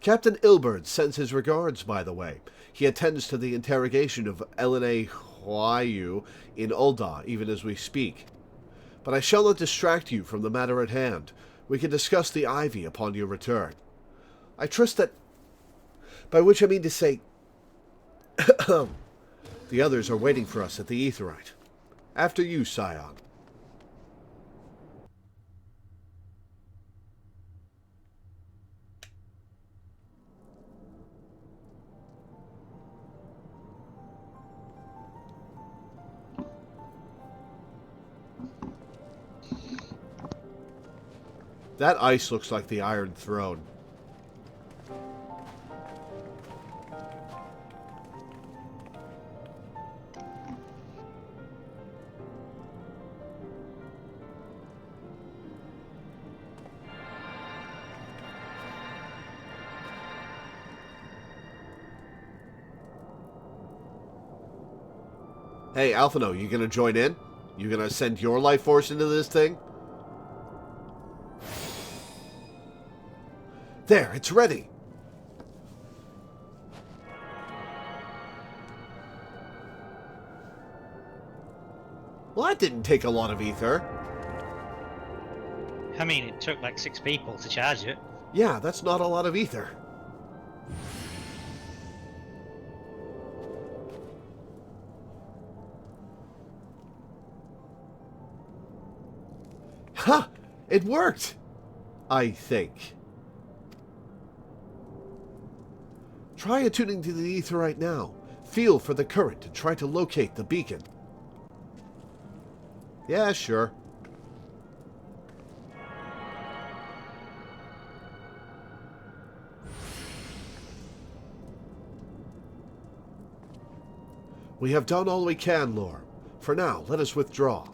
Captain Ilberd sends his regards, by the way. He attends to the interrogation of Elena Huayu in Ul'dah, even as we speak. But I shall not distract you from the matter at hand. We can discuss the Ivy upon your return. I trust that... By which I mean to say... the others are waiting for us at the Aetheryte. After you, Scion. That ice looks like the Iron Throne. Hey, Alphino, you gonna join in? You gonna send your life force into this thing? There, it's ready. Well, that didn't take a lot of ether. I mean, it took like 6 people to charge it. Yeah, that's not a lot of ether. Ha! It worked! I think. Try attuning to the ether right now. Feel for the current and try to locate the beacon. Yeah, sure. We have done all we can, Lore. For now, let us withdraw.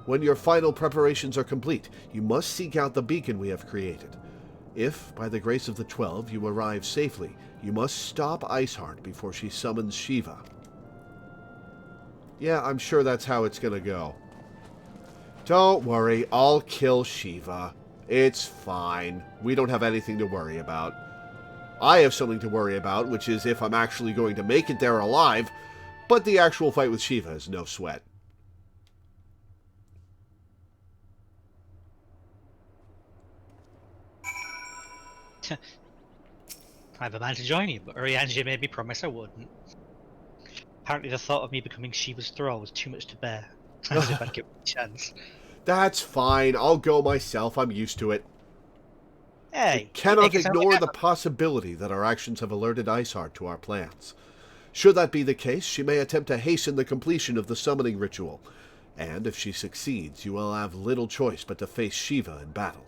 When your final preparations are complete, you must seek out the beacon we have created. If, by the grace of the 12, you arrive safely, you must stop Iceheart before she summons Shiva. Yeah, I'm sure that's how it's gonna go. Don't worry, I'll kill Shiva. It's fine. We don't have anything to worry about. I have something to worry about, which is if I'm actually going to make it there alive, but the actual fight with Shiva is no sweat. I have a man to join you, but Oriangia made me promise I wouldn't. apparently the thought of me becoming Shiva's thrall was too much to bear. As if I'd give it a chance. That's fine. I'll go myself. I'm used to it. Hey, We cannot it sounds ignore like the possibility that our actions have alerted Iceheart to our plans. Should that be the case, she may attempt to hasten the completion of the summoning ritual, and if she succeeds, you will have little choice but to face Shiva in battle.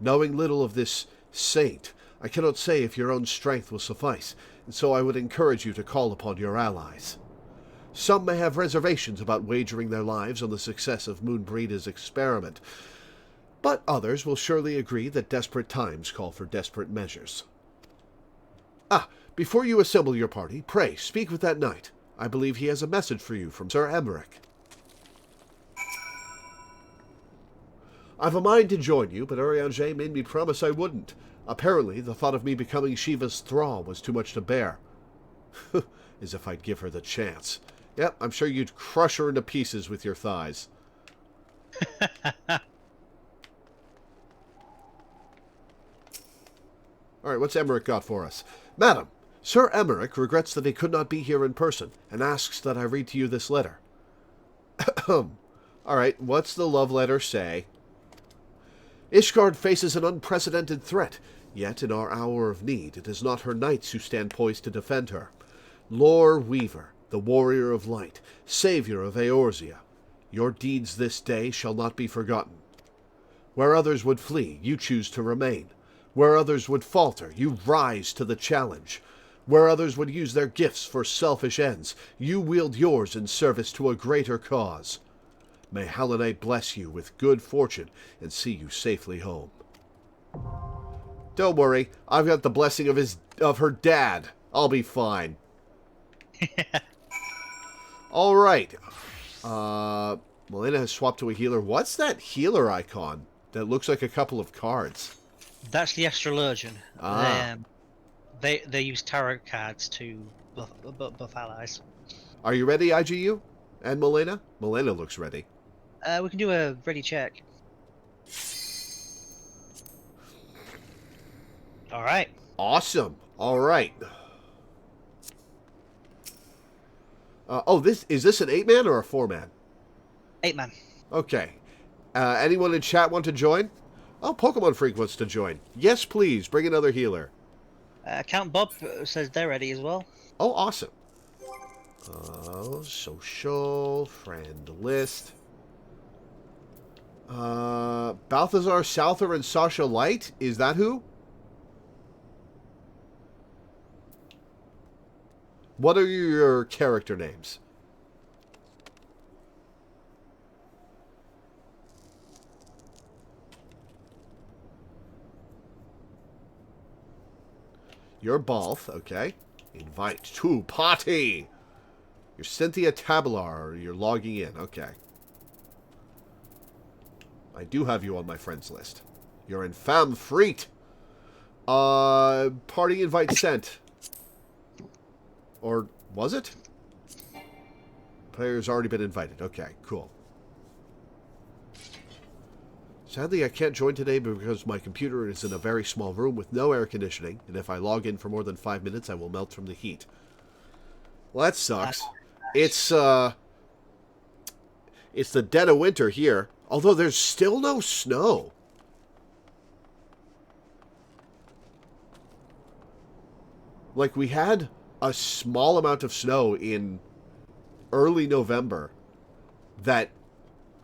Knowing little of this saint, I cannot say if your own strength will suffice, and so I would encourage you to call upon your allies. Some may have reservations about wagering their lives on the success of Moonbreeda's experiment, but others will surely agree that desperate times call for desperate measures. Before you assemble your party, pray speak with that knight. I believe he has a message for you from Sir Emmerich. I've a mind to join you, but Urianger made me promise I wouldn't. Apparently, the thought of me becoming Shiva's thrall was too much to bear. As if I'd give her the chance. Yep, I'm sure you'd crush her into pieces with your thighs. Alright, what's Emmerich got for us? Madam, Sir Emmerich regrets that he could not be here in person, and asks that I read to you this letter. Alright, what's the love letter say? Ishgard faces an unprecedented threat, yet in our hour of need it is not her knights who stand poised to defend her. Loreweaver, the warrior of light, savior of Eorzea, your deeds this day shall not be forgotten. Where others would flee, you choose to remain. Where others would falter, you rise to the challenge. Where others would use their gifts for selfish ends, you wield yours in service to a greater cause. May Halonite bless you with good fortune and see you safely home. Don't worry, I've got the blessing of her dad. I'll be fine. Alright. Melina has swapped to a healer. What's that healer icon that looks like a couple of cards? That's the astrologian. Ah. They use tarot cards to buff allies. Are you ready, IGU? And Melina? Melina looks ready. We can do a ready check. Alright. Awesome. Alright. Is this an 8-man or a 4-man? 8-man. Okay. Anyone in chat want to join? Oh, Pokemon Freak wants to join. Yes, please. Bring another healer. Count Bob says they're ready as well. Oh, awesome. Social, friend list. Balthazar Souther and Sasha Light? Is that who? What are your character names? You're Balth, okay. Invite to party. You're Cynthia Tabular. You're logging in, okay. I do have you on my friends list. You're in Femme Freet. Party invite sent. Or was it? Player's already been invited. Okay, cool. Sadly, I can't join today because my computer is in a very small room with no air conditioning, and if I log in for more than 5 minutes, I will melt from the heat. Well, that sucks. It's the dead of winter here, although there's still no snow. Like, we had a small amount of snow in early November that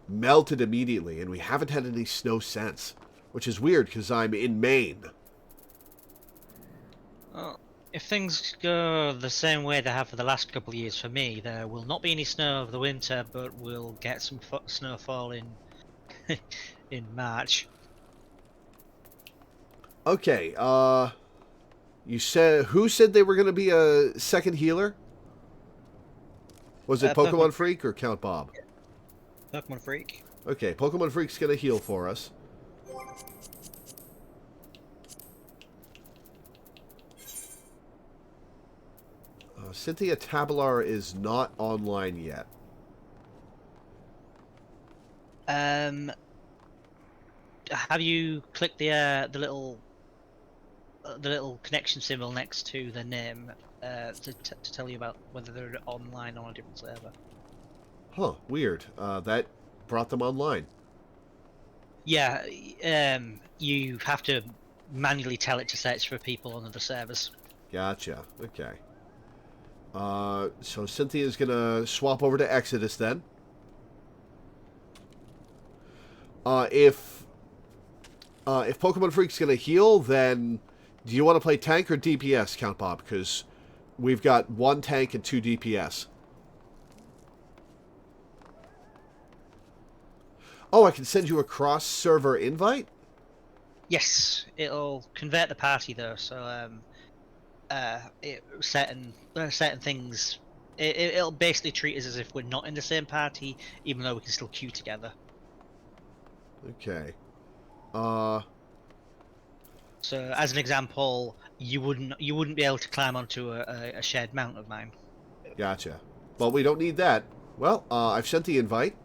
melted immediately, and we haven't had any snow since, which is weird because I'm in Maine. Well, if things go the same way they have for the last couple of years for me, there will not be any snow over the winter, but we'll get some snowfall in in March. Okay, you said, who said they were going to be a second healer? Was it Pokemon Freak or Count Bob? Pokemon Freak. Okay, Pokemon Freak's going to heal for us. Cynthia Tabular is not online yet. Have you clicked the little connection symbol next to the name? to tell you about whether they're online on a different server. Huh, weird. That brought them online. Yeah, you have to manually tell it to search for people on other servers. Gotcha. Okay. So Cynthia's gonna swap over to Exodus then. If Pokemon Freak's gonna heal, then do you want to play tank or DPS, Count Bob? Because we've got 1 tank and 2 DPS. Oh, I can send you a cross-server invite? Yes, it'll convert the party though, so certain things. It'll basically treat us as if we're not in the same party, even though we can still queue together. Okay. So, as an example, you wouldn't be able to climb onto a shared mount of mine. Gotcha. Well, we don't need that. Well, I've sent the invite.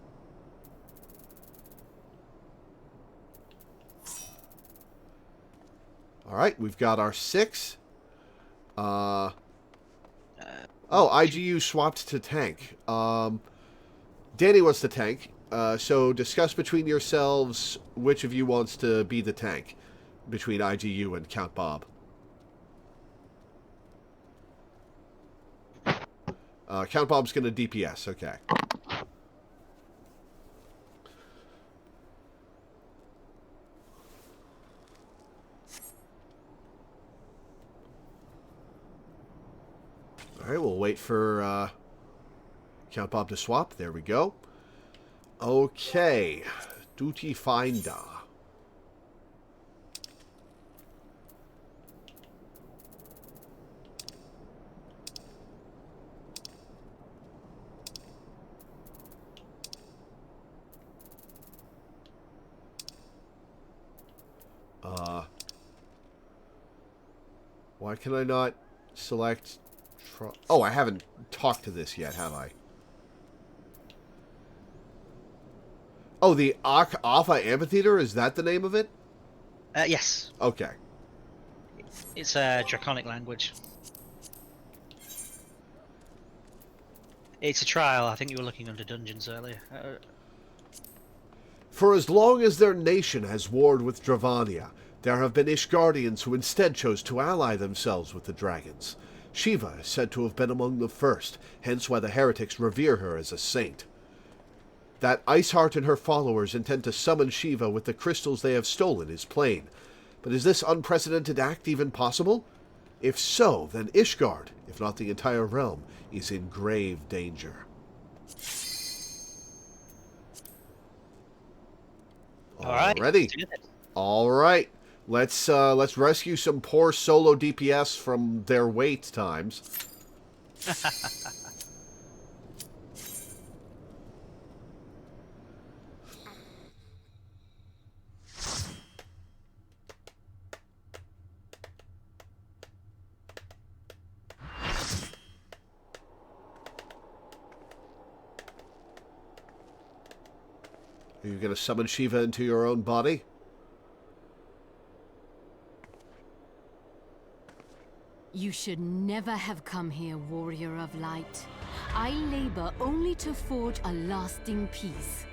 Alright, we've got our 6. Oh, IGU swapped to tank. Danny wants the tank. So discuss between yourselves which of you wants to be the tank between IGU and Count Bob. Count Bob's going to DPS. Okay. Alright, we'll wait for Count Bob to swap. There we go. Okay. Duty Finder. Why can I not select... Oh, I haven't talked to this yet, have I? Oh, the Alpha Amphitheater? Is that the name of it? Yes. Okay. It's a draconic language. It's a trial. I think you were looking under dungeons earlier. For as long as their nation has warred with Dravania, there have been Ishgardians who instead chose to ally themselves with the dragons. Shiva is said to have been among the first, hence why the heretics revere her as a saint. That Iceheart and her followers intend to summon Shiva with the crystals they have stolen is plain. But is this unprecedented act even possible? If so, then Ishgard, if not the entire realm, is in grave danger. Alrighty. Alright. Let's rescue some poor solo DPS from their wait times. Are you going to summon Shiva into your own body? You should never have come here, warrior of light. I labor only to forge a lasting peace.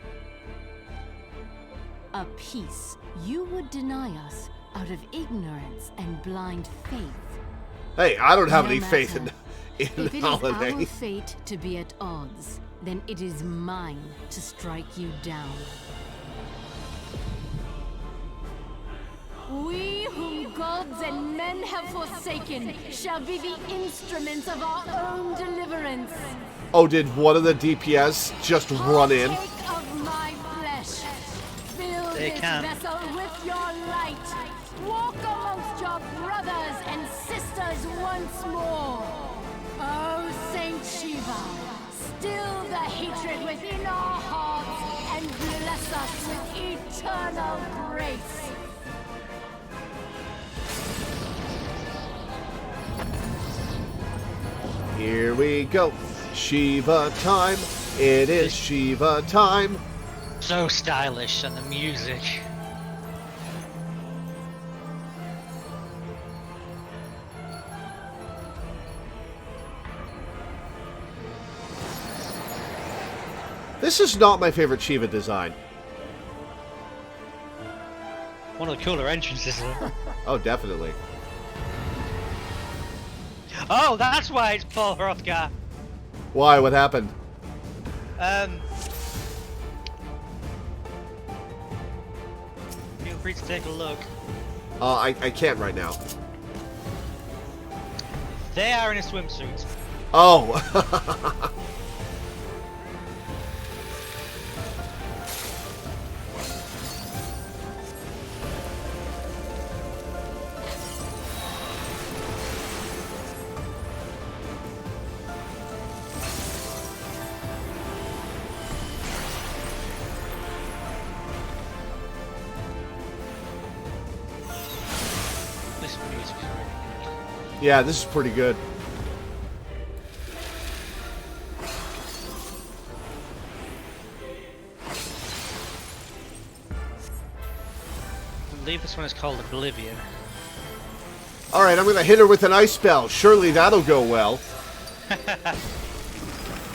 A peace you would deny us out of ignorance and blind faith. Hey, I don't have any No faith matter. in If it is Holiday. our fate to be at odds, then it is mine to strike you down. We whom gods and men have forsaken shall be the instruments of our own deliverance. Oh, did one of the DPS just run in? Partake of my flesh. Fill They this can. vessel with your light. Walk amongst your brothers and sisters once more. Oh, Saint Shiva, still the hatred within our hearts and bless us with eternal grace. Here we go. Shiva time. It is Shiva time. So stylish, and the music. This is not my favorite Shiva design. One of the cooler entrances, though. Oh, definitely. Oh, that's why it's Paul Hrothgar. Why? What happened? Feel free to take a look. I can't right now. They are in a swimsuit. Oh. This music's really good. Yeah, this is pretty good. I believe this one is called Oblivion. Alright, I'm gonna hit her with an ice spell. Surely that'll go well.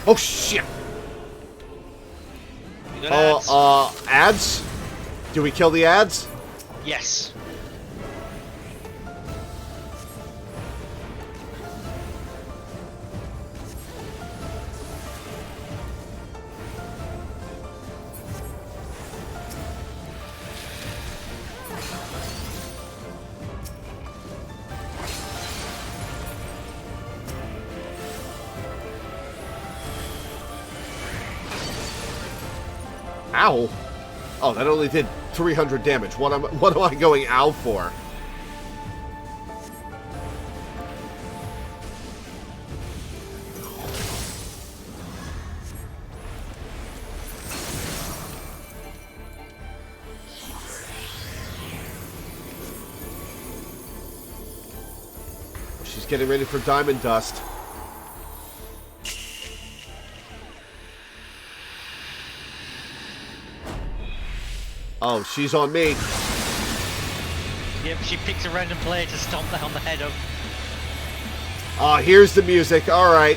Oh, shit! You got ads? Ads? Do we kill the ads? Yes. Ow! Oh, that only did 300 damage. What am I going ow for? She's getting ready for Diamond Dust. Oh, she's on me. Yep, she picks a random player to stomp that on the head of. Ah, here's the music. Alright.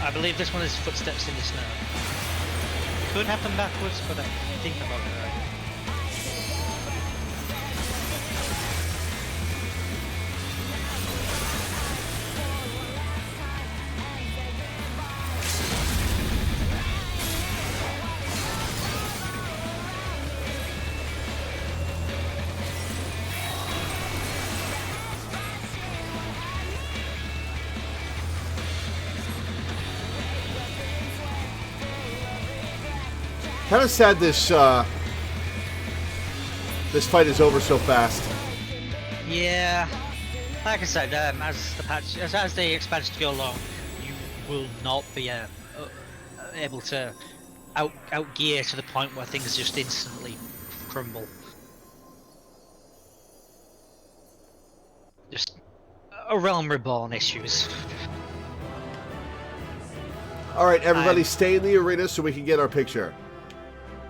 I believe this one is Footsteps in the Snow. Could happen backwards, but I think I'm about it right. Kind of sad this this fight is over so fast. Yeah, like I said, as the expansions go along, you will not be able to outgear to the point where things just instantly crumble. Just a Realm Reborn issues. Alright, everybody stay in the arena so we can get our picture.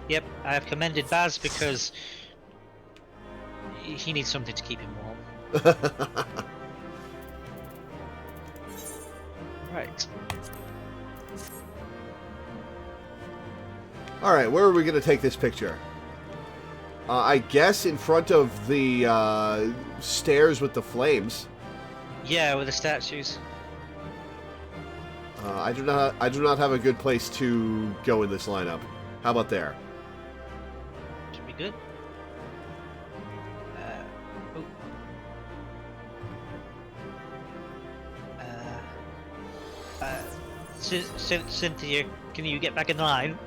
Yep, I have commended Baz because he needs something to keep him warm. Right. Alright, where are we going to take this picture? I guess in front of the stairs with the flames. Yeah, with the statues. I do not have a good place to go in this lineup. How about there? Should be good. Cynthia, can you get back in line?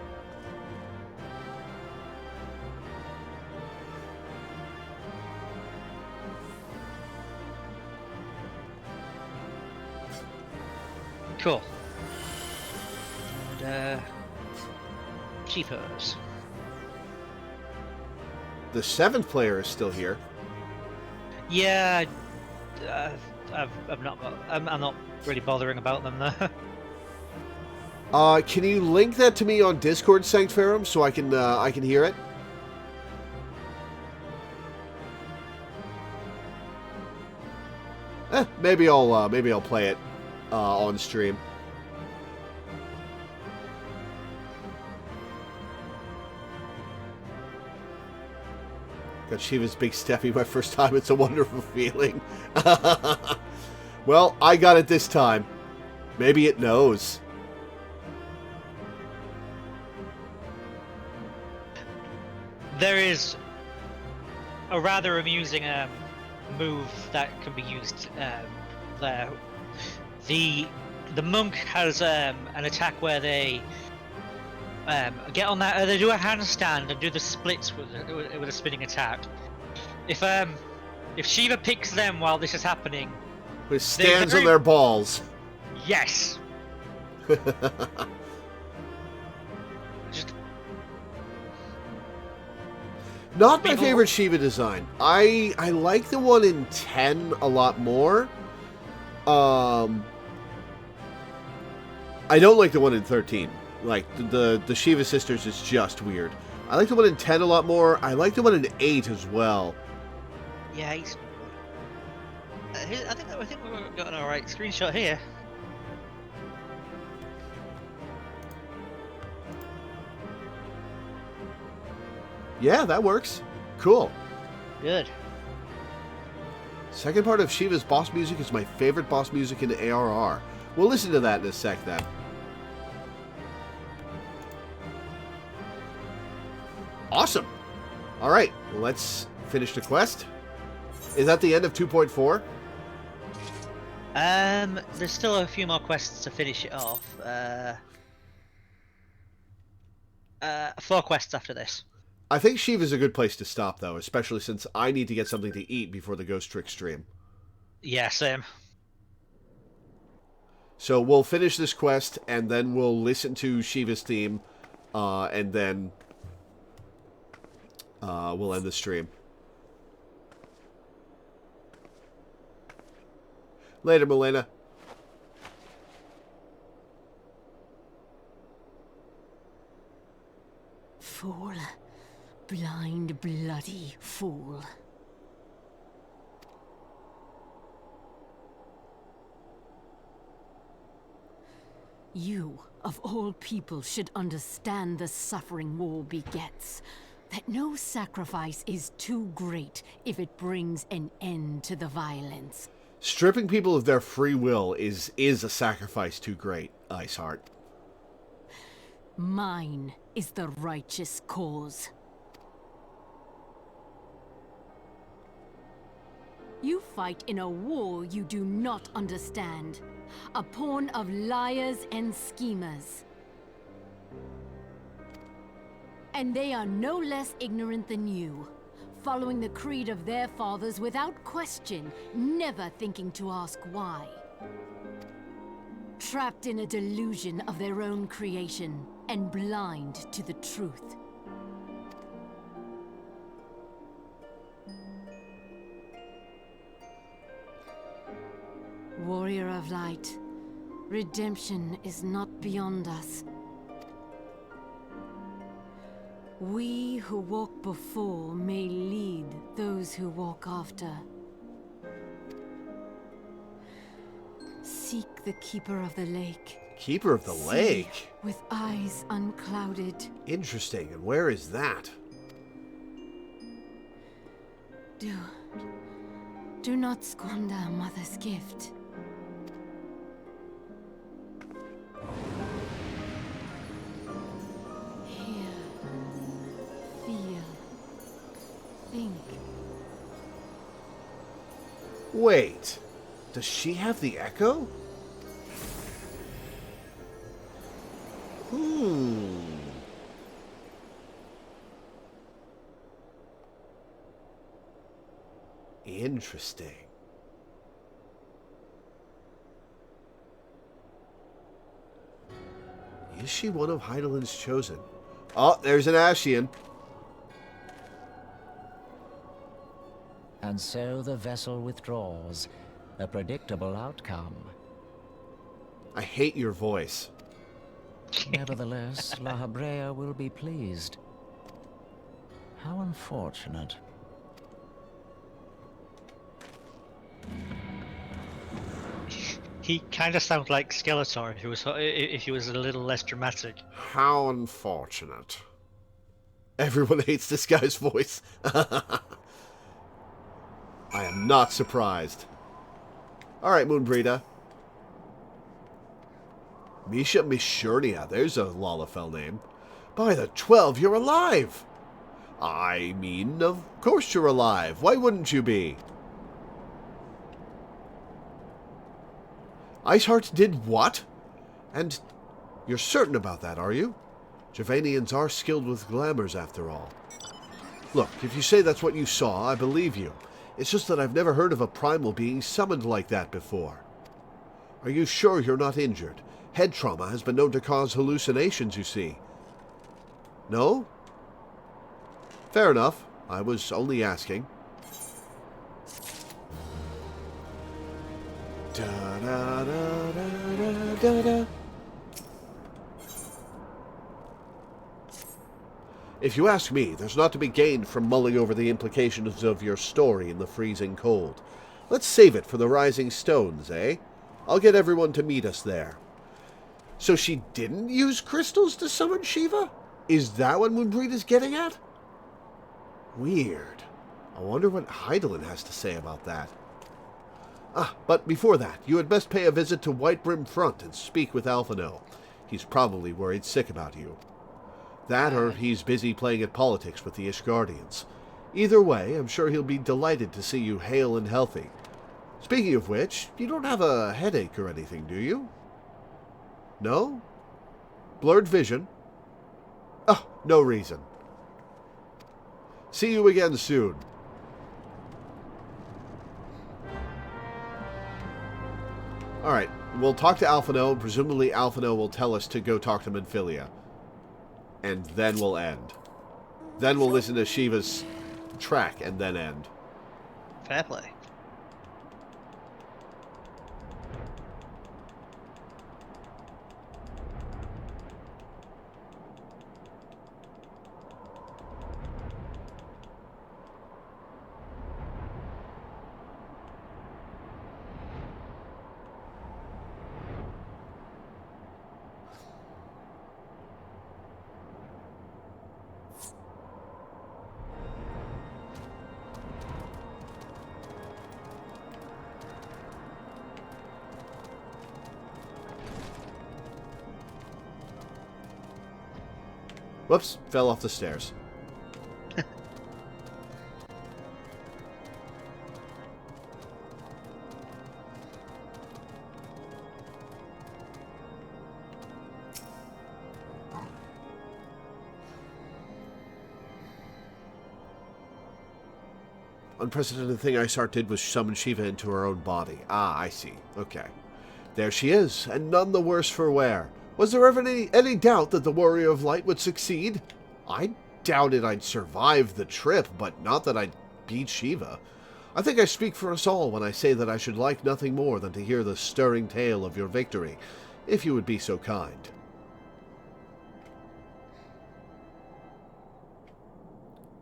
Cool. And, cheapos. The 7th player is still here. Yeah, I'm not really bothering about them though. Can you link that to me on Discord, Sanctferum, so I can hear it? Maybe I'll play it on stream. Got Shiva's big steppy my first time. It's a wonderful feeling. Well, I got it this time. Maybe it knows. There is a rather amusing move that can be used there. The monk has an attack where they get on that. They do a handstand and do the splits with a spinning attack. If Shiva picks them while this is happening, it stands on their balls. Yes. Not my favorite Shiva design. I like the one in 10 a lot more. I don't like the one in 13. Like, the Shiva sisters is just weird. I like the one in 10 a lot more. I like the one in 8 as well. Yeah, I think we've got an alright screenshot here. Yeah, that works. Cool. Good. Second part of Shiva's boss music is my favorite boss music in ARR. We'll listen to that in a sec then. Awesome. Alright, let's finish the quest. Is that the end of 2.4? There's still a few more quests to finish it off. 4 quests after this. I think Shiva's a good place to stop, though, especially since I need to get something to eat before the Ghost Trick stream. Yeah, same. So we'll finish this quest, and then we'll listen to Shiva's theme, and then we'll end the stream. Later, Milena. Fool. Blind, bloody fool. You, of all people, should understand the suffering war begets. That no sacrifice is too great if it brings an end to the violence. Stripping people of their free will is a sacrifice too great, Iceheart. Mine is the righteous cause. You fight in a war you do not understand. A pawn of liars and schemers. And they are no less ignorant than you, following the creed of their fathers without question, never thinking to ask why. Trapped in a delusion of their own creation, and blind to the truth. Warrior of Light, redemption is not beyond us. We who walk before may lead those who walk after. Seek the Keeper of the Lake. Keeper of the Lake? With eyes unclouded. Interesting, and where is that? Do not squander a mother's gift. Wait, does she have the echo? Interesting. Is she one of Heidelin's chosen? Oh, there's an Ashian. And so the vessel withdraws. A predictable outcome. I hate your voice. Nevertheless, La Habrea will be pleased. How unfortunate. He kind of sounds like Skeletor if he was a little less dramatic. How unfortunate. Everyone hates this guy's voice. I am not surprised. Alright, Moonbreeda. Misha Mishurnia, there's a Lalafell name. By the 12, you're alive! I mean, of course you're alive. Why wouldn't you be? Iceheart did what? And you're certain about that, are you? Javanians are skilled with glamours, after all. Look, if you say that's what you saw, I believe you. It's just that I've never heard of a primal being summoned like that before. Are you sure you're not injured? Head trauma has been known to cause hallucinations, you see. No? Fair enough. I was only asking. Da-da-da-da-da-da-da. If you ask me, there's not to be gained from mulling over the implications of your story in the freezing cold. Let's save it for the Rising Stones, eh? I'll get everyone to meet us there. So she didn't use crystals to summon Shiva? Is that what Moonbreeda's getting at? Weird. I wonder what Heidelin has to say about that. But before that, you had best pay a visit to Whitebrim Front and speak with Alphino. He's probably worried sick about you. That, or he's busy playing at politics with the Ishgardians. Either way, I'm sure he'll be delighted to see you hale and healthy. Speaking of which, you don't have a headache or anything, do you? No? Blurred vision? Oh, no reason. See you again soon. Alright, we'll talk to Alphino, and presumably Alphino will tell us to go talk to Minfilia. And then we'll end. Then we'll listen to Shiva's track and then end. Fair play. Whoops, fell off the stairs. Unprecedented thing Iceheart did was summon Shiva into her own body. Ah, I see. Okay. There she is, and none the worse for wear. Was there ever any doubt that the Warrior of Light would succeed? I doubted I'd survive the trip, but not that I'd beat Shiva. I think I speak for us all when I say that I should like nothing more than to hear the stirring tale of your victory, if you would be so kind.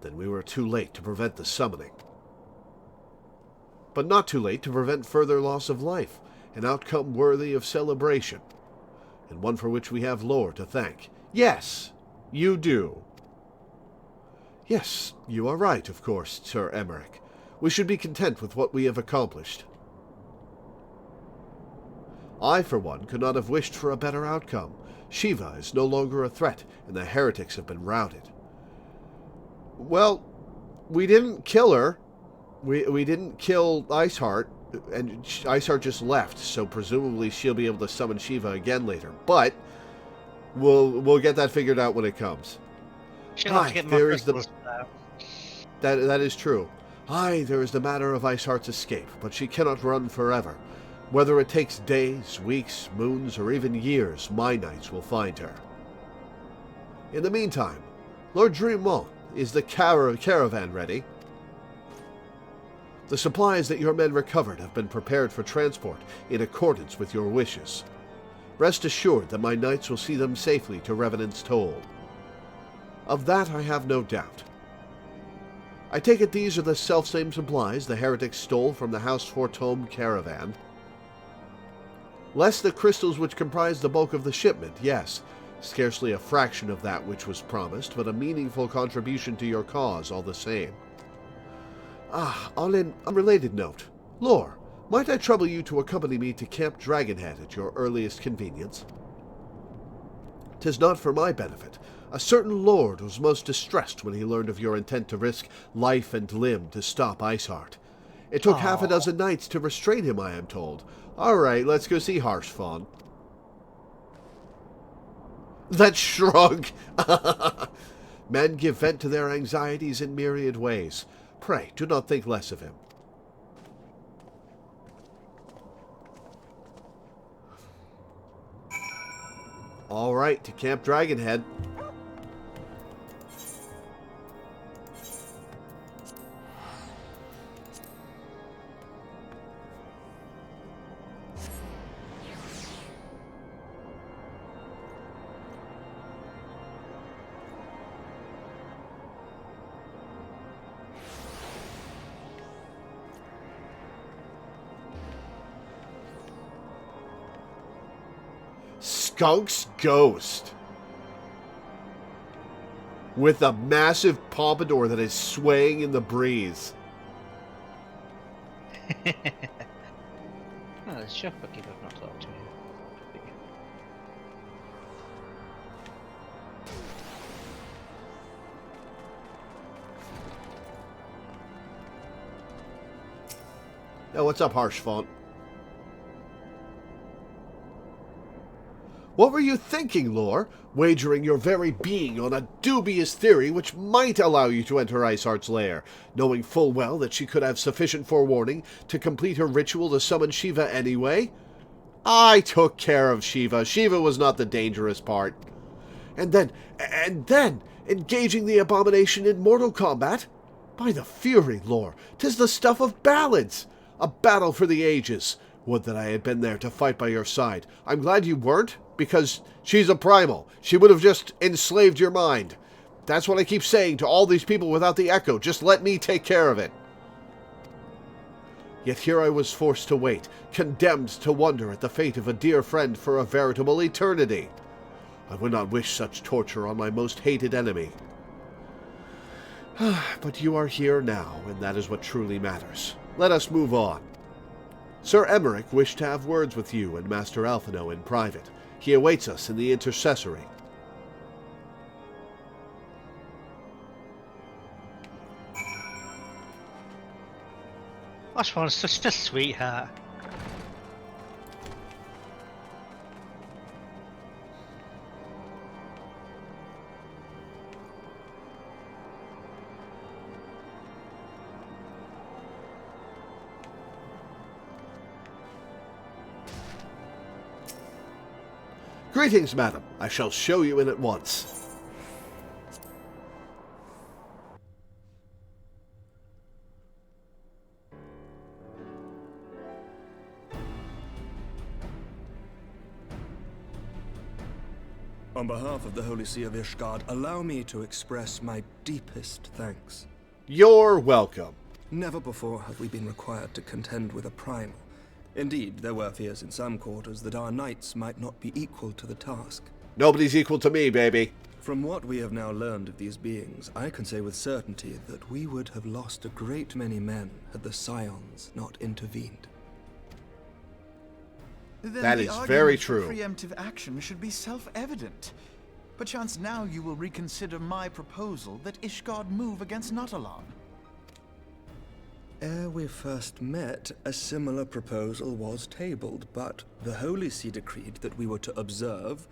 Then we were too late to prevent the summoning. But not too late to prevent further loss of life, an outcome worthy of celebration. And one for which we have Lore to thank. Yes, you do. Yes, you are right, of course, Sir Emmerich. We should be content with what we have accomplished. I, for one, could not have wished for a better outcome. Shiva is no longer a threat, and the heretics have been routed. Well, we didn't kill her. We didn't kill Iceheart. And Iceheart just left, so presumably she'll be able to summon Shiva again later. But we'll get that figured out when it comes. She'll have to get more crystals now. That is true. Aye, there is the matter of Iceheart's escape, but she cannot run forever. Whether it takes days, weeks, moons, or even years, my knights will find her. In the meantime, Lord Drimont, is the caravan ready? The supplies that your men recovered have been prepared for transport in accordance with your wishes. Rest assured that my knights will see them safely to Revenant's Toll. Of that I have no doubt. I take it these are the selfsame supplies the heretics stole from the House Fortome caravan. Less the crystals which comprise the bulk of the shipment, yes. Scarcely a fraction of that which was promised, but a meaningful contribution to your cause all the same. On an unrelated note, Lore, might I trouble you to accompany me to Camp Dragonhead at your earliest convenience? 'Tis not for my benefit. A certain lord was most distressed when he learned of your intent to risk life and limb to stop Iceheart. It took half a dozen knights to restrain him, I am told. All right, let's go see Harshfawn. That shrug! Men give vent to their anxieties in myriad ways. Pray, do not think less of him. All right, to Camp Dragonhead. Skunk's ghost. With a massive pompadour that is swaying in the breeze. Oh, the shepherd keep have not talked to me. Now, what's up, Harshfawn? What were you thinking, Lore? Wagering your very being on a dubious theory which might allow you to enter Iceheart's lair, knowing full well that she could have sufficient forewarning to complete her ritual to summon Shiva anyway? I took care of Shiva. Shiva was not the dangerous part. And then, engaging the abomination in mortal combat? By the Fury, Lore, 'tis the stuff of ballads! A battle for the ages. Would that I had been there to fight by your side. I'm glad you weren't, because she's a primal. She would have just enslaved your mind. That's what I keep saying to all these people without the echo. Just let me take care of it. Yet here I was forced to wait, condemned to wonder at the fate of a dear friend for a veritable eternity. I would not wish such torture on my most hated enemy. But you are here now, and that is what truly matters. Let us move on. Sir Emmerich wished to have words with you and Master Alphino in private. He awaits us in the intercessory. Harshfawn's such a sweetheart. Greetings, madam. I shall show you in at once. On behalf of the Holy See of Ishgard, allow me to express my deepest thanks. You're welcome. Never before have we been required to contend with a primal. Indeed, there were fears in some quarters that our knights might not be equal to the task. Nobody's equal to me, baby. From what we have now learned of these beings, I can say with certainty that we would have lost a great many men had the Scions not intervened. Then that the is very argument true. for preemptive action should be self-evident. Perchance now you will reconsider my proposal that Ishgard move against Natalan. Ere we first met, a similar proposal was tabled, but the Holy See decreed that we were to observe,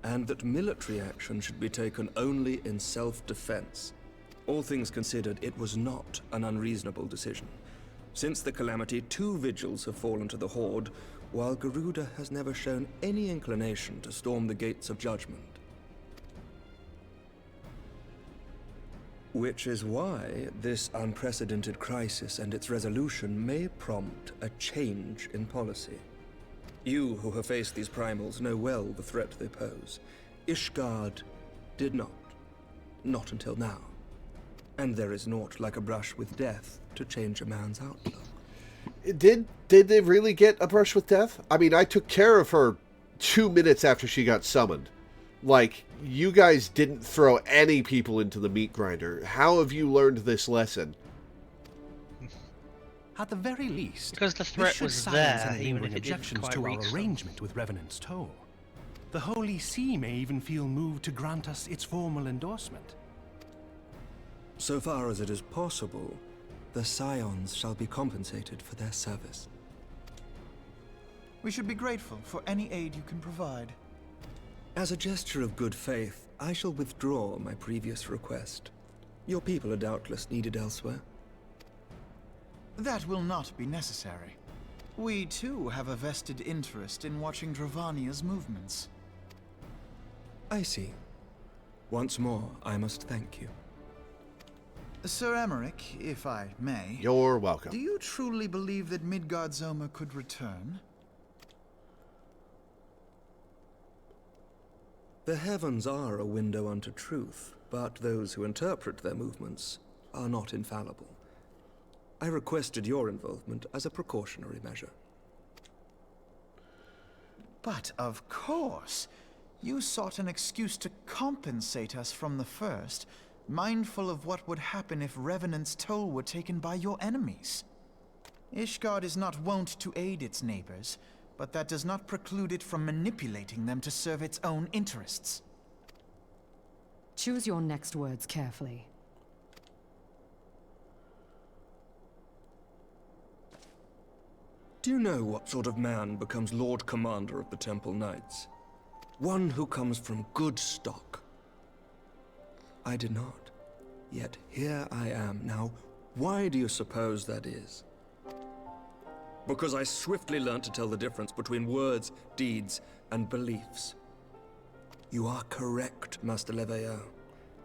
and that military action should be taken only in self-defense. All things considered, it was not an unreasonable decision. Since the calamity, 2 vigils have fallen to the Horde, while Garuda has never shown any inclination to storm the gates of judgment. Which is why this unprecedented crisis and its resolution may prompt a change in policy. You who have faced these primals know well the threat they pose. Ishgard did not. Not until now. And there is naught like a brush with death to change a man's outlook. Did they really get a brush with death? I mean, I took care of her 2 minutes after she got summoned. Like, you guys didn't throw any people into the meat grinder. How have you learned this lesson? At the very least, Because the this threat should was silence there, any even lingering if it didn't objections quite to our reach them. arrangement with Revenant's Toll. The Holy See may even feel moved to grant us its formal endorsement. So far as it is possible, the Scions shall be compensated for their service. We should be grateful for any aid you can provide. As a gesture of good faith, I shall withdraw my previous request. Your people are doubtless needed elsewhere. That will not be necessary. We too have a vested interest in watching Dravania's movements. I see. Once more, I must thank you. Sir Emmerich, if I may... You're welcome. Do you truly believe that Midgard-Zoma could return? The heavens are a window unto truth, but those who interpret their movements are not infallible. I requested your involvement as a precautionary measure. But of course, you sought an excuse to compensate us from the first, mindful of what would happen if Revenant's Toll were taken by your enemies. Ishgard is not wont to aid its neighbors, but that does not preclude it from manipulating them to serve its own interests. Choose your next words carefully. Do you know what sort of man becomes Lord Commander of the Temple Knights? One who comes from good stock. I did not. Yet here I am. Now, why do you suppose that is? Because I swiftly learned to tell the difference between words, deeds, and beliefs. You are correct, Master Loreweaver.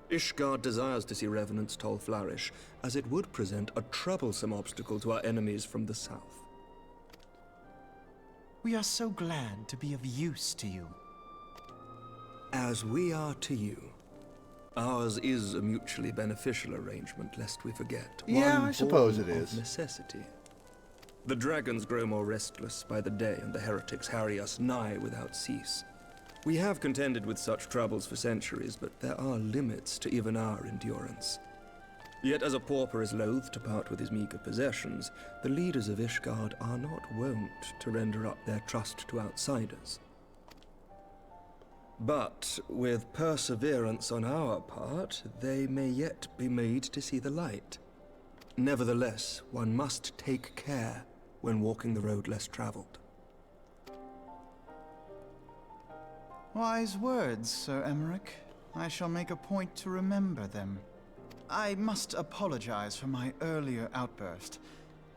Ishgard desires to see Revenant's Toll flourish, as it would present a troublesome obstacle to our enemies from the south. We are so glad to be of use to you. As we are to you. Ours is a mutually beneficial arrangement, lest we forget. Yeah, One I suppose born it of is. necessity. The dragons grow more restless by the day, and the heretics harry us nigh without cease. We have contended with such troubles for centuries, but there are limits to even our endurance. Yet as a pauper is loath to part with his meager possessions, the leaders of Ishgard are not wont to render up their trust to outsiders. But with perseverance on our part, they may yet be made to see the light. Nevertheless, one must take care when walking the road less traveled. Wise words, Sir Emmerich. I shall make a point to remember them. I must apologize for my earlier outburst.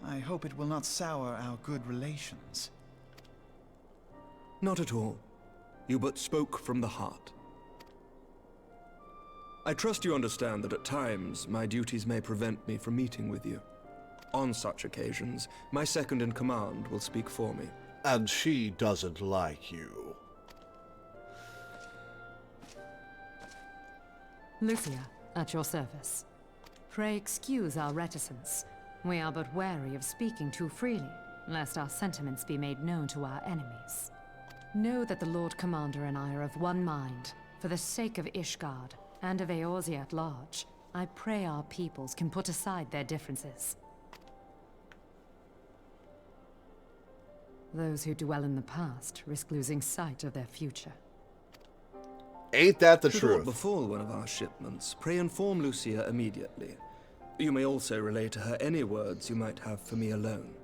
I hope it will not sour our good relations. Not at all. You but spoke from the heart. I trust you understand that at times my duties may prevent me from meeting with you. On such occasions, my second-in-command will speak for me. And she doesn't like you. Lucia, at your service. Pray excuse our reticence. We are but wary of speaking too freely, lest our sentiments be made known to our enemies. Know that the Lord Commander and I are of one mind. For the sake of Ishgard, and of Eorzea at large, I pray our peoples can put aside their differences. Those who dwell in the past risk losing sight of their future. Ain't that the Should truth? aught befall one of our shipments, pray inform Lucia immediately. You may also relay to her any words you might have for me alone.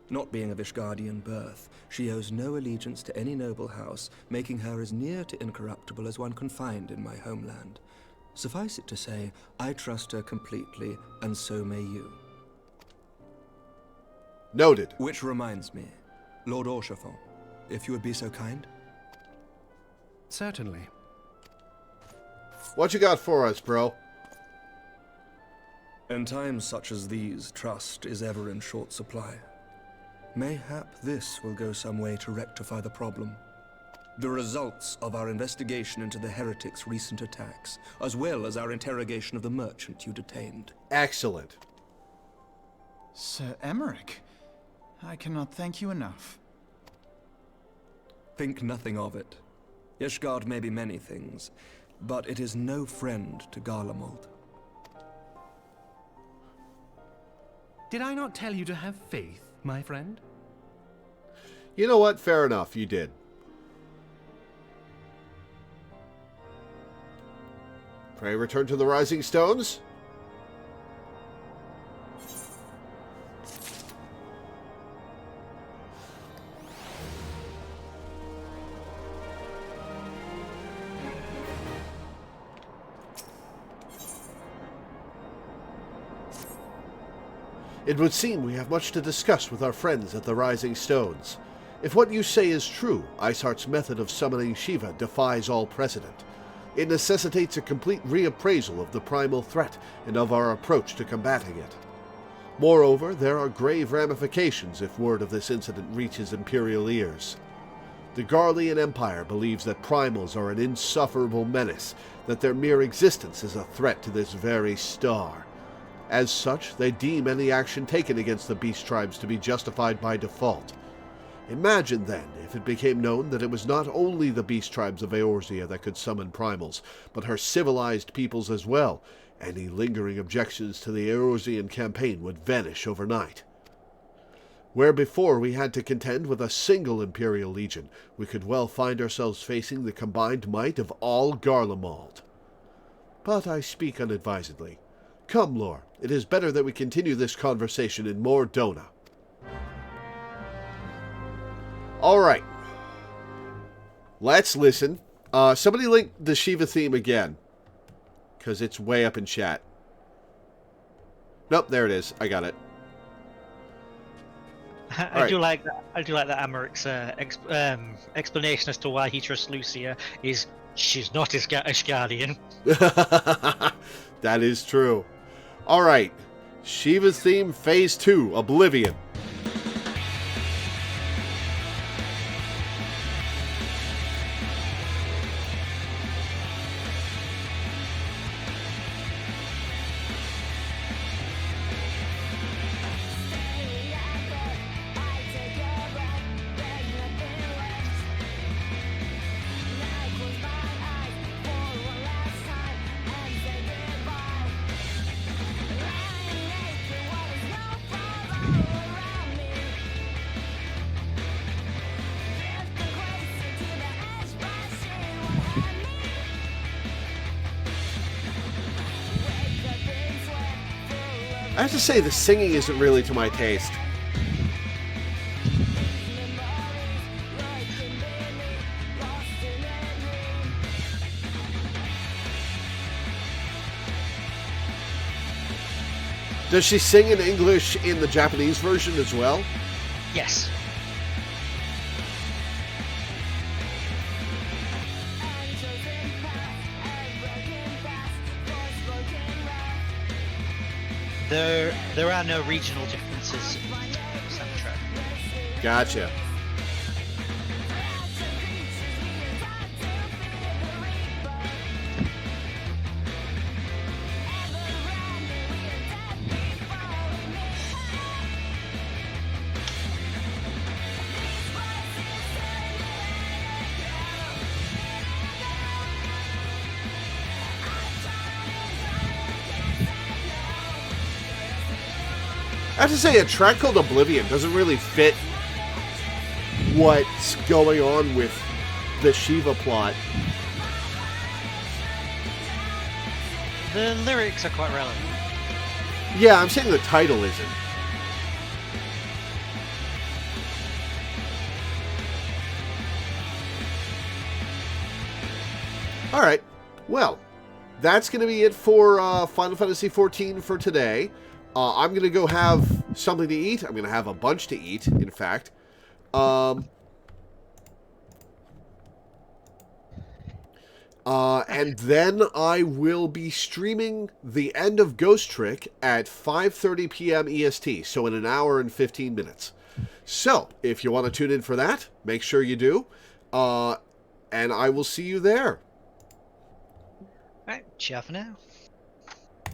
Not being of Ishgardian birth, she owes no allegiance to any noble house, making her as near to incorruptible as one can find in my homeland. Suffice it to say, I trust her completely, and so may you. Noted. Which reminds me, Lord Orchefort, if you would be so kind. Certainly. What you got for us, bro? In times such as these, trust is ever in short supply. Mayhap this will go some way to rectify the problem. The results of our investigation into the heretics' recent attacks, as well as our interrogation of the merchant you detained. Excellent. Sir Emmerich, I cannot thank you enough. Think nothing of it. Ishgard may be many things, but it is no friend to Garlemald. Did I not tell you to have faith, my friend? You know what? Fair enough, you did. Pray return to the Rising Stones. It would seem we have much to discuss with our friends at the Rising Stones. If what you say is true, Iceheart's method of summoning Shiva defies all precedent. It necessitates a complete reappraisal of the primal threat and of our approach to combating it. Moreover, there are grave ramifications if word of this incident reaches Imperial ears. The Garlean Empire believes that primals are an insufferable menace, that their mere existence is a threat to this very star. As such, they deem any action taken against the beast tribes to be justified by default. Imagine, then, if it became known that it was not only the beast tribes of Eorzea that could summon primals, but her civilized peoples as well. Any lingering objections to the Eorzean campaign would vanish overnight. Where before we had to contend with a single Imperial Legion, we could well find ourselves facing the combined might of all Garlemald. But I speak unadvisedly. Come, Lore, it is better that we continue this conversation in Mor Dhona. Alright. Let's listen. Somebody link the Shiva theme again. Because it's way up in chat. Nope, there it is. I got it. I do like that. I do like that Amaric's explanation as to why he trusts Lucia is she's not Ishgardian. That is true. Alright. Shiva's theme, Phase 2, Oblivion. I have to say, the singing isn't really to my taste. Does she sing in English in the Japanese version as well? Yes. There are no regional differences in the soundtrack. Gotcha. I have to say, a track called Oblivion doesn't really fit what's going on with the Shiva plot. The lyrics are quite relevant. Yeah, I'm saying the title isn't. Alright, well, that's going to be it for Final Fantasy XIV for today. I'm going to go have something to eat. I'm going to have a bunch to eat, in fact. And then I will be streaming the end of Ghost Trick at 5:30 p.m. EST, so in an hour and 15 minutes. So, if you want to tune in for that, make sure you do. And I will see you there. Alright, ciao for now.